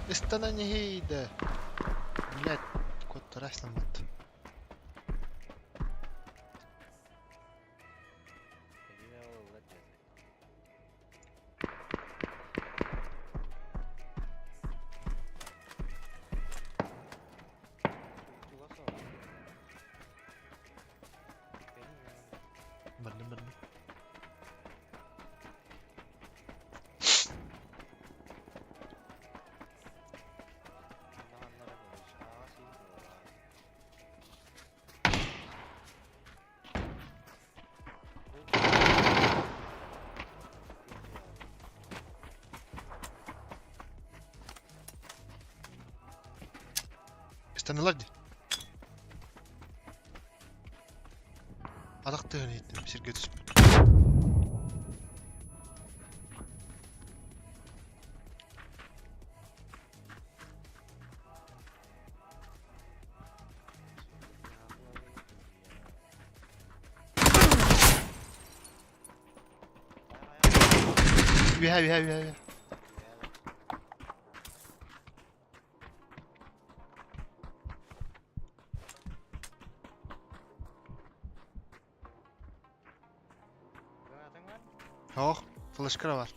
Istana не هيدا. Блядь, кот раз сломат. Bener. Istanılar di. Adak tığını ettim. Şirket ismi. Bir. Ох, флешка var.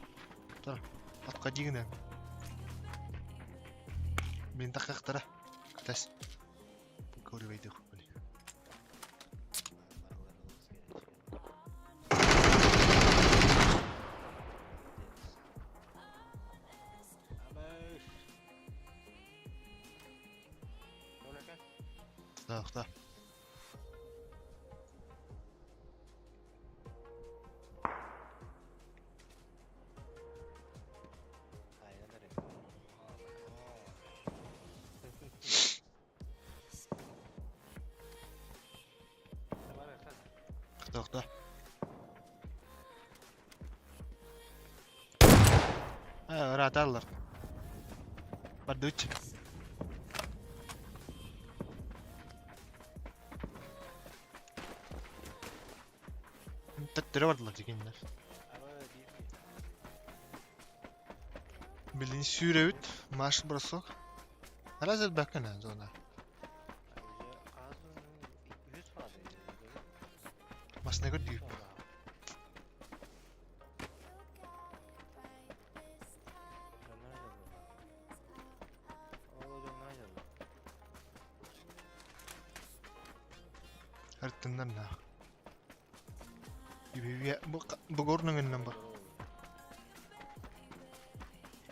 Dur. Atqa jigine. Мен тақақтара. Тас. Көрүбөйдү. Да. Да. Radarlar. Padut. Tattırıyorlar dikinler. Bilin sürüt, marş brosok. Razıl bakana zona. Mas ne kadar büyük. na. Ibi bu gornun number.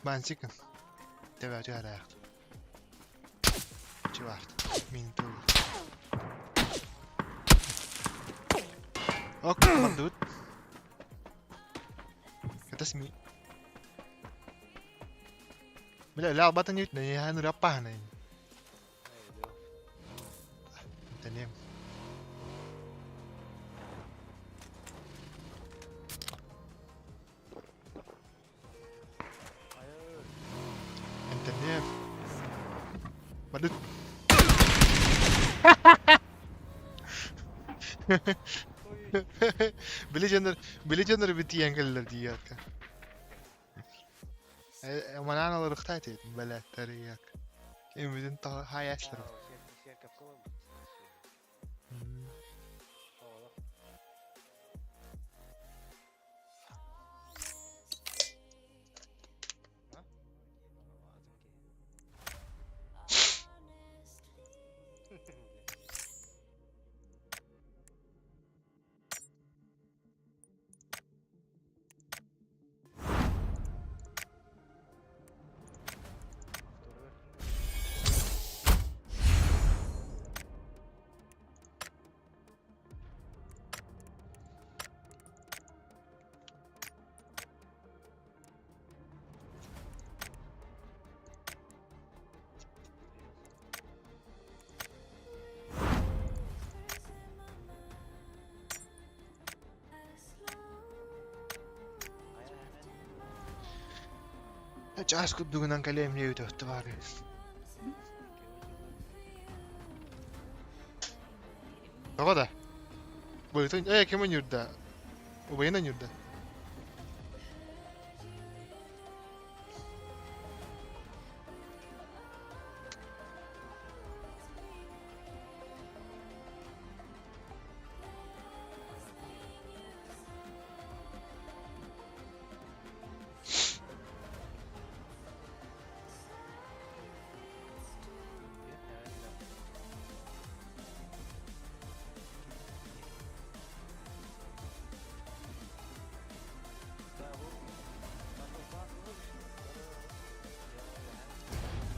Ben chicken. Deva jara. Çivart. Min tur. Ok, mardut. Katasmi. Bila la'batan yut na yan rapah na yun. Tanim. Tanim. Badut. Villager bitiyen kallar diyak. Manana alır xtayt etdim beletleri yak. Ümidin ta hayatları. Ças kubduğundan kalemle yutuğdu var. Baba da. Boyutun kimin yurda? O bayının yurda.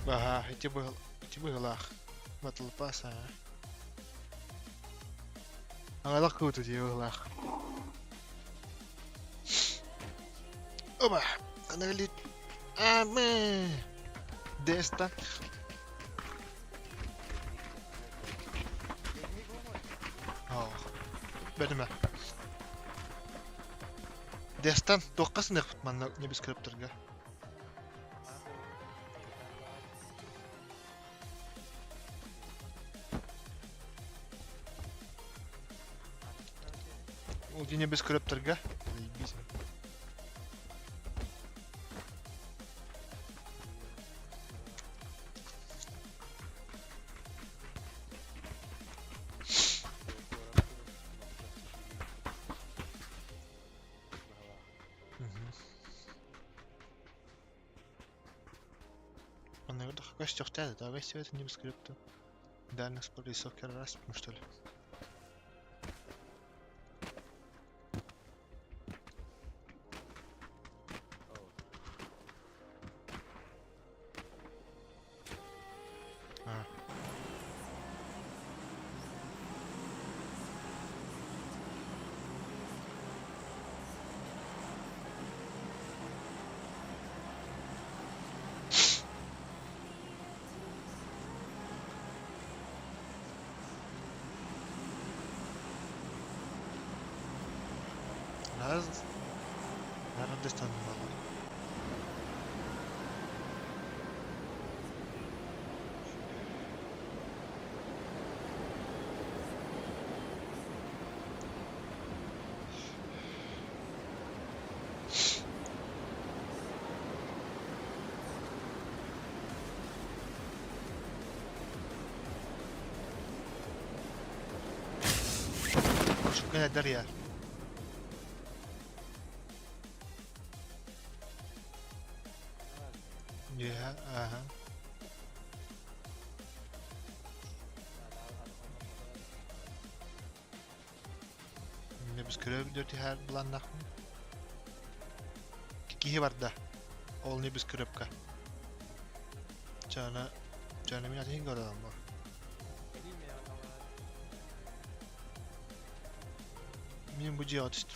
Bah, itu belah. Batal pas ha. Angalak ko to dia belah. Oba, analit. Ame. Desta. Oh. Bedeme. Destan toqqas ne qıtmanna ne biz kiriptirga. Ул дине без kiriptirga. Наверное, какой-то чёрт, да, весь это не без крипто. Дальность по рисовке раз, что ли? Nerede standım valla? Şu kadar ya. Yeah, Biz köröp dörtü her bulandak mı? Kihi var da. Olni biz köröpka. Cana min ateşin gördüm bu. Min bu cihat işte.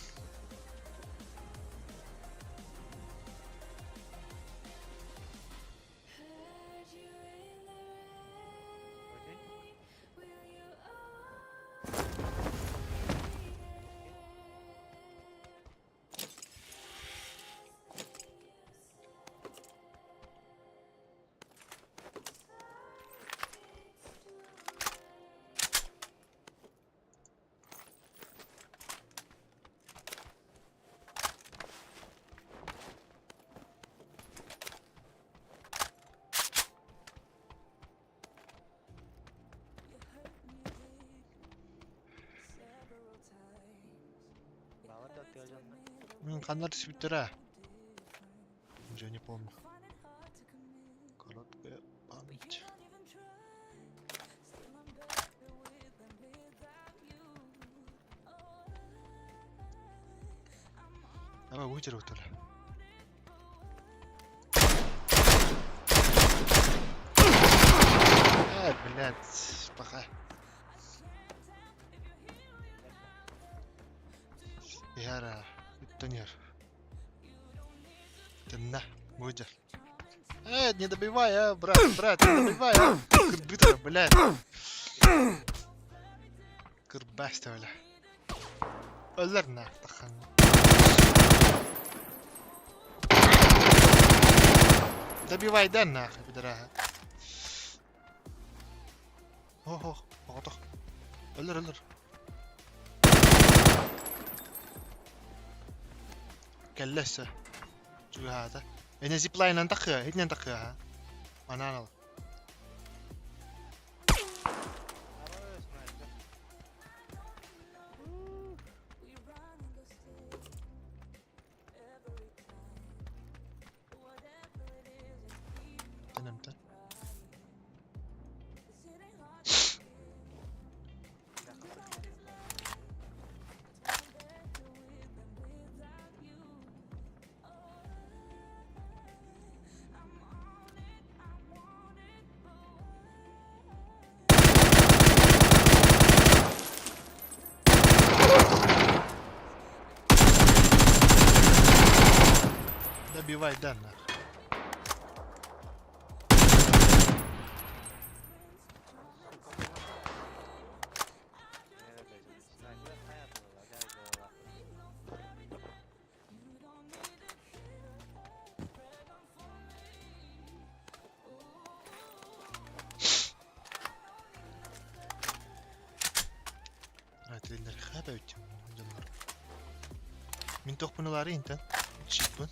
Канар свитера. Уже не помню. Короткая память. Давай вытер вот это. Блядь, пока. Яра, тонер. На, будешь. Не добивай, брат, не добивай, Кырбытер, блядь. Кырбаста, бля. Ölür na, takan. Добивай, да нахуй, бедра. Ох, ох, ölür. Kellese. Şu hada. Ne zipline'dan takıyor, hiç ne takıyor ha? Anan al. Tamam. Добивай, да, нахуй. Триллер хаб өтем. Min to'qpunilari intan. Chipun.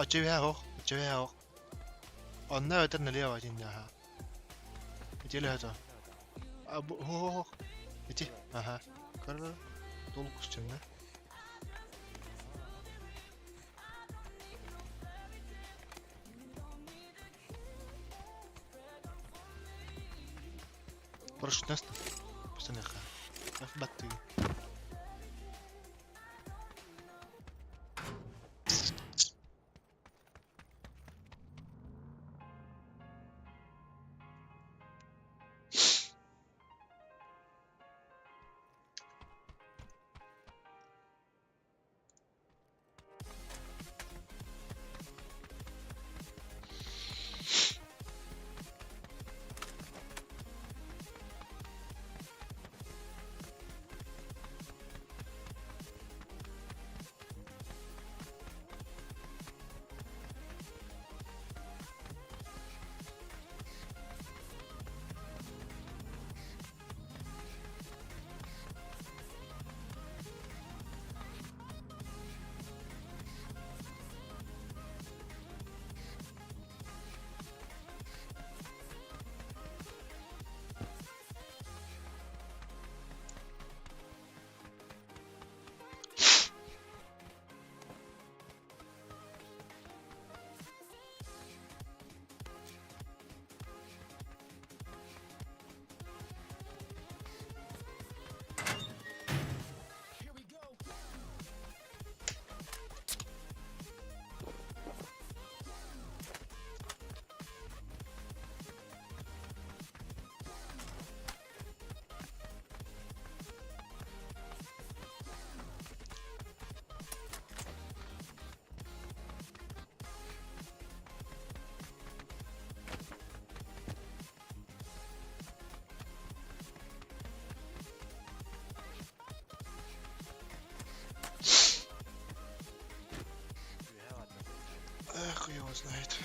Chơi hao. Onna öter ne liya vatin daha. Biteli hata. Ho. Biti. Aha. Karla dolu kusçunda. Парашют нас. Пацаныха. Баты. знает.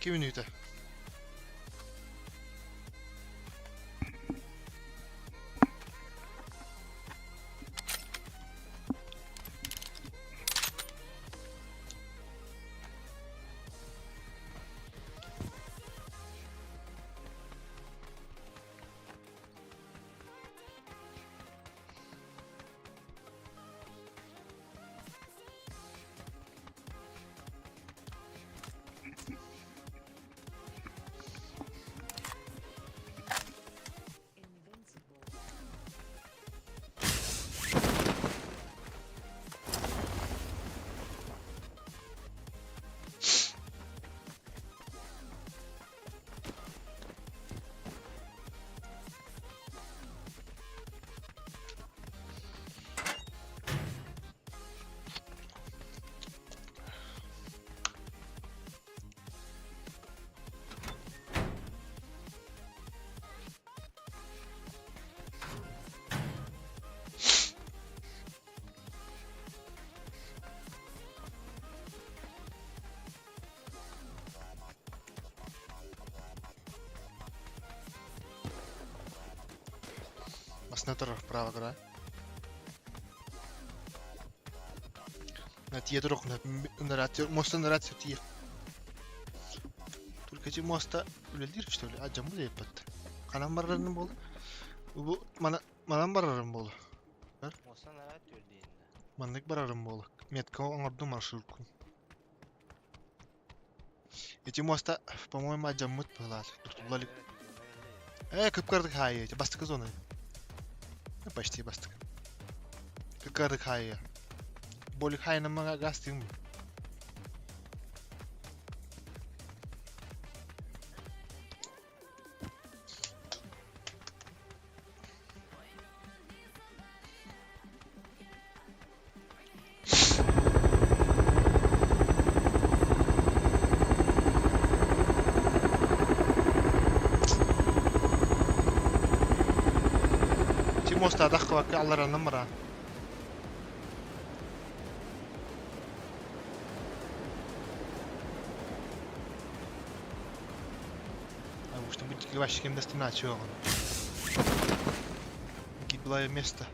Kim minuten? Баснатор вправо гора. На тие друг моста на рацию тие. Только эти моста үлелдир что ли? Аджам бу дейппет. Канан барарын бол. Бу манан барарын бол. Мостан арат өрдейинде. Маннык барарын бол. Метка оңорду маршруткун. Эти моста, по-моему, аджаммыт было. Кыпкардык хайы, бастык зона. Почти бастык. Кыпкардык хайы. Боли хайна мага гастым. Моста дахвак аллара номера. А уж там будет вообще кем достина чего? Гиблое место.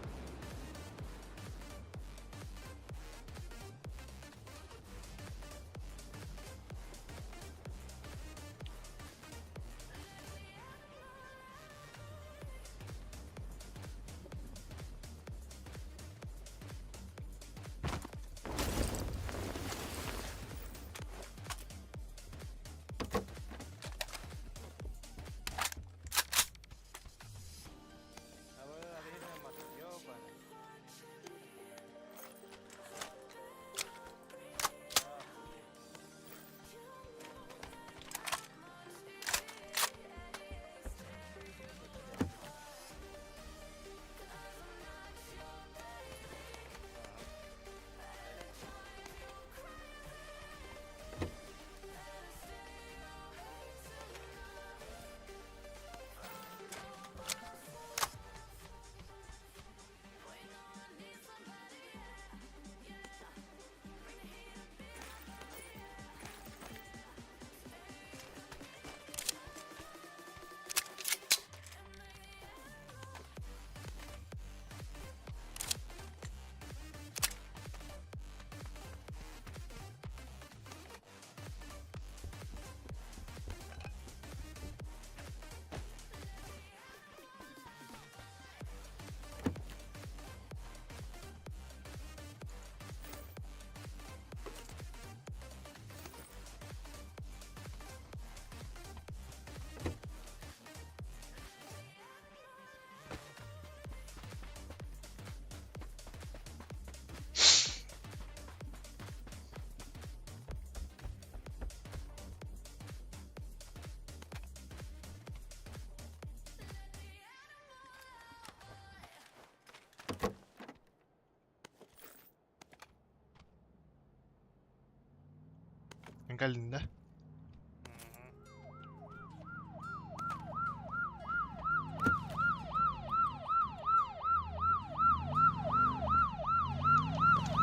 Galinde.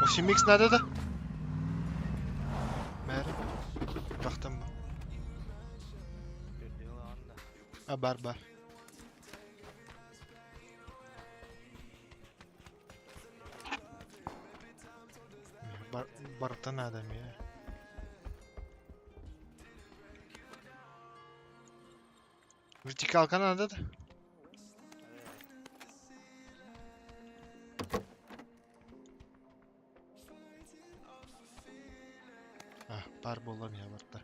O Simix nerede de? Mer. Baktım mı? Gördüğün olan da. Ha bar. Barıktan adam ya. Vertikal kanalda da. Ah, bar bolam ya barda.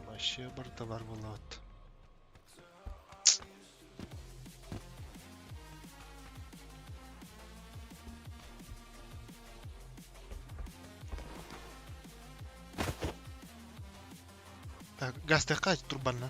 Başı barda bar bolat. Gazete kaç turbanla?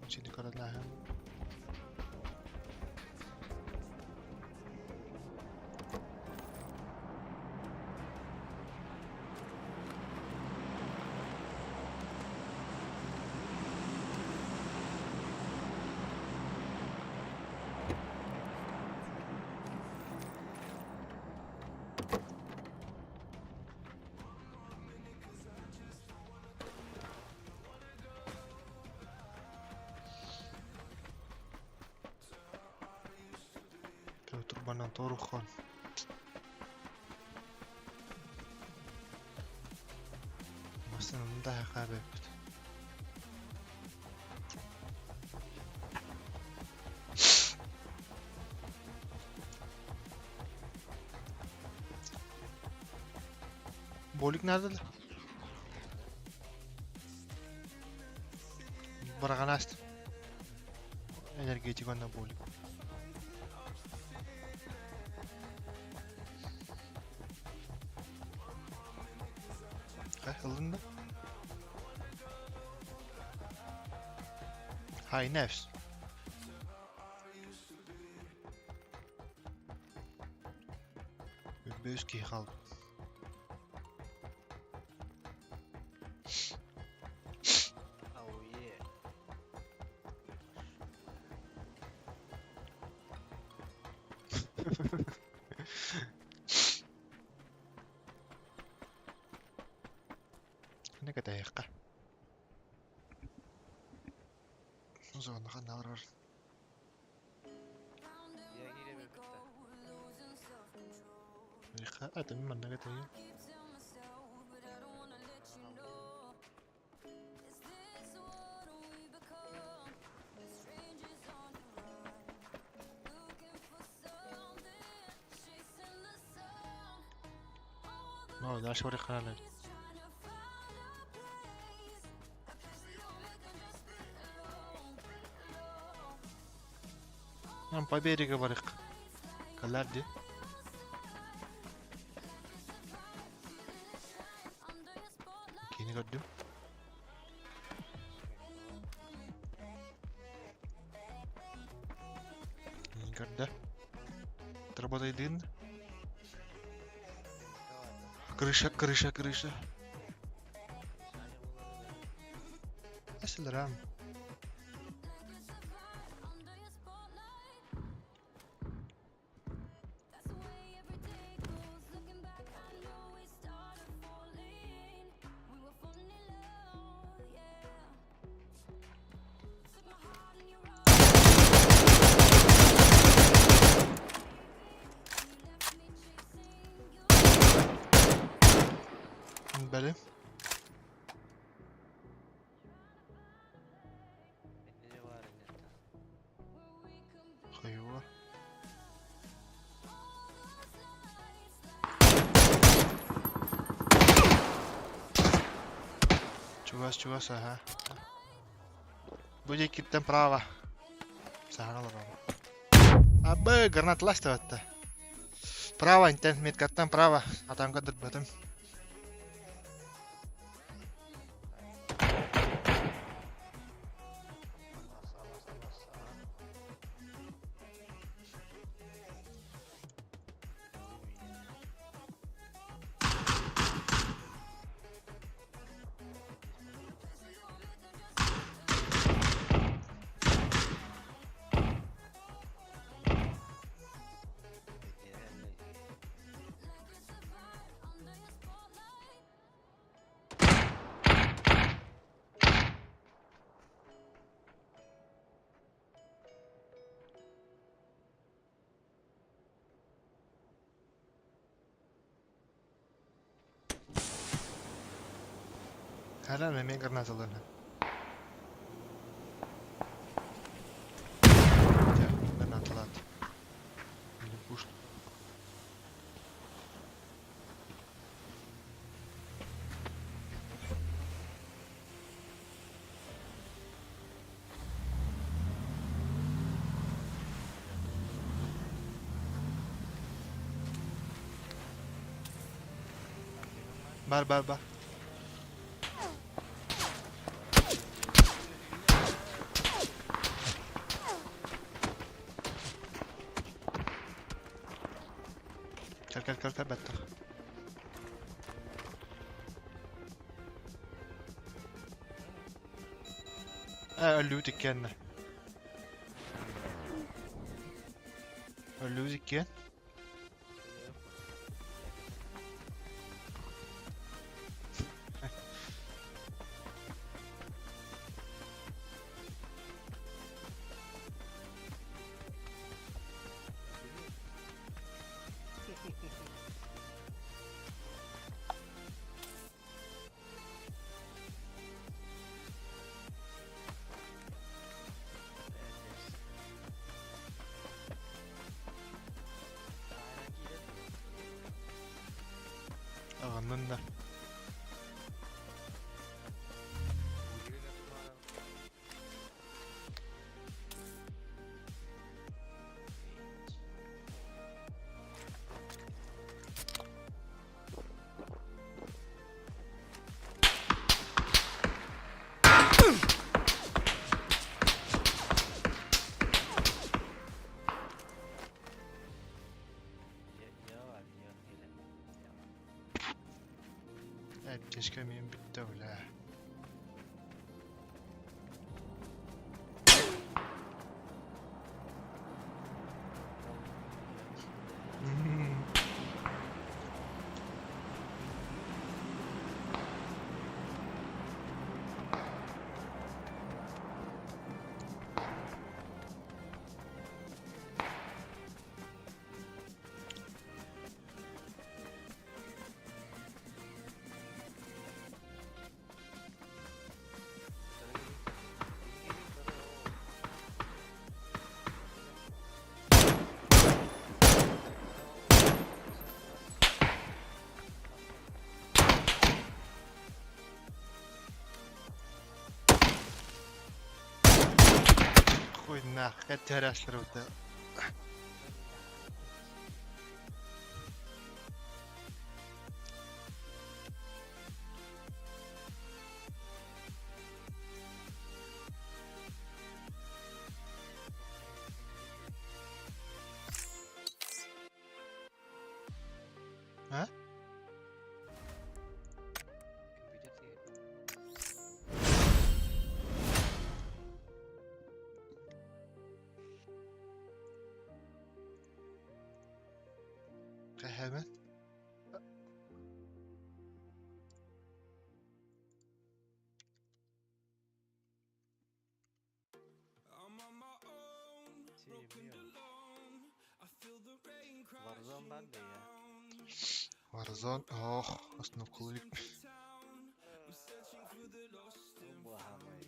Sini karalahan. Turbanan toruhan. Masının daha kabet. Bolik nerede lan? Bırakan açtım. Energetik onda bolik. Alındı. Hay nefs. Göz ki kaldı. Oh yeah. Ne kadar yakın. O zaman ne arar? Ya gire bir kıta. Yakın. Hadi mi ne kadar ya? No, daha şöyle kanallar. Нам по берегу барык. Каларди. Kini gördüm. Никогда. Работает. Крыша. Асилрам. Belim. Ne var ne? Hayva. Чугас, ага. Будет киттен право. Сахарал право. Абы, гранат ласт это. Право, интент меткаттан право. Атамга дырбатым. Hala memeye granatalarını. Ya, granatalar. Или пушт. Бар. Kal battı. Öldü dikken. Öldü dikken. Ağanın da. Evet, keşke benim bitti öyle. Хуй нах, это расширута. А? Hemen. Warzone ben de ya. Warzone. Oh, aslında kulüp. Bu hamayı.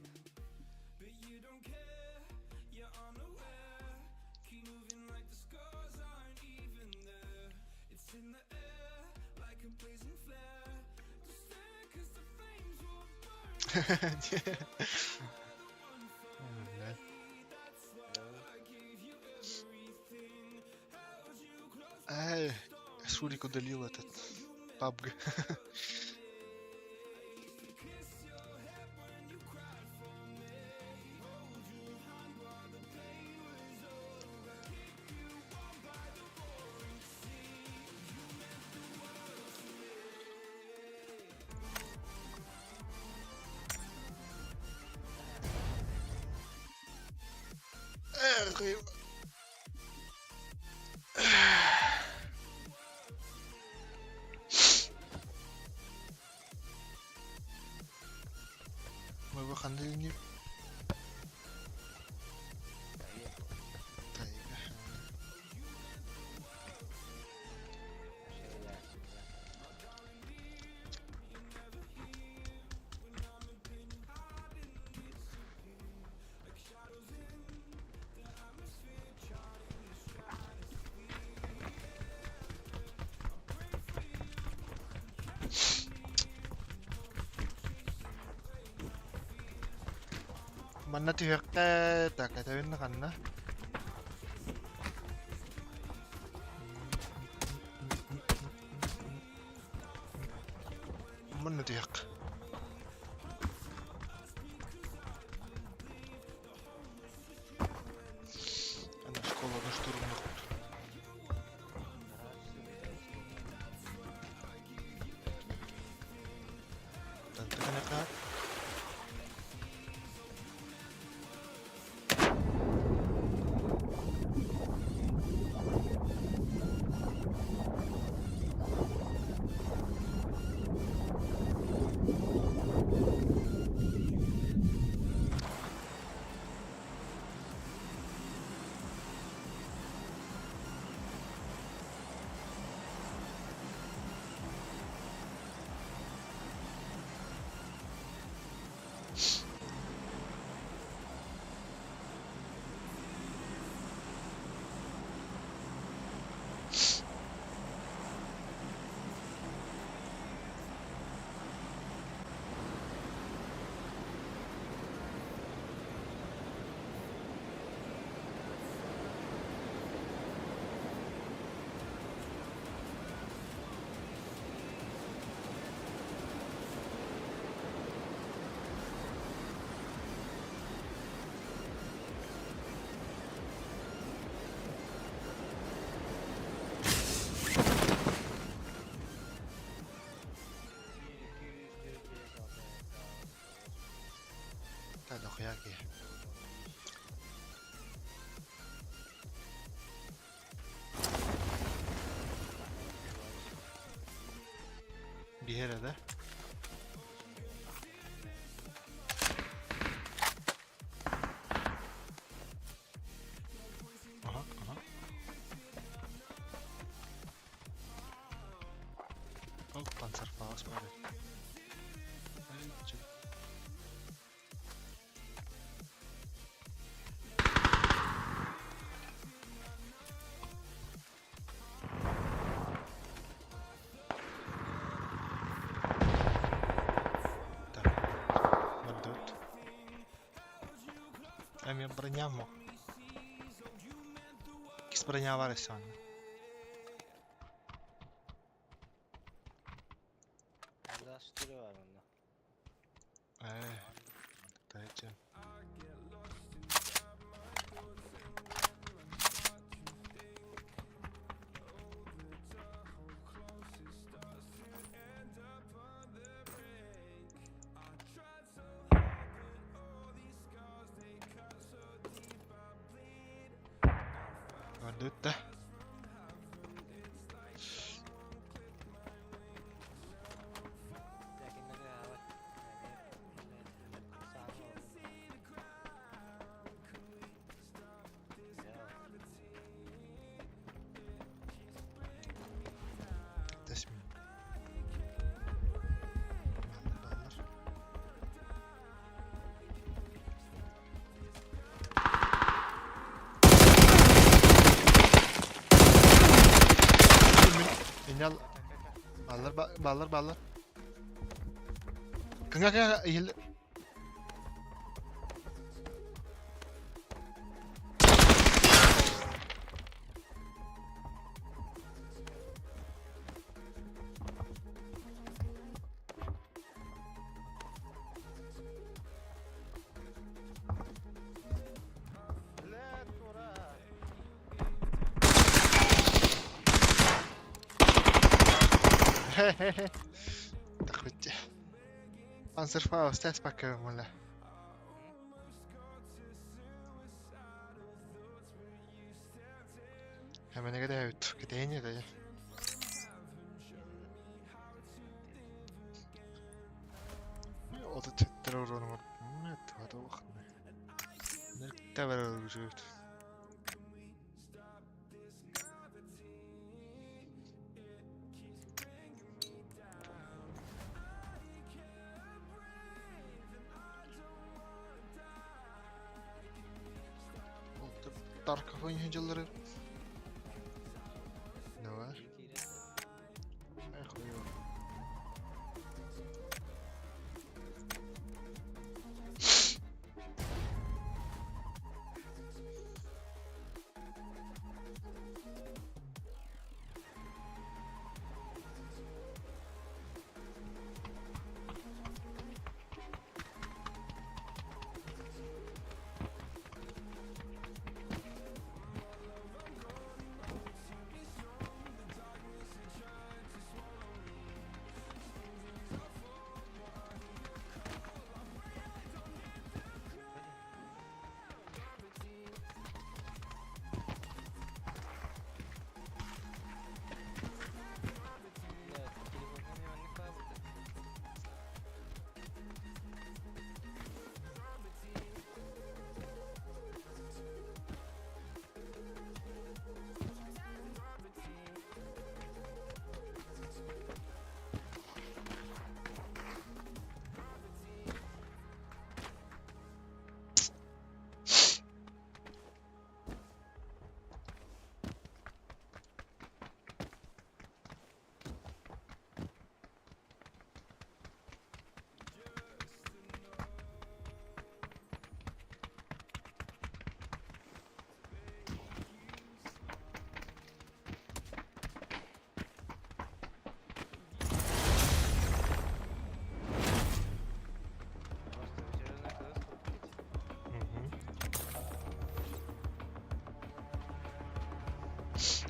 Ай, Шурик удалил этот PUBG. Эх, мы выходили не... Тайга. Mana tihakka takatawin na kanna. Mana tihak. Ana школаны штурмлап. Tanto kanaka. Tado kaya ki. Diğeri de. Aha, aha. Oh, Panzerfaust var det. Мені броня мог. Якась броня варить сьогодні. Burada stili var bunda. Dayıcı. Gördük de. Ballar. Kanka eğil. Tak bitti. Panzerfaust test bakıyorum valla. Hemen ne kadar ut. Gideyim ya da ya. O da tüttür oranı var. Ne hadi bakın. Nerede var öyle bir şey? Dar kafa yayıncıları. Ne var? Ne koyuyor?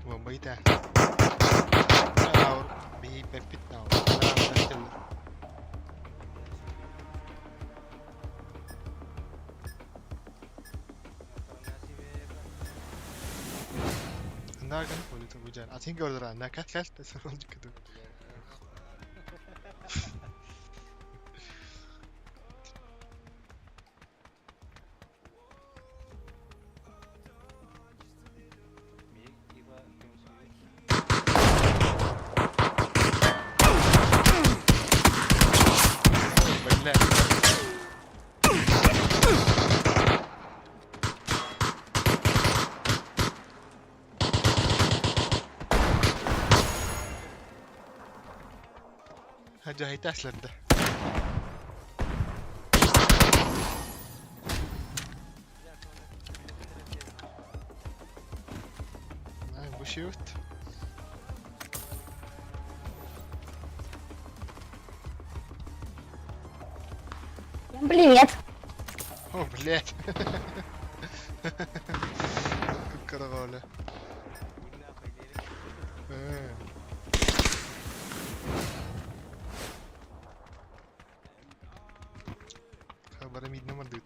Bombayı da. Bir pepit now. Andakan boleh tu hujan. Asing kau orang nak kas terserah juga tu. Jahit aslında. Bu shoot. Привет. О, блядь. Как каравали. Kabarım idnama düt.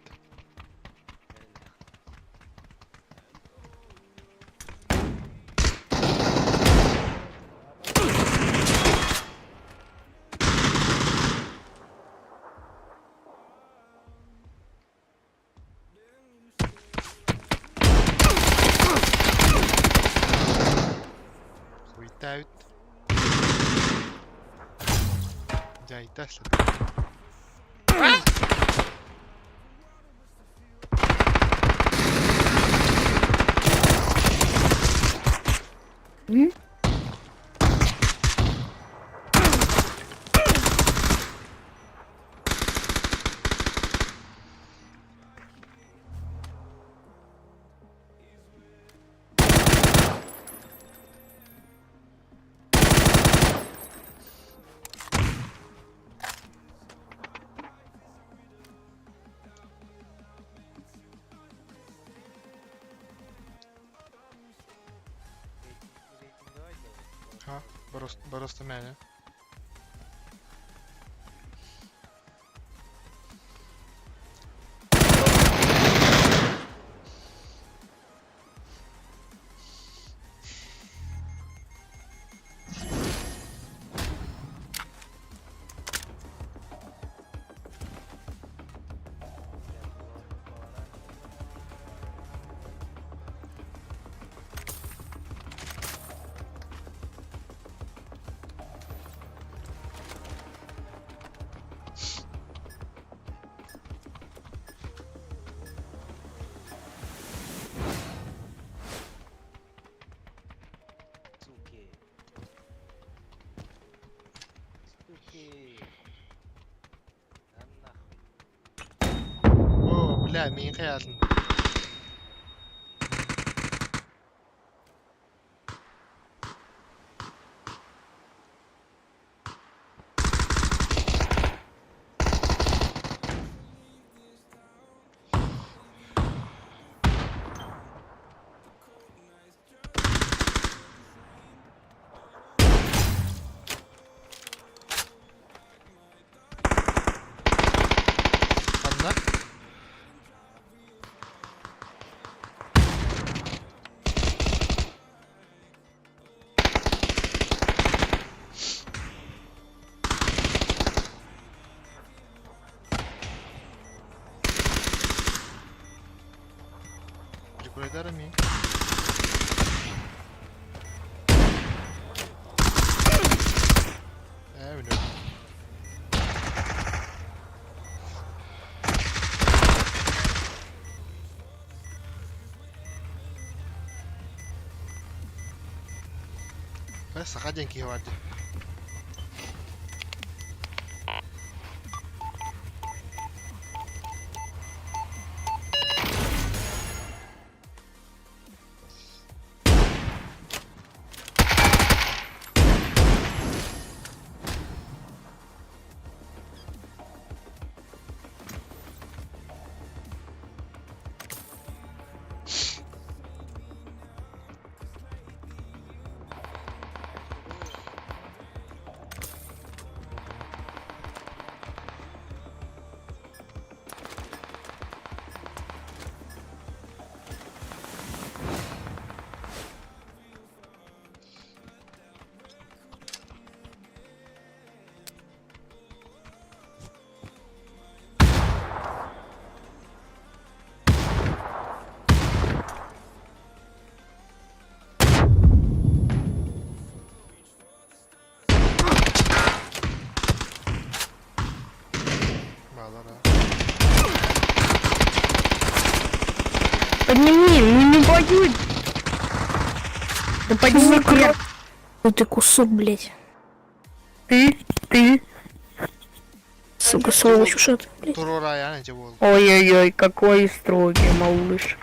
Skit ut. Jahit aslında. Ага, просто мяне. Суки. Суки. Да нахуй. О, бля, мен каядым. Ладно. Teşekkür ederim iyi. Öyle. Bas sağa ki vardı. Подними, не пойдет. Да подними креп. Ну ты кусок, блядь. Ты. Сука, сволочь, что ты, блядь. Турора я не тебе. Ой-ой-ой, какой строгий малыш.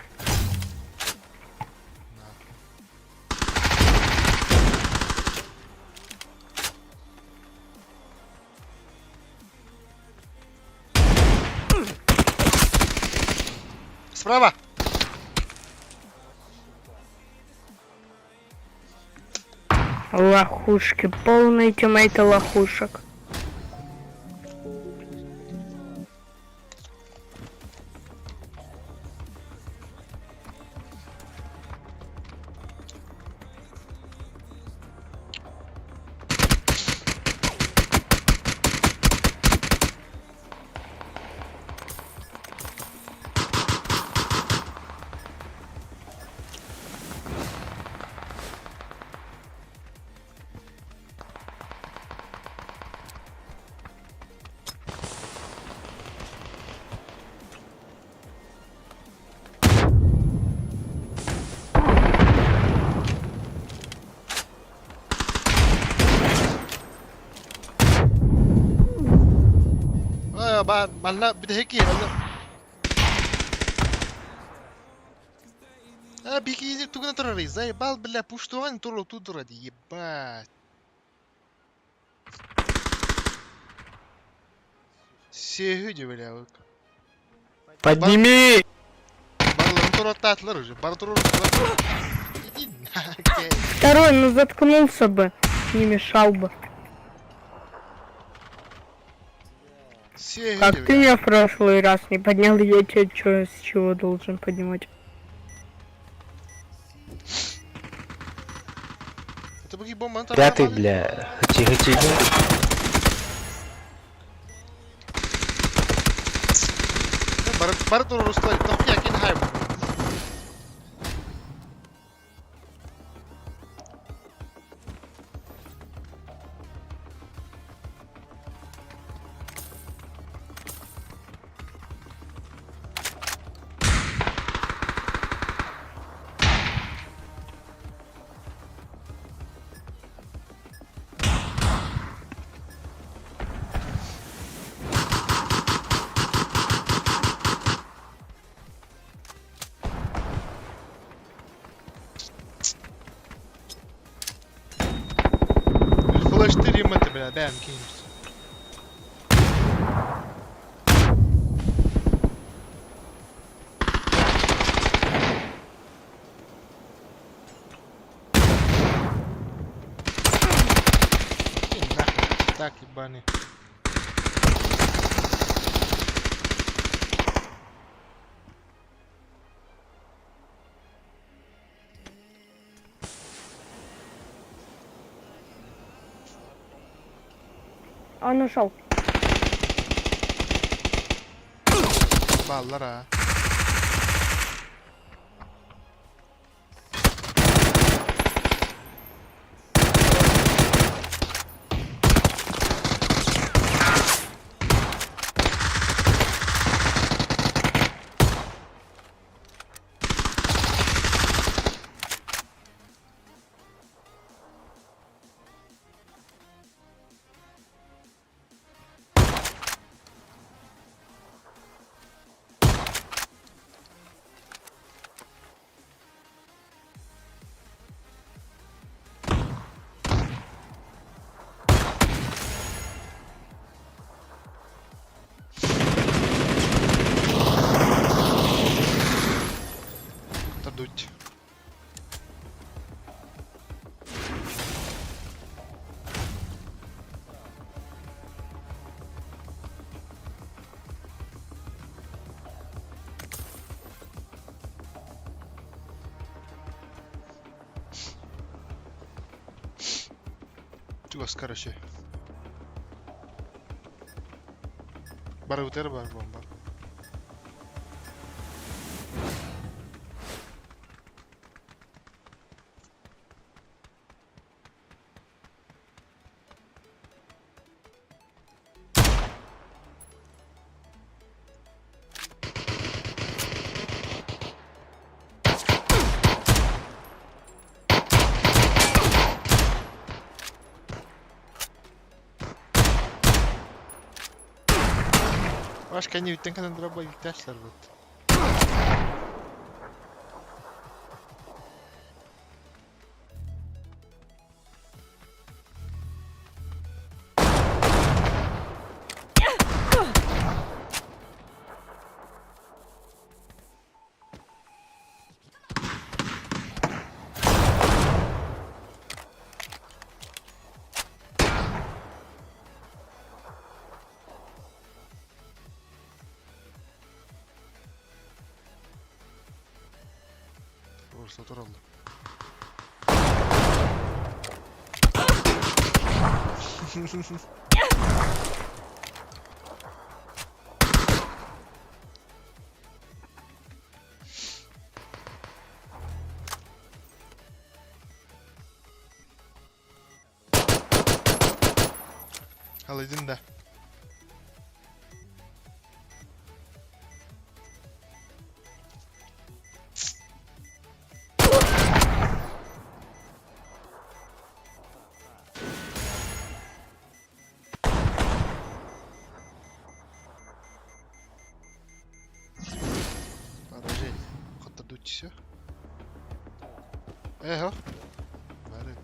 Справа! Лохушки, полный тиммейт лохушек. Bana bir de hack yiyelim. А, беги, туго на трори, заебал, бля, пуштован, туру тут ради, ебать. Сегодня, бля, вот. Подними! Барлы, туру татлар уже, бар туру. Иди нахуй. Второй, ну заткнулся бы. Не мешал бы. Сели, Как ты меня в прошлый раз не поднял, я тебя чё, с чего должен поднимать? Это бы бомба там Пятый, нормально. бля. Тихо. Бар туру стой, тох якин хайм. الفلاش تري متى بلا بام كيمز так ебаный. Он ушел. Ballar ha. Дуть. Чугас, короче. Бар утер бар бомба. Başka ne bitten kadar drop'a ihtiyaçlar bu. Orası oturalım. Alaydın da. Подожди, куда дуть все? Эхо. Бары.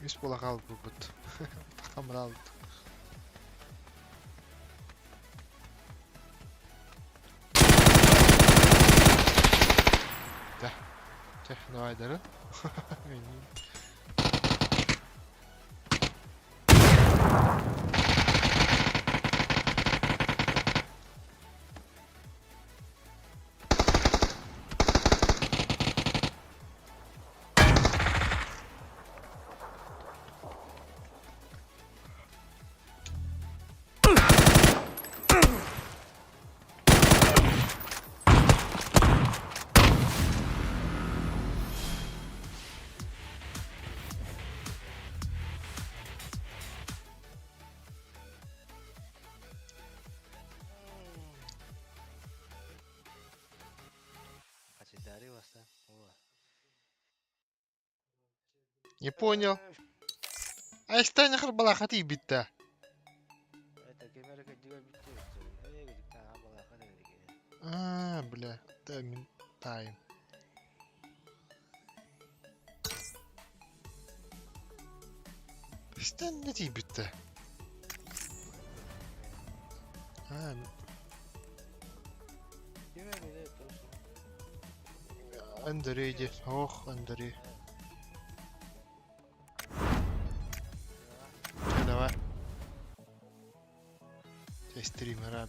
Üst bola kaldı bu but. Kamera aldı. Teh, давай, дары. Кочегарі у вас там? О. Не понял. А işte nahar balakati bitti. Это камера дива битти. Эй, говорит, та была ходили. А, бля, да мен тайм. İşte ne diye bitti? Ha, Кеме бире точно. Андрейди. Ох, Андрей. Давай. Я стример,